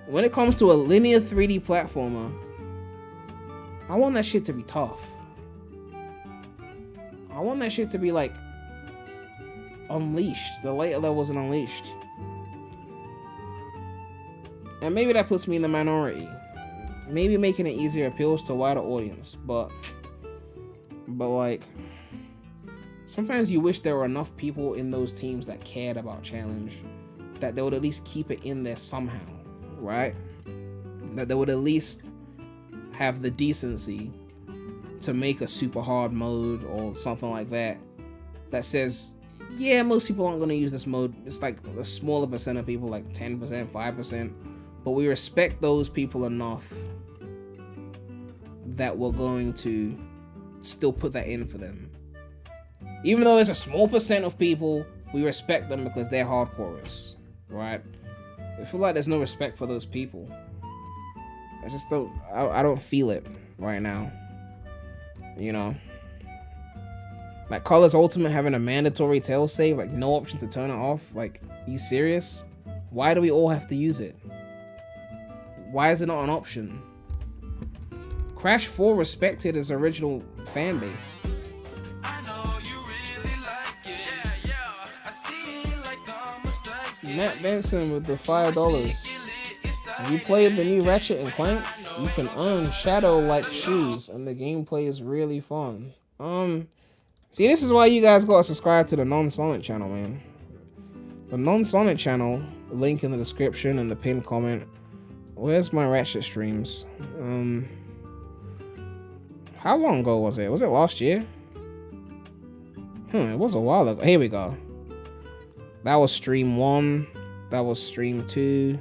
when it comes to a linear 3D platformer, I want that shit to be tough. I want that shit to be like Unleashed. The later that wasn't Unleashed. And maybe that puts me in the minority. maybe making it easier appeals to a wider audience, but like, sometimes you wish there were enough people in those teams that cared about challenge, that they would at least keep it in there somehow, right? That they would at least have the decency to make a super hard mode or something like that that says, yeah, most people aren't going to use this mode. It's like a smaller percent of people, like 10%, 5%, but we respect those people enough that we're going to still put that in for them. Even though it's a small percent of people, we respect them because they're hardcorers, right? I feel like there's no respect for those people. I just don't, I don't feel it right now, you know? Like, Color's Ultimate having a mandatory tail save, like no option to turn it off. Like, are you serious? Why do we all have to use it? Why is it not an option? Crash 4 respected his original fan base. Matt Benson with the $5. If you play the new Ratchet and Clank, you can earn Shadow-like shoes, and the gameplay is really fun. See, this is why you guys gotta subscribe to the Non-Sonic channel, man. The Non-Sonic channel, link in the description and the pinned comment. Where's my Ratchet streams? How long ago was it? Was it last year? It was a while ago. Here we go. That was stream 1. That was stream 2.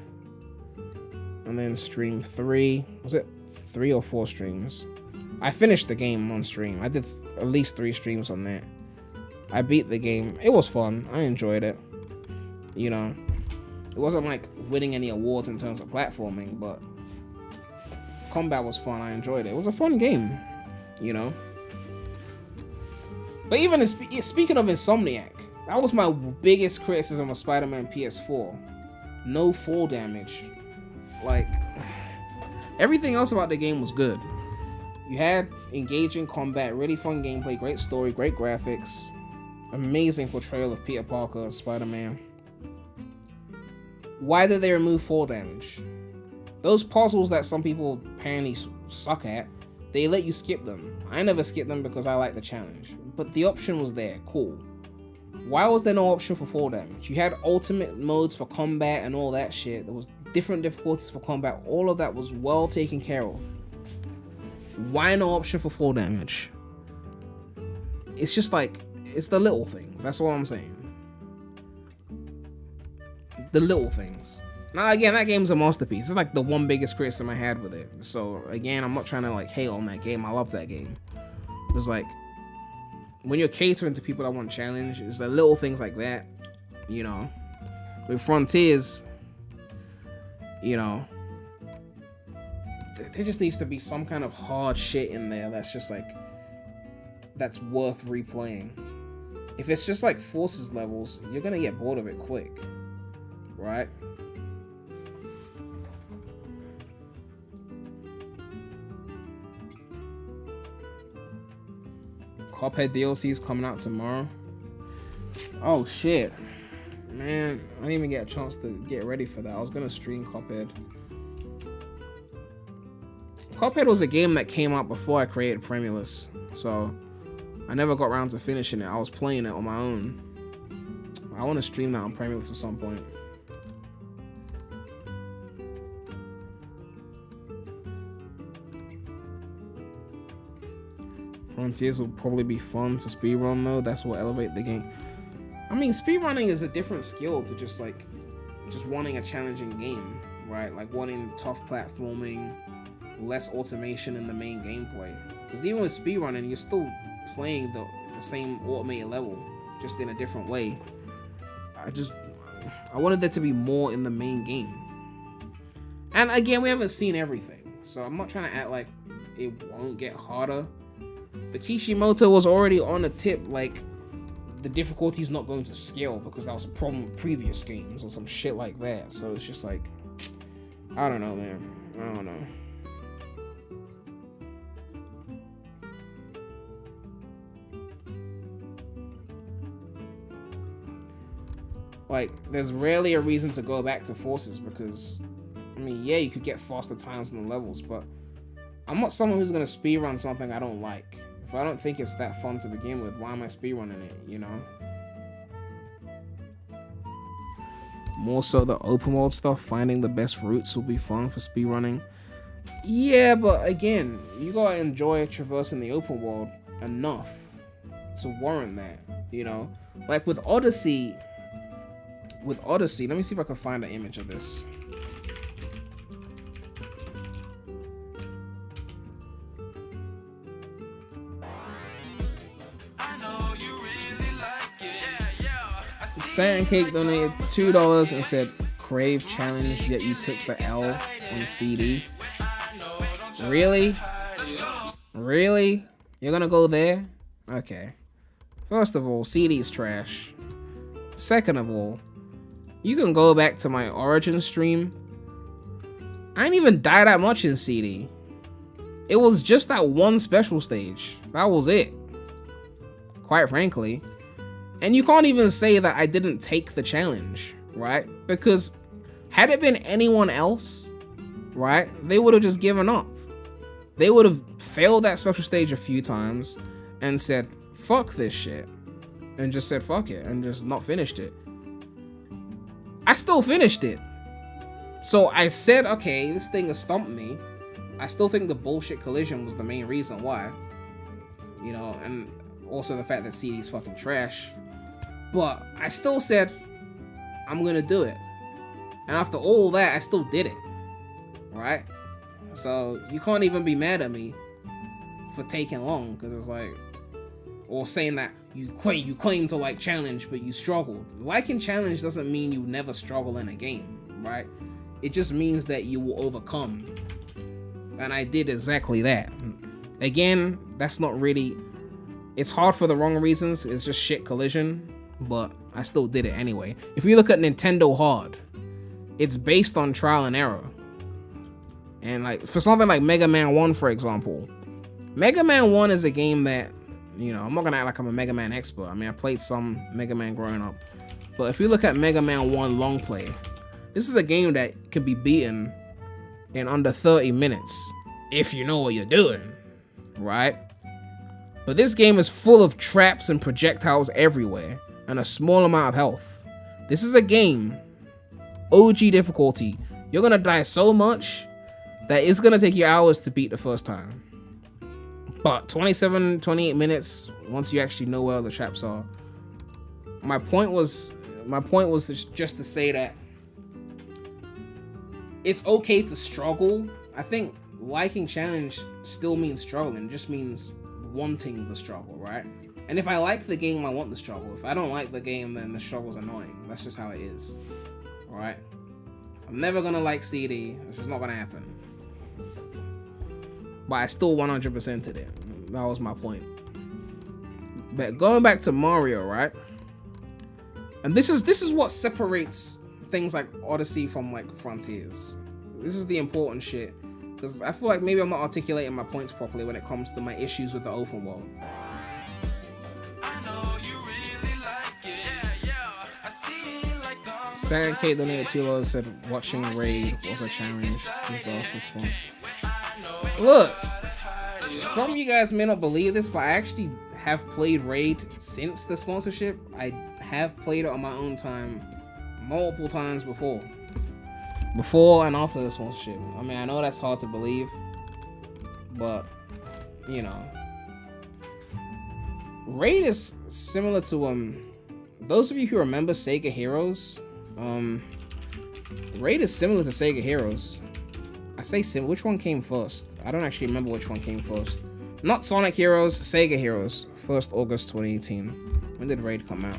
And then stream 3. Was it 3 or 4 streams? I finished the game on stream. I did at least 3 streams on that. I beat the game. It was fun. I enjoyed it. You know, it wasn't like winning any awards in terms of platforming, but combat was fun. I enjoyed it. It was a fun game, you know. But even speaking of Insomniac, that was my biggest criticism of Spider-Man PS4. No fall damage. Like, everything else about the game was good. You had engaging combat, really fun gameplay, great story, great graphics, amazing portrayal of Peter Parker, Spider-Man. Why did they remove fall damage? Those puzzles that some people apparently suck at, they let you skip them. I never skipped them because I like the challenge, but the option was there. Cool. Why was there no option for fall damage? You had ultimate modes for combat and all that shit. There was different difficulties for combat. All of that was well taken care of. Why no option for fall damage? It's just like, it's the little things. That's all I'm saying. The little things. Now again, that game's a masterpiece. It's like the one biggest criticism I had with it. So again, I'm not trying to like hate on that game. I love that game. It was like, when you're catering to people that want challenge, it's the little things like that. You know, with Frontiers, you know, there just needs to be some kind of hard shit in there that's just like, that's worth replaying. If it's just like Forces levels, you're gonna get bored of it quick, right? Cuphead DLC is coming out tomorrow. Oh shit, man, I didn't even get a chance to get ready for that. I was gonna stream Cuphead. Cuphead was a game that came out before I created Premulous, so I never got around to finishing it. I was playing it on my own. I want to stream that on Premulous at some point. Frontiers will probably be fun to speedrun though. That's what elevate the game. I mean, speedrunning is a different skill to just wanting a challenging game, right? Like wanting tough platforming, less automation in the main gameplay. Because even with speedrunning, you're still playing the same automated level, just in a different way. I wanted there to be more in the main game. And again, we haven't seen everything, so I'm not trying to act like it won't get harder. But Kishimoto was already on a tip, like, the difficulty's not going to scale because that was a problem with previous games or some shit like that. So it's just like, I don't know, man. I don't know. Like, there's rarely a reason to go back to Forces because, I mean, yeah, you could get faster times in the levels, but I'm not someone who's gonna speedrun something I don't like. If I don't think it's that fun to begin with, why am I speedrunning it, you know? More so the open world stuff, finding the best routes will be fun for speedrunning. Yeah, but again, you gotta enjoy traversing the open world enough to warrant that, you know? Like with Odyssey, let me see if I can find an image of this. Satin Cake donated $2 and said, "Crave challenge, yet you took the L on CD." Really? Really? You're gonna go there? Okay. First of all, CD's trash. Second of all, you can go back to my Origin stream. I didn't even die that much in CD. It was just that one special stage. That was it. Quite frankly. And you can't even say that I didn't take the challenge, right? Because had it been anyone else, right, they would have just given up. They would have failed that special stage a few times and said, fuck this shit. And just said, fuck it, and just not finished it. I still finished it. So I said, okay, this thing has stumped me. I still think the bullshit collision was the main reason why. You know, and also the fact that CD's fucking trash. But I still said, I'm gonna do it. And after all that, I still did it. Right? So you can't even be mad at me for taking long, because it's like, or saying that you claim to like challenge, but you struggled. Liking challenge doesn't mean you never struggle in a game, right? It just means that you will overcome. And I did exactly that. Again, that's not really, it's hard for the wrong reasons. It's just shit collision, but I still did it anyway. If you look at Nintendo Hard, it's based on trial and error. And like for something like Mega Man 1, for example, Mega Man 1 is a game that, you know, I'm not gonna act like I'm a Mega Man expert. I mean, I played some Mega Man growing up. But if you look at Mega Man 1 long play, this is a game that can be beaten in under 30 minutes if you know what you're doing, right? But this game is full of traps and projectiles everywhere and a small amount of health. This is a game, OG difficulty. You're gonna die so much that it's gonna take you hours to beat the first time. But 27, 28 minutes, once you actually know where the traps are. My point was just to say that it's okay to struggle. I think liking challenge still means struggling. It just means wanting the struggle, right? And if I like the game, I want the struggle. If I don't like the game, then the struggle's annoying. That's just how it is, all right? I'm never gonna like CD. It's just not gonna happen. But I still 100%ed it. That was my point. But going back to Mario, right? And this is what separates things like Odyssey from like Frontiers. This is the important shit, because I feel like maybe I'm not articulating my points properly when it comes to my issues with the open world. Satin Kate donated $2, said watching Raid was a challenge. Response. Look, some of you guys may not believe this, but I actually have played Raid since the sponsorship. I have played it on my own time multiple times before and after the sponsorship. I mean, I know that's hard to believe, but you know, Raid is similar to those of you who remember Sega Heroes. Raid is similar to Sega Heroes. I say sim. Which one came first? I don't actually remember which one came first. Not Sonic Heroes, Sega Heroes. 1st August 2018. When did Raid come out?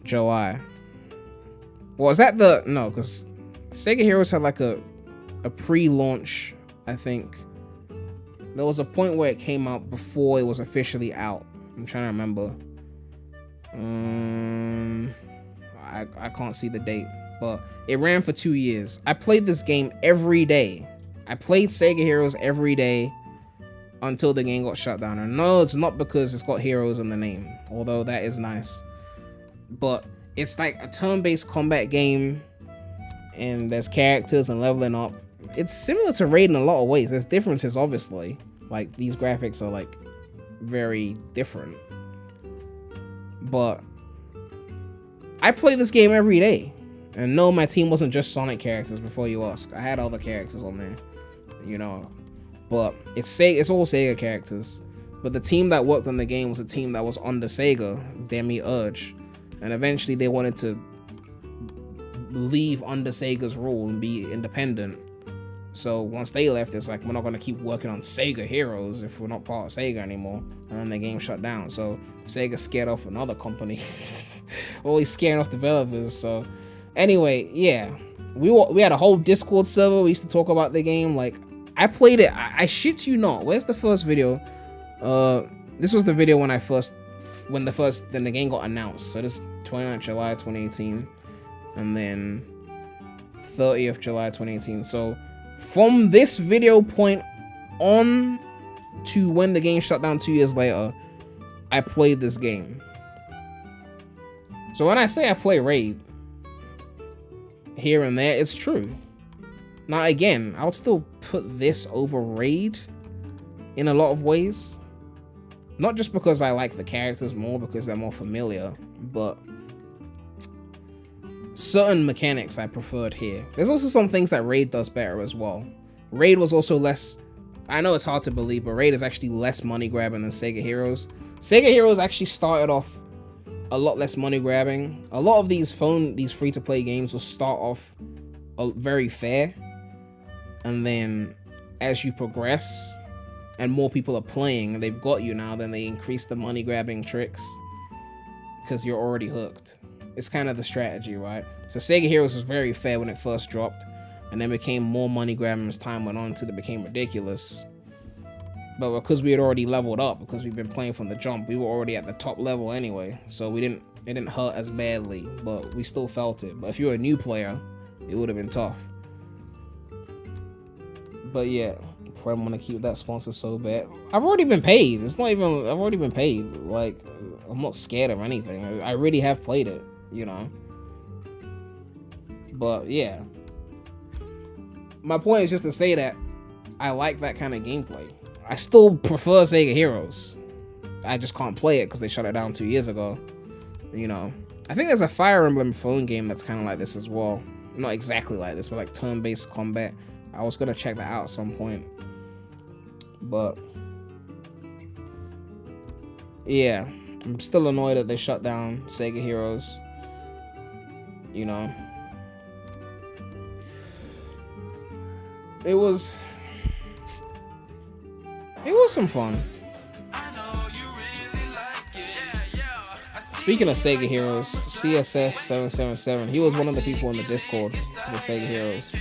July. Was that the... No, because Sega Heroes had like a pre-launch, I think. There was a point where it came out before it was officially out. I'm trying to remember. I can't see the date, but it ran for 2 years. I played this game every day. I played Sega Heroes every day until the game got shut down. And no, it's not because it's got heroes in the name, although that is nice. But it's like a turn-based combat game, and there's characters and leveling up. it's similar to Raid in a lot of ways. There's differences, obviously. Like, these graphics are, like, very different. But I play this game every day. And no, my team wasn't just Sonic characters, before you ask. I had other characters on there, you know. But it's all Sega characters. But the team that worked on the game was a team that was under Sega, Demiurge. And eventually they wanted to leave under Sega's rule and be independent. So once they left, it's like, we're not going to keep working on Sega Heroes if we're not part of Sega anymore. And then the game shut down. So Sega scared off another company. Always scaring off developers. So anyway, yeah. We had a whole Discord server. We used to talk about the game. Like, I played it. I shit you not. Where's the first video? This was the video when the game got announced. So this 29th July 2018. And then 30th July 2018. So from this video point on to when the game shut down 2 years later, I played this game. So when I say I play Raid here and there, it's true. Now again, I would still put this over Raid in a lot of ways. Not just because I like the characters more, because they're more familiar, but certain mechanics I preferred here. There's also some things that Raid does better as well. Raid was also less, I know it's hard to believe, but Raid is actually less money grabbing than Sega Heroes. Sega Heroes actually started off a lot less money grabbing. A lot of these free to play games will start off very fair, and then as you progress and more people are playing and they've got you now, then they increase the money grabbing tricks because you're already hooked. It's kind of the strategy, right? So Sega Heroes was very fair when it first dropped, and then became more money grabbing as time went on until it became ridiculous. But because we had already leveled up, because we've been playing from the jump, we were already at the top level anyway, so it didn't hurt as badly, but we still felt it. But if you're a new player, it would have been tough. But yeah, I want to keep that sponsor so bad. I've already been paid. I've already been paid. Like, I'm not scared of anything. I really have played it, you know. But yeah, my point is just to say that I like that kind of gameplay. I still prefer Sega Heroes. I just can't play it because they shut it down 2 years ago. You know, I think there's a Fire Emblem phone game that's kind of like this as well. Not exactly like this, but like turn-based combat. I was gonna check that out at some point. But yeah, I'm still annoyed that they shut down Sega Heroes. You know, it was some fun. Speaking of Sega Heroes, CSS777, he was one of the people in the Discord for the Sega Heroes.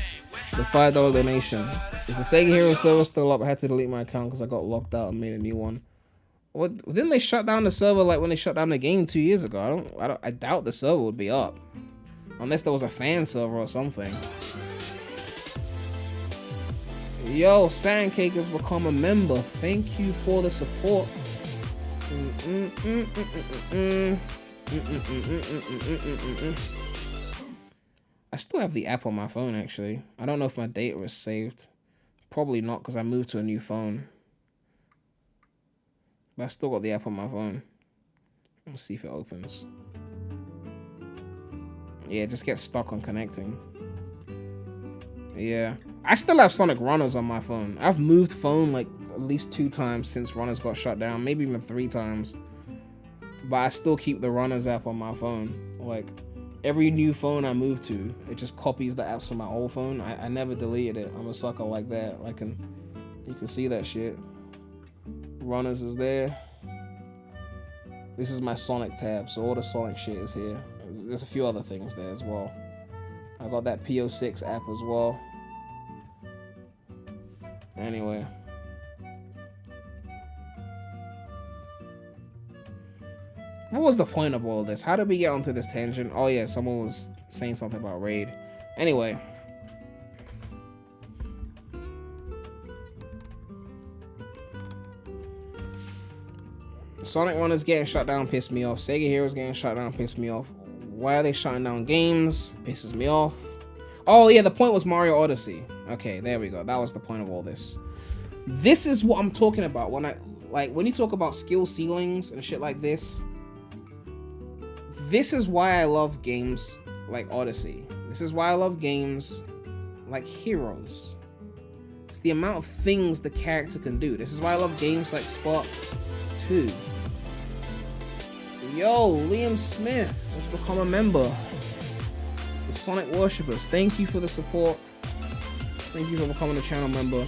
The $5 donation. Is the Sega Heroes server still up? I had to delete my account because I got locked out and made a new one. What? Didn't they shut down the server like when they shut down the game 2 years ago? I doubt the server would be up. Unless there was a fan server or something. Yo, Sandcake has become a member. Thank you for the support. I still have the app on my phone, actually. I don't know if my data is saved. Probably not, because I moved to a new phone. But I still got the app on my phone. Let's see if it opens. Yeah, it just gets stuck on connecting. Yeah. I still have Sonic Runners on my phone. I've moved phone like at least 2 times since Runners got shut down. Maybe even 3 times. But I still keep the Runners app on my phone. Like, every new phone I move to, it just copies the apps from my old phone. I never deleted it. I'm a sucker like that. You can see that shit. Runners is there. This is my Sonic tab, so all the Sonic shit is here. There's a few other things there as well. I got that PO6 app as well. Anyway. What was the point of all of this? How did we get onto this tangent? Oh yeah, someone was saying something about Raid. Anyway. Sonic Runners getting shut down pissed me off. Sega Heroes getting shut down pissed me off. Why are they shutting down games? Pisses me off. Oh yeah, the point was Mario Odyssey. Okay, there we go. That was the point of all this. This is what I'm talking about when you talk about skill ceilings and shit like this. This is why I love games like Odyssey. This is why I love games like Heroes. It's the amount of things the character can do. This is why I love games like Spark 2. Yo, Liam Smith has become a member. The Sonic Worshippers, thank you for the support. Thank you for becoming a channel member.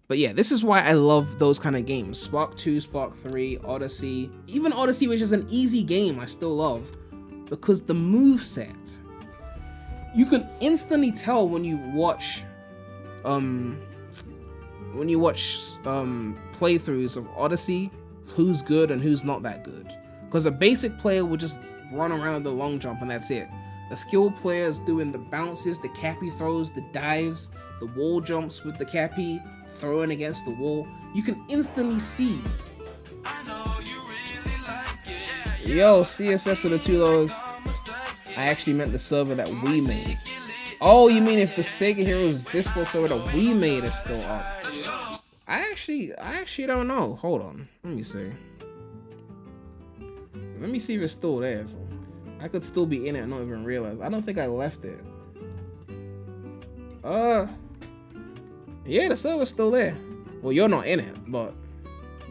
But yeah, this is why I love those kind of games. Spark 2, Spark 3, Odyssey. Even Odyssey, which is an easy game, I still love. Because the moveset. You can instantly tell when you watch playthroughs of Odyssey who's good and who's not that good. Because a basic player will just run around the long jump and that's it. A skilled player is doing the bounces, the cappy throws, the dives, the wall jumps with the cappy, throwing against the wall. You can instantly see. Yo, CSS with the 2 lows. I actually meant the server that we made. Oh, you mean if the Sega Heroes Discord server that we made is still up? I actually don't know. Hold on. Let me see. Let me see if it's still there. So I could still be in it and not even realize. I don't think I left it. Yeah, the server's still there. Well, you're not in it, but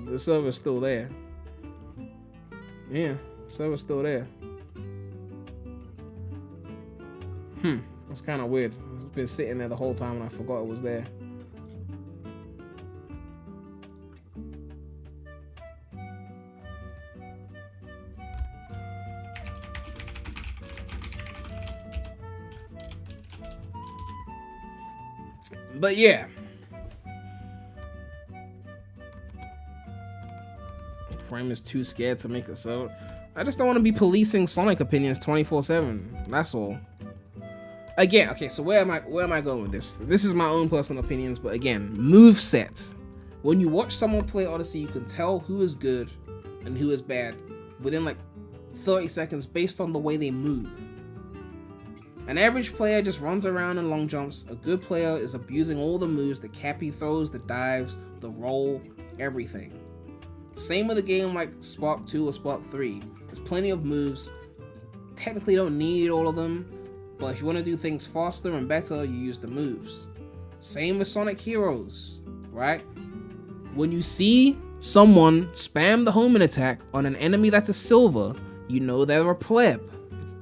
the server's still there. Yeah, the server's still there. That's kind of weird. It's been sitting there the whole time and I forgot it was there. But yeah. Prime is too scared to make a server. I just don't want to be policing Sonic opinions 24/7. That's all. Again, okay, so where am I going with this? This is my own personal opinions, but again, moveset. When you watch someone play Odyssey, you can tell who is good and who is bad within like 30 seconds based on the way they move. An average player just runs around in long jumps. A good player is abusing all the moves, the cappy throws, the dives, the roll, everything. Same with a game like Spark 2 or Spark 3. There's plenty of moves. Technically don't need all of them, but if you want to do things faster and better, you use the moves. Same with Sonic Heroes, right? When you see someone spam the homing attack on an enemy that's a silver, you know they're a pleb.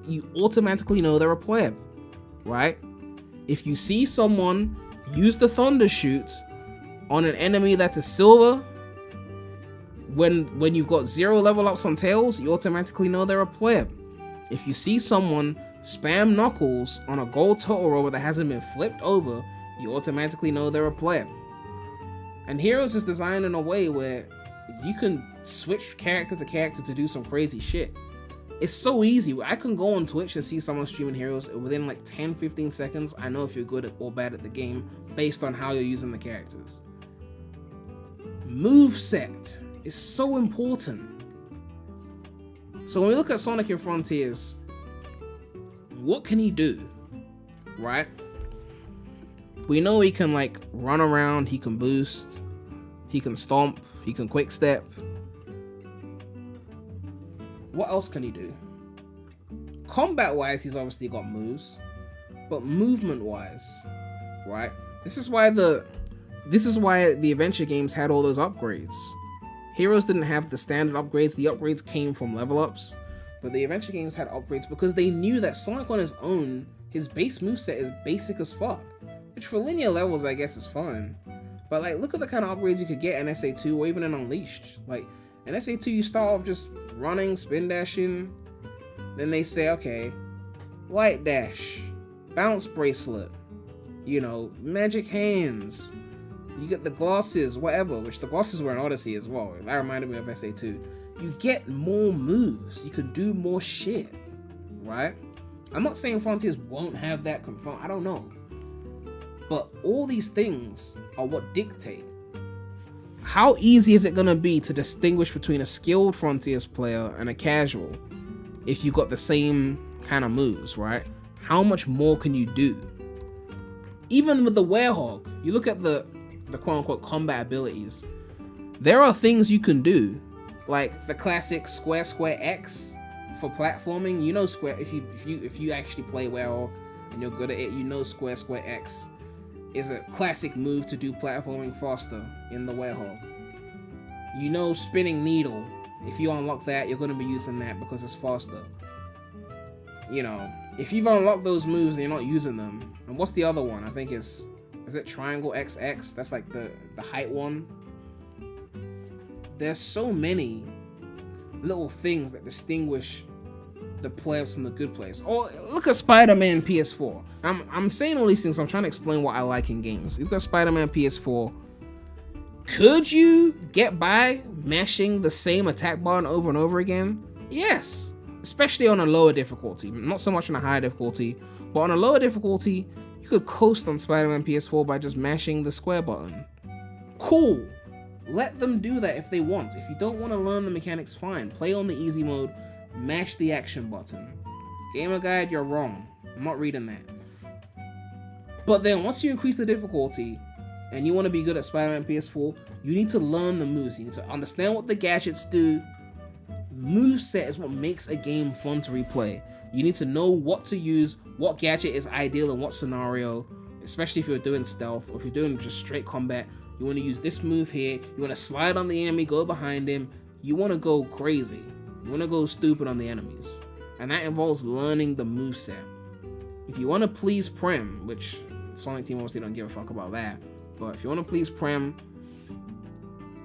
You automatically know they're a pleb, right? If you see someone use the thunder shoot on an enemy that's a silver, when you've got 0 level ups on Tails, you automatically know they're a pleb. If you see someone spam Knuckles on a gold Total Rover that hasn't been flipped over, you automatically know they're a pleb. And Heroes is designed in a way where you can switch character to character to do some crazy shit. It's so easy. I can go on Twitch and see someone streaming Heroes within like 10-15 seconds. I know if you're good or bad at the game based on how you're using the characters. Moveset is so important. So when we look at Sonic and Frontiers, what can he do, right? We know he can like run around, he can boost, he can stomp, he can quick step. What else can he do? Combat wise, he's obviously got moves, but movement wise, right? This is why the adventure games had all those upgrades. Heroes didn't have the standard upgrades. The upgrades came from level ups. But the adventure games had upgrades because they knew that Sonic on his own, his base moveset is basic as fuck. Which for linear levels, I guess is fun. But like, look at the kind of upgrades you could get in SA2 or even in Unleashed. Like, in SA2 you start off just running, spin dashing. Then they say, okay, light dash, bounce bracelet, you know, magic hands. You get the glosses, whatever, which the glosses were in Odyssey as well. That reminded me of SA2. You get more moves. You can do more shit, right? I'm not saying Frontiers won't have that confirmed. I don't know. But all these things are what dictate. How easy is it going to be to distinguish between a skilled Frontiers player and a casual if you got the same kind of moves, right? how much more can you do? Even with the Werehog, you look at the quote-unquote combat abilities, there are things you can do, like the classic square X for platforming. You know, square, if you actually play Werehog and you're good at it, you know square X is a classic move to do platforming faster in the Werehog. You know spinning needle, if you unlock that, you're going to be using that because it's faster. You know, if you've unlocked those moves and you're not using them, and what's the other one? I think is it triangle XX? That's like the height one. There's so many little things that distinguish the players from the good players. Oh, look at Spider-Man PS4. I'm saying all these things, I'm trying to explain what I like in games. You've got Spider-Man PS4. Could you get by mashing the same attack button over and over again? Yes, especially on a lower difficulty. Not so much on a higher difficulty, but on a lower difficulty, you could coast on Spider-Man PS4 by just mashing the square button. Cool. Let them do that if they want. If you don't want to learn the mechanics, fine. Play on the easy mode, mash the action button. Gamer Guide, you're wrong. I'm not reading that. But then once you increase the difficulty and you want to be good at Spider-Man PS4, you need to learn the moves. You need to understand what the gadgets do. Moveset is what makes a game fun to replay. You need to know what to use, what gadget is ideal in what scenario, especially if you're doing stealth or if you're doing just straight combat. You want to use this move here. You want to slide on the enemy, go behind him. You want to go crazy. You want to go stupid on the enemies. And that involves learning the moveset. If you want to please Prem, which Sonic Team obviously don't give a fuck about that, but if you want to please Prem,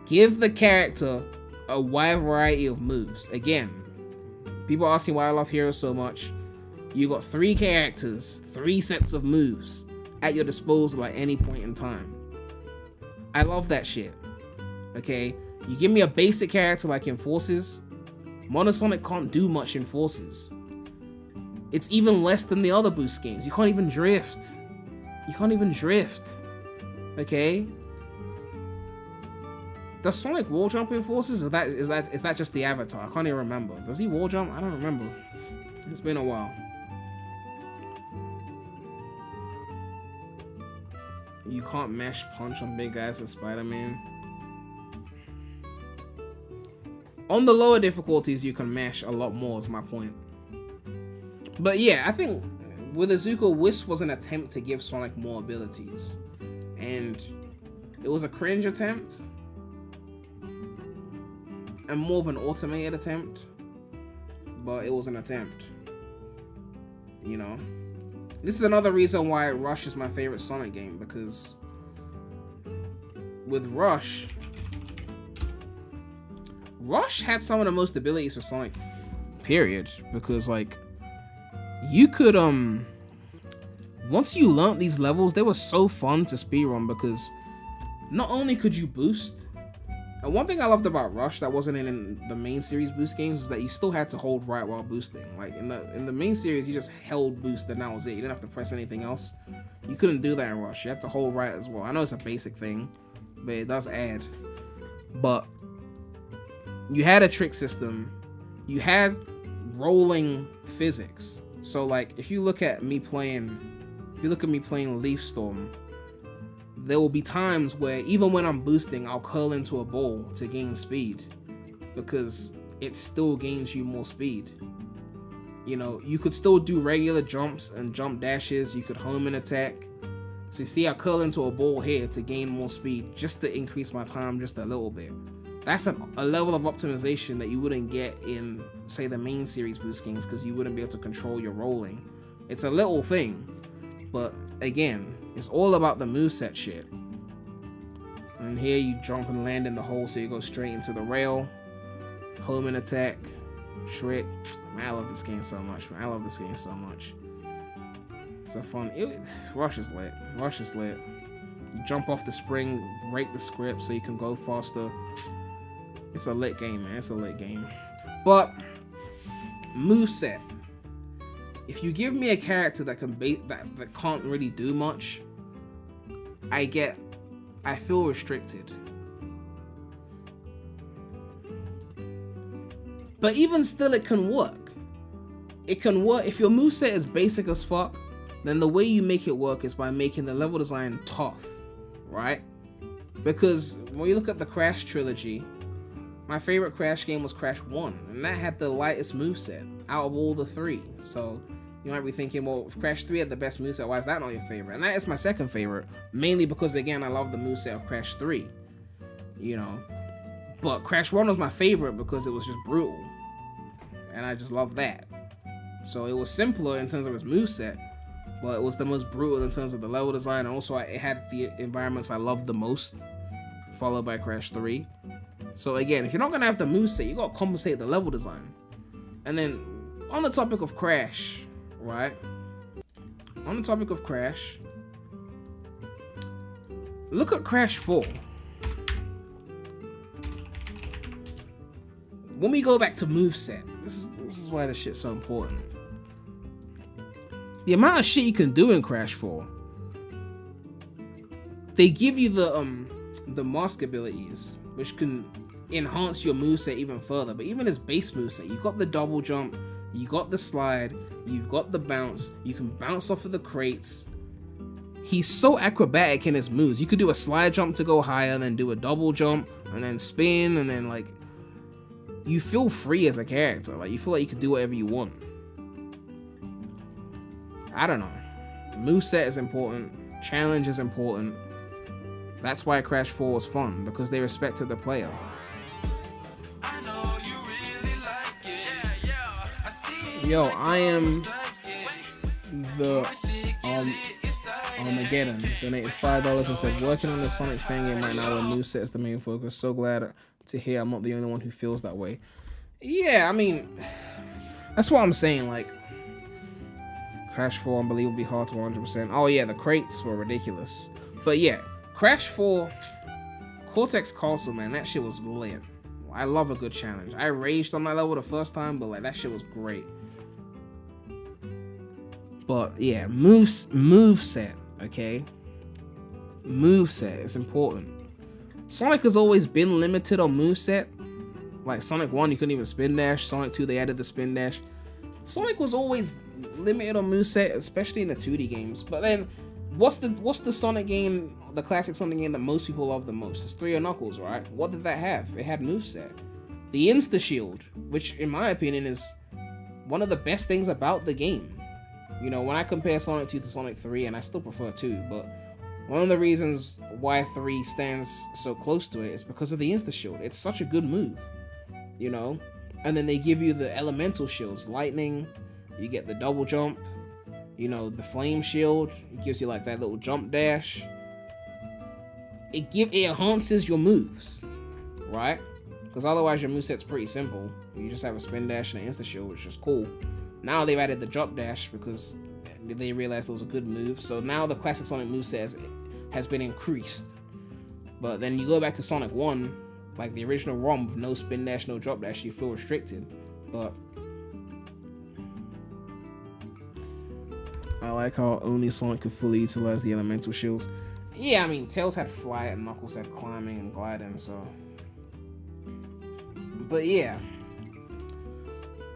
give the character a wide variety of moves. Again, people are asking why I love Heroes so much. You got 3 characters, 3 sets of moves at your disposal at any point in time. I love that shit. Okay, you give me a basic character like in Forces. Monosonic can't do much in Forces. It's even less than the other boost games. You can't even drift. Okay. Does Sonic wall jump in Forces? Is that just the avatar? I can't even remember. Does he wall jump? I don't remember. It's been a while. You can't mash punch on big guys in Spider-Man. On the lower difficulties, you can mash a lot more, is my point. But yeah, I think with Azuka, Wisp was an attempt to give Sonic more abilities. And it was a cringe attempt. And more of an automated attempt. But it was an attempt. You know? This is another reason why Rush is my favorite Sonic game, because with Rush had some of the most abilities for Sonic, period, because like you could once you learnt these levels, they were so fun to speedrun because not only could you boost, and one thing I loved about Rush that wasn't in the main series boost games is that you still had to hold right while boosting. Like in the main series, you just held boost and that was it. You didn't have to press anything else. You couldn't do that in Rush. You had to hold right as well. I know it's a basic thing, but it does add. But you had a trick system. You had rolling physics. So like if you look at me playing Leaf Storm, there will be times where even when I'm boosting, I'll curl into a ball to gain speed because it still gains you more speed. You know, you could still do regular jumps and jump dashes. You could home and attack. So you see, I curl into a ball here to gain more speed just to increase my time just a little bit. That's a level of optimization that you wouldn't get in, say, the main series boost games because you wouldn't be able to control your rolling. It's a little thing, but again, it's all about the moveset shit. And here you jump and land in the hole so you go straight into the rail. Home and attack. Shrek. Man, I love this game so much, man. I love this game so much. It's a fun... Rush is lit. Rush is lit. You jump off the spring, break the script so you can go faster. It's a lit game, man. It's a lit game. But, moveset. If you give me a character that can that can't really do much, I feel restricted. But even still, it can work. it can work. If your moveset is basic as fuck, then the way you make it work is by making the level design tough, right? Because when you look at the Crash trilogy, my favorite Crash game was Crash 1, and that had the lightest moveset out of all the three. So you might be thinking, well, if Crash 3 had the best moveset, why is that not your favorite? And that is my second favorite, mainly because, again, I love the moveset of Crash 3, you know. But Crash 1 was my favorite because it was just brutal, and I just love that. So it was simpler in terms of its moveset, but it was the most brutal in terms of the level design, and also it had the environments I loved the most, followed by Crash 3. So again, if you're not gonna have the moveset, you gotta compensate the level design. And then, on the topic of Crash, right? On the topic of Crash, look at Crash 4. When we go back to moveset, this is why this shit's so important. The amount of shit you can do in Crash 4. They give you the mask abilities, which can enhance your moveset even further. But even as base moveset, you got the double jump, you got the slide, you've got the bounce, you can bounce off of the crates. He's so acrobatic in his moves. You could do a slide jump to go higher, then do a double jump, and then spin, and then like, you feel free as a character. Like, you feel like you can do whatever you want. I don't know. Moveset is important. Challenge is important. That's why Crash 4 was fun, because they respected the player. Yo, I am the Armageddon donated $5 and says, working on the Sonic fan game right now where moveset is the main focus. So glad to hear I'm not the only one who feels that way. Yeah, I mean, that's what I'm saying. Like, Crash 4 unbelievably hard to 100%. Oh yeah, the crates were ridiculous. But yeah, Crash 4 Cortex Castle, man, that shit was lit. I love a good challenge. I raged on that level the first time, but like, that shit was great. But yeah, moveset, okay? Moveset is important. Sonic has always been limited on moveset. Like Sonic 1, you couldn't even spin dash. Sonic 2, they added the spin dash. Sonic was always limited on moveset, especially in the 2D games. But then, what's the Sonic game, the classic Sonic game that most people love the most? It's 3 or Knuckles, right? What did that have? It had moveset. The Insta Shield, which in my opinion is one of the best things about the game. You know, when I compare Sonic 2 to Sonic 3, and I still prefer 2, but one of the reasons why 3 stands so close to it is because of the Insta Shield. It's such a good move, you know? And then they give you the elemental shields, lightning, you get the double jump, you know, the flame shield, it gives you like that little jump dash. It enhances your moves, right? Because otherwise your moveset's pretty simple. You just have a spin dash and an insta shield, which is cool. Now they've added the drop dash because they realized it was a good move. So now the classic Sonic moveset has been increased. But then you go back to Sonic 1, like the original ROM with no spin dash, no drop dash, you feel restricted. But I like how only Sonic could fully utilize the elemental shields. Yeah, I mean, Tails had flight and Knuckles had climbing and gliding, so. But yeah,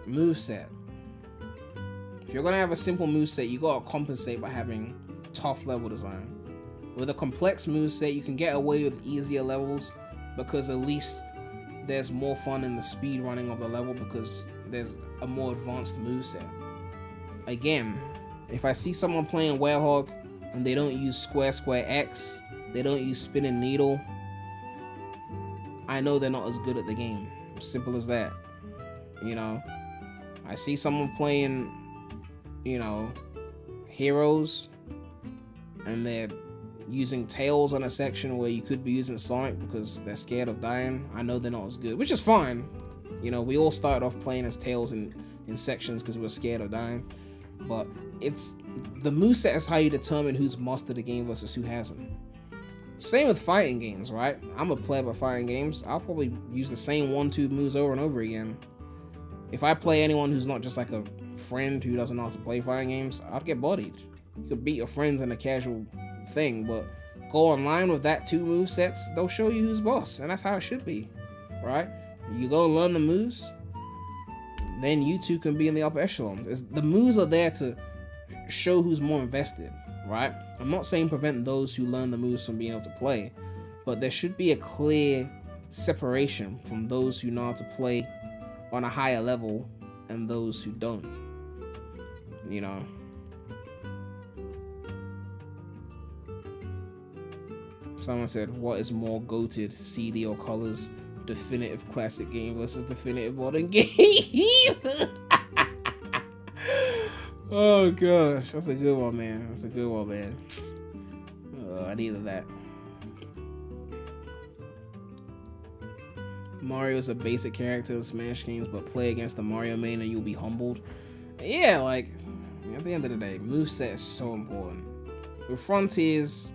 moveset. If you're gonna have a simple moveset, you gotta compensate by having tough level design. With a complex moveset, you can get away with easier levels because at least there's more fun in the speed running of the level because there's a more advanced moveset. Again, if I see someone playing Werehog and they don't use square X, they don't use spinning needle, I know they're not as good at the game. Simple as that. You know, I see someone playing, you know, Heroes and they're using Tails on a section where you could be using Sonic because they're scared of dying. I know they're not as good, which is fine. You know, we all started off playing as Tails in sections because we were scared of dying. But it's the moveset is how you determine who's mastered the game versus who hasn't. Same with fighting games, right? I'm a player of fighting games. I'll probably use the same 1-2 moves over and over again. If I play anyone who's not just like a friend who doesn't know how to play fighting games, I'd get bodied. You could beat your friends in a casual thing, but go online with that 2 movesets, they'll show you who's boss, and that's how it should be, right? You go and learn the moves, then you two can be in the upper echelons. The moves are there to show who's more invested, right? I'm not saying prevent those who learn the moves from being able to play, but there should be a clear separation from those who know how to play on a higher level and those who don't, you know. Someone said, what is more goated, CD or colors? Definitive classic game versus definitive modern game. Oh gosh, that's a good one, man. That's a good one, man. I needed that. Mario's a basic character in Smash games, but play against the Mario main and you'll be humbled. Yeah, like, at the end of the day, moveset is so important. With Frontiers,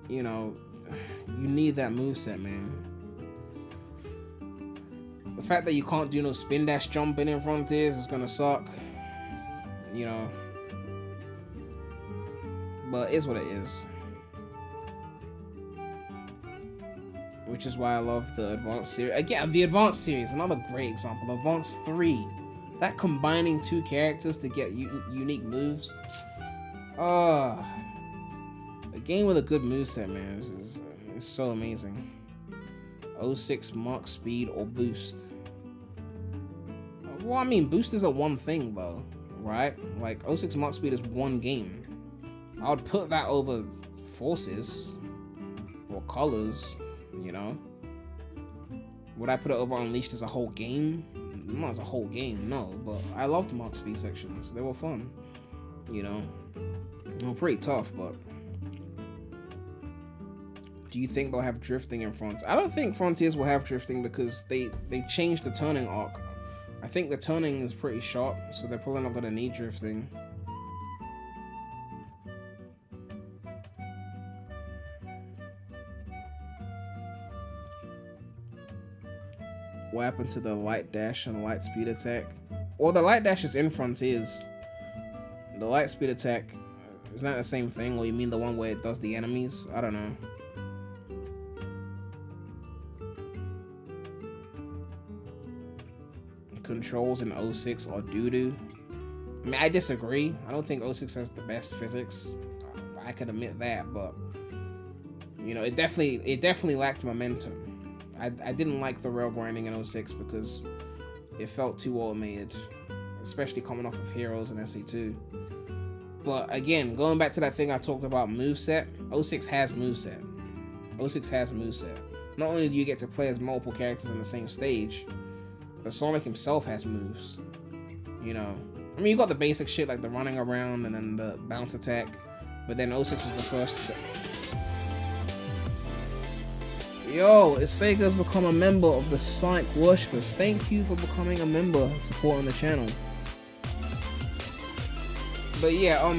you know, you need that moveset, man. The fact that you can't do no spin dash jumping in Frontiers is gonna suck, you know. But it's what it is. Which is why I love the Advanced series. Again, the Advanced series, another great example. Advanced 3. That combining two characters to get unique moves. A game with a good moveset, man, is so amazing. 06 Mach Speed or Boost. Well, I mean, Boost is a one thing, though, right? Like, 06 Mach Speed is one game. I would put that over Forces or Colors, you know? Would I put it over Unleashed as a whole game? Not as a whole game, no, but I loved Mach Speed sections. They were fun, you know? They were pretty tough, but... Do you think they'll have drifting in Frontiers? I don't think Frontiers will have drifting because they changed the turning arc. I think the turning is pretty sharp, so they're probably not going to need drifting. What happened to the light dash and light speed attack? Well, the light dash is in Frontiers. The light speed attack is not the same thing, or you mean the one where it does the enemies? I don't know. Controls in 06 are doo-doo. I mean, I disagree. I don't think 06 has the best physics. I can admit that, but you know, it definitely lacked momentum. I didn't like the rail grinding in 06 because it felt too automated, especially coming off of Heroes and SE2. But again, going back to that thing I talked about, moveset, 06 has moveset. 06 has moveset. Not only do you get to play as multiple characters on the same stage, but Sonic himself has moves, you know. I mean, you got the basic shit like the running around and then the bounce attack, but then 06 was the first. Yo, Sega's become a member of the Sonic Worshippers. Thank you for becoming a member, supporting the channel. But yeah,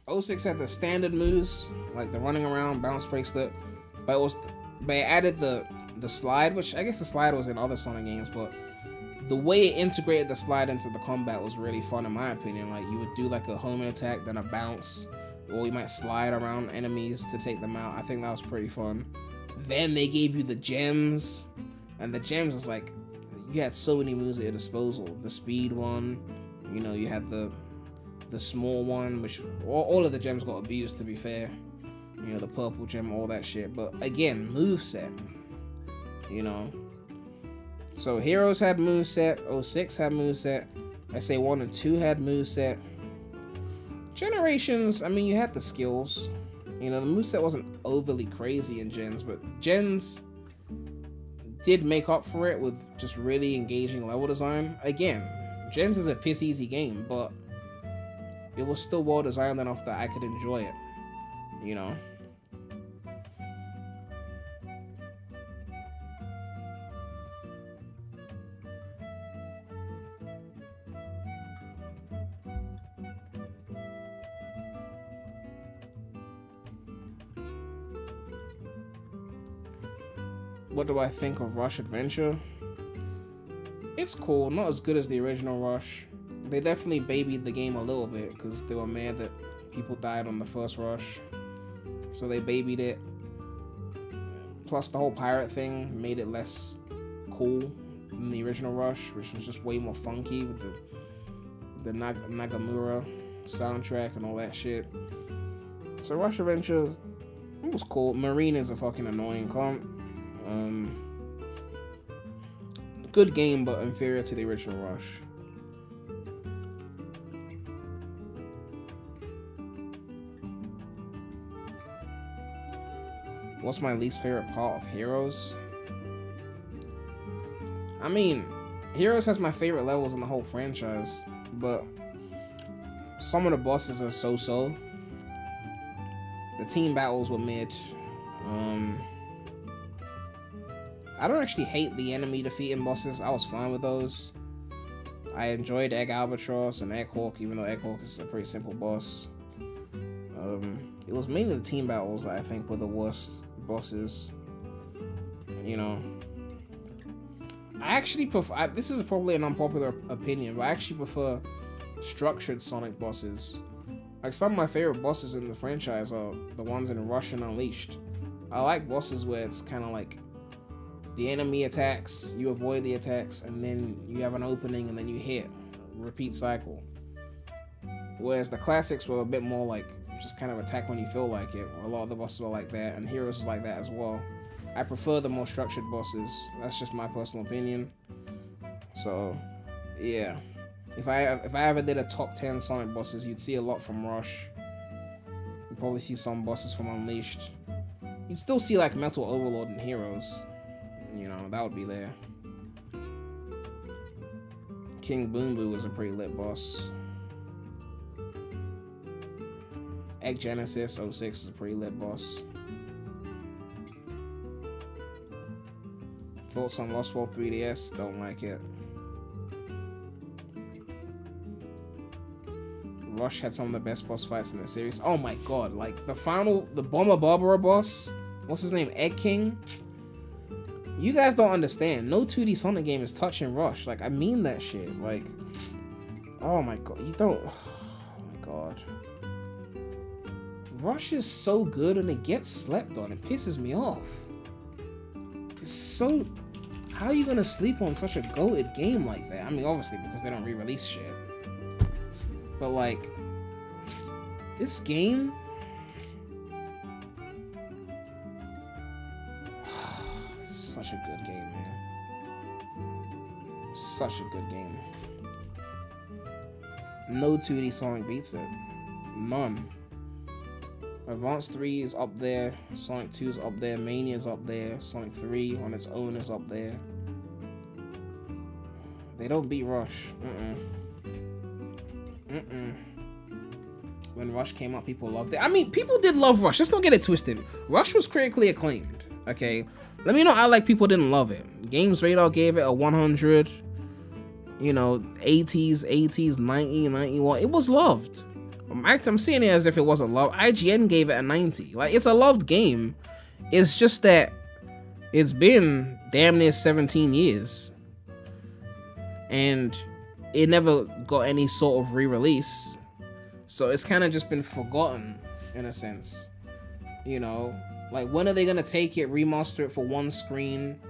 06 had the standard moves like the running around, bounce bracelet, but it added the slide, which I guess the slide was in other Sonic games, but the way it integrated the slide into the combat was really fun in my opinion. Like, you would do like a homing attack, then a bounce, or you might slide around enemies to take them out. I think that was pretty fun. Then they gave you the gems, and the gems was like, you had so many moves at your disposal. The speed one, you know, you had the small one, which all of the gems got abused, to be fair. You know, the purple gem, all that shit. But again, moveset, you know. So Heroes had moveset, 06 had moveset, SA1 and 2 had moveset. Generations, I mean, you had the skills. You know, the moveset wasn't overly crazy in Gens, but Gens did make up for it with just really engaging level design. Again, Gens is a piss easy game, but it was still well designed enough that I could enjoy it, you know. What do I think of Rush Adventure? It's cool, not as good as the original Rush. They definitely babied the game a little bit because they were mad that people died on the first Rush. So they babied it. Plus the whole pirate thing made it less cool. than the original Rush, which was just way more funky with the Nagamura soundtrack and all that shit. So Rush Adventure, it was cool. Marine is a fucking annoying comp. Good game, but inferior to the original Rush. What's my least favorite part of Heroes? I mean, Heroes has my favorite levels in the whole franchise, but some of the bosses are so-so. The team battles were mid. I don't actually hate the enemy defeating bosses. I was fine with those. I enjoyed Egg Albatross and Egg Hawk, even though Egg Hawk is a pretty simple boss. It was mainly the team battles that I think were the worst bosses. You know, I actually prefer. This is probably an unpopular opinion, but I actually prefer structured Sonic bosses. Like, some of my favorite bosses in the franchise are the ones in Rush and Unleashed. I like bosses where it's kind of like the enemy attacks, you avoid the attacks, and then you have an opening and then you hit. Repeat cycle. Whereas the classics were a bit more like just kind of attack when you feel like it. A lot of the bosses are like that, and Heroes is like that as well. I prefer the more structured bosses. That's just my personal opinion. So, yeah. If I ever did a top 10 Sonic bosses, you'd see a lot from Rush. You'd probably see some bosses from Unleashed. You'd still see like Metal Overlord and Heroes. You know, that would be there. King Boom Boo was a pretty lit boss. Egg Genesis 06 is a pretty lit boss. Thoughts on Lost World 3DS? Don't like it. Rush had some of the best boss fights in the series. Oh my god, like the Bomber Barbara boss, what's his name, Egg King? You guys don't understand. No 2D Sonic game is touching Rush. Like, I mean that shit. Like, oh my god, you don't. Oh my god. Rush is so good and it gets slept on. It pisses me off. It's so. How are you gonna sleep on such a goated game like that? I mean, obviously because they don't re-release shit. But like, this game. Such a good game, man. Such a good game. No 2D Sonic beats it. None. Advance 3 is up there. Sonic 2 is up there. Mania is up there. Sonic 3 on its own is up there. They don't beat Rush. When Rush came out, people loved it. I mean, people did love Rush. Let's not get it twisted. Rush was critically acclaimed. Okay? Let me know I like people didn't love it. Games Radar gave it a 100. You know, 80s, 90, 91. It was loved. I'm seeing it as if it wasn't loved. IGN gave it a 90. Like, it's a loved game. It's just that it's been damn near 17 years. And it never got any sort of re-release. So it's kind of just been forgotten, in a sense. You know? Like, when are they gonna take it, remaster it for one screen,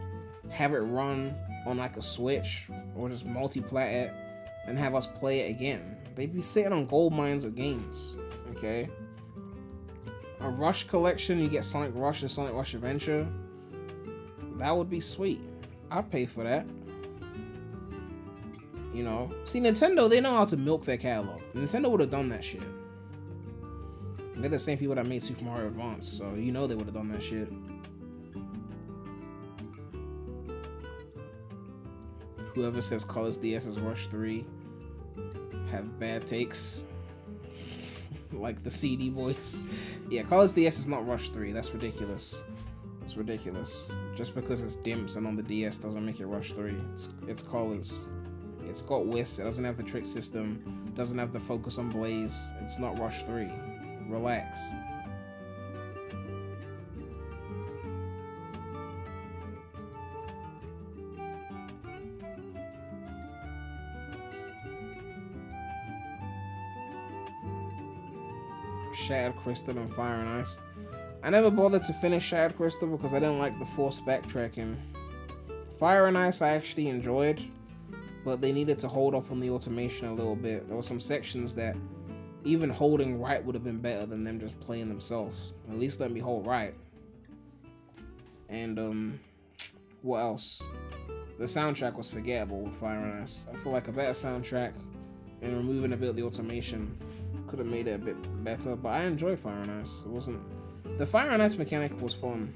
have it run on like a Switch, or just multi-plat it, and have us play it again? They'd be sitting on gold mines of games, okay? A Rush collection, you get Sonic Rush and Sonic Rush Adventure. That would be sweet. I'd pay for that. You know? See, Nintendo, they know how to milk their catalog. Nintendo would have done that shit. They're the same people that made Super Mario Advance, so you know they would have done that shit. Whoever says Colors DS is Rush 3 have bad takes. Like the CD boys. Yeah, Colors DS is not Rush 3. That's ridiculous. It's ridiculous. Just because it's dimps and on the DS doesn't make it Rush 3. It's Colors. It's got Whis. It doesn't have the trick system. Doesn't have the focus on Blaze. It's not Rush 3. Relax. Shattered Crystal and Fire and Ice. I never bothered to finish Shattered Crystal because I didn't like the forced backtracking. Fire and Ice I actually enjoyed, but they needed to hold off on the automation a little bit. There were some sections that even holding right would have been better than them just playing themselves. At least let me hold right. And what else? The soundtrack was forgettable with Fire and Ice. I feel like a better soundtrack and removing a bit of the automation could have made it a bit better, but I enjoyed Fire and Ice. It wasn't... The Fire and Ice mechanic was fun.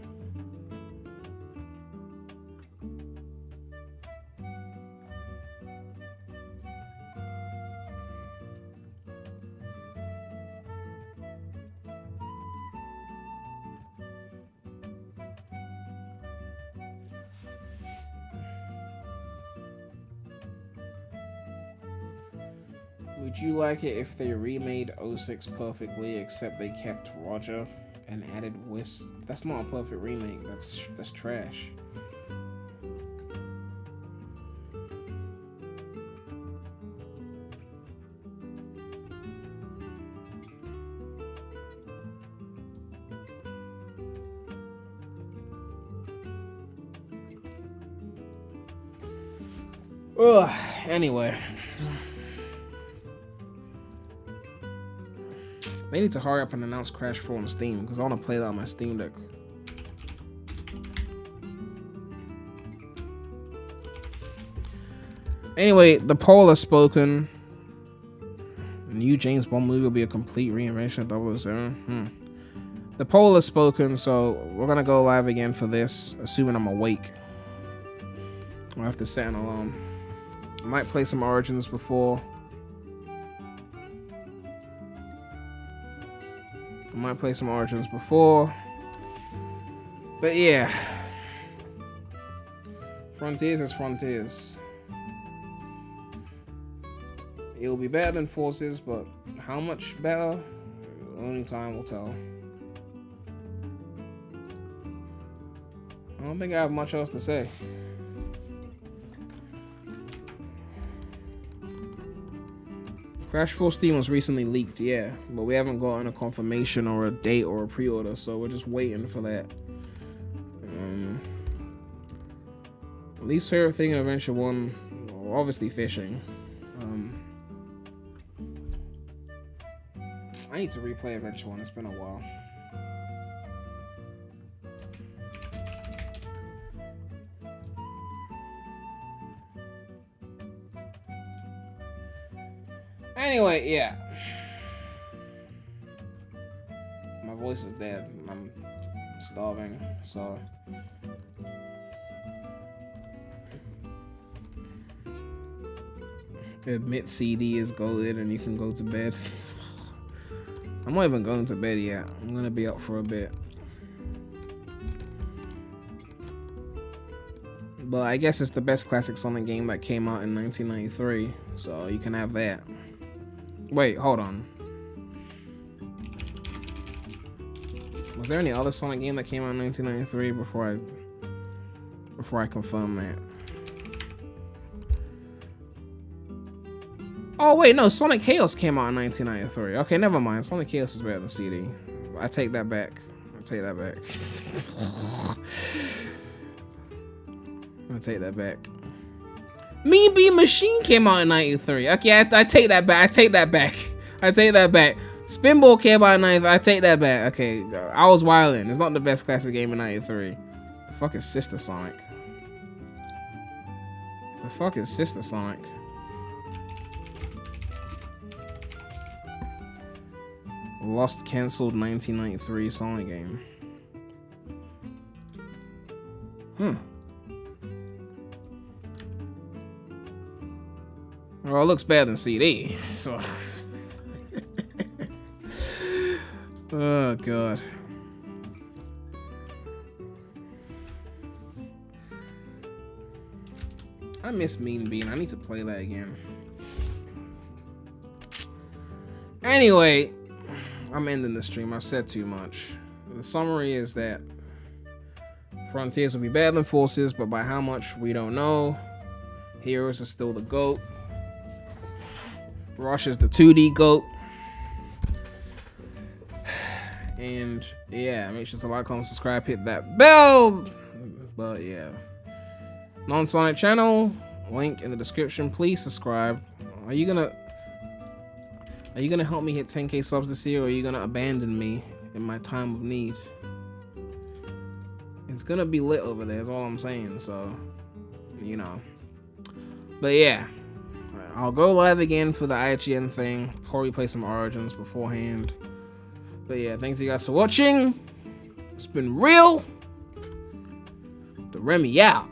Would you like it if they remade 06 perfectly, except they kept Roger and added Whis? That's not a perfect remake. That's trash. Ugh. Anyway. They need to hurry up and announce Crash 4 on Steam, because I want to play that on my Steam Deck. Anyway, the poll has spoken. The new James Bond movie will be a complete reinvention of 007. The poll has spoken, so we're going to go live again for this, assuming I'm awake. I'll have to set an alarm. I might play some Origins before. But yeah, Frontiers is Frontiers. It'll be better than Forces, but how much better? Only time will tell. I don't think I have much else to say. Crash 4 Steam was recently leaked, yeah, but we haven't gotten a confirmation or a date or a pre-order, so we're just waiting for that. Least favorite thing in Adventure 1, obviously fishing. I need to replay Adventure 1, it's been a while. Anyway, yeah. My voice is dead. I'm starving, so. Admit CD is goated and you can go to bed. I'm not even going to bed yet. I'm gonna be up for a bit. But I guess it's the best classic Sonic game that came out in 1993, so you can have that. Wait, hold on. Was there any other Sonic game that came out in 1993 before I confirm that? Oh wait, no, Sonic Chaos came out in 1993. Okay, never mind. Sonic Chaos is better than CD. I take that back. I take that back. Mean Bean Machine came out in 93. Okay, I take that back. I take that back. Spinball came out in 93. I take that back. Okay, I was wildin'. It's not the best classic game in 93. The fuck is Sister Sonic? Lost cancelled 1993 Sonic game. Well, it looks better than CD. So. Oh god. I miss Mean Bean. I need to play that again. Anyway, I'm ending the stream. I've said too much. The summary is that Frontiers will be better than Forces, but by how much, we don't know. Heroes is still the GOAT. Rush is the 2D GOAT. And yeah, make sure to like, comment, subscribe, hit that bell. But yeah. non-Sonic channel, link in the description. Please subscribe. Are you gonna help me hit 10K subs this year, or are you gonna abandon me in my time of need? It's gonna be lit over there, is all I'm saying, so, you know. But yeah, I'll go live again for the IGN thing, probably play some Origins beforehand. But yeah, thanks you guys for watching. It's been real. The Remy out.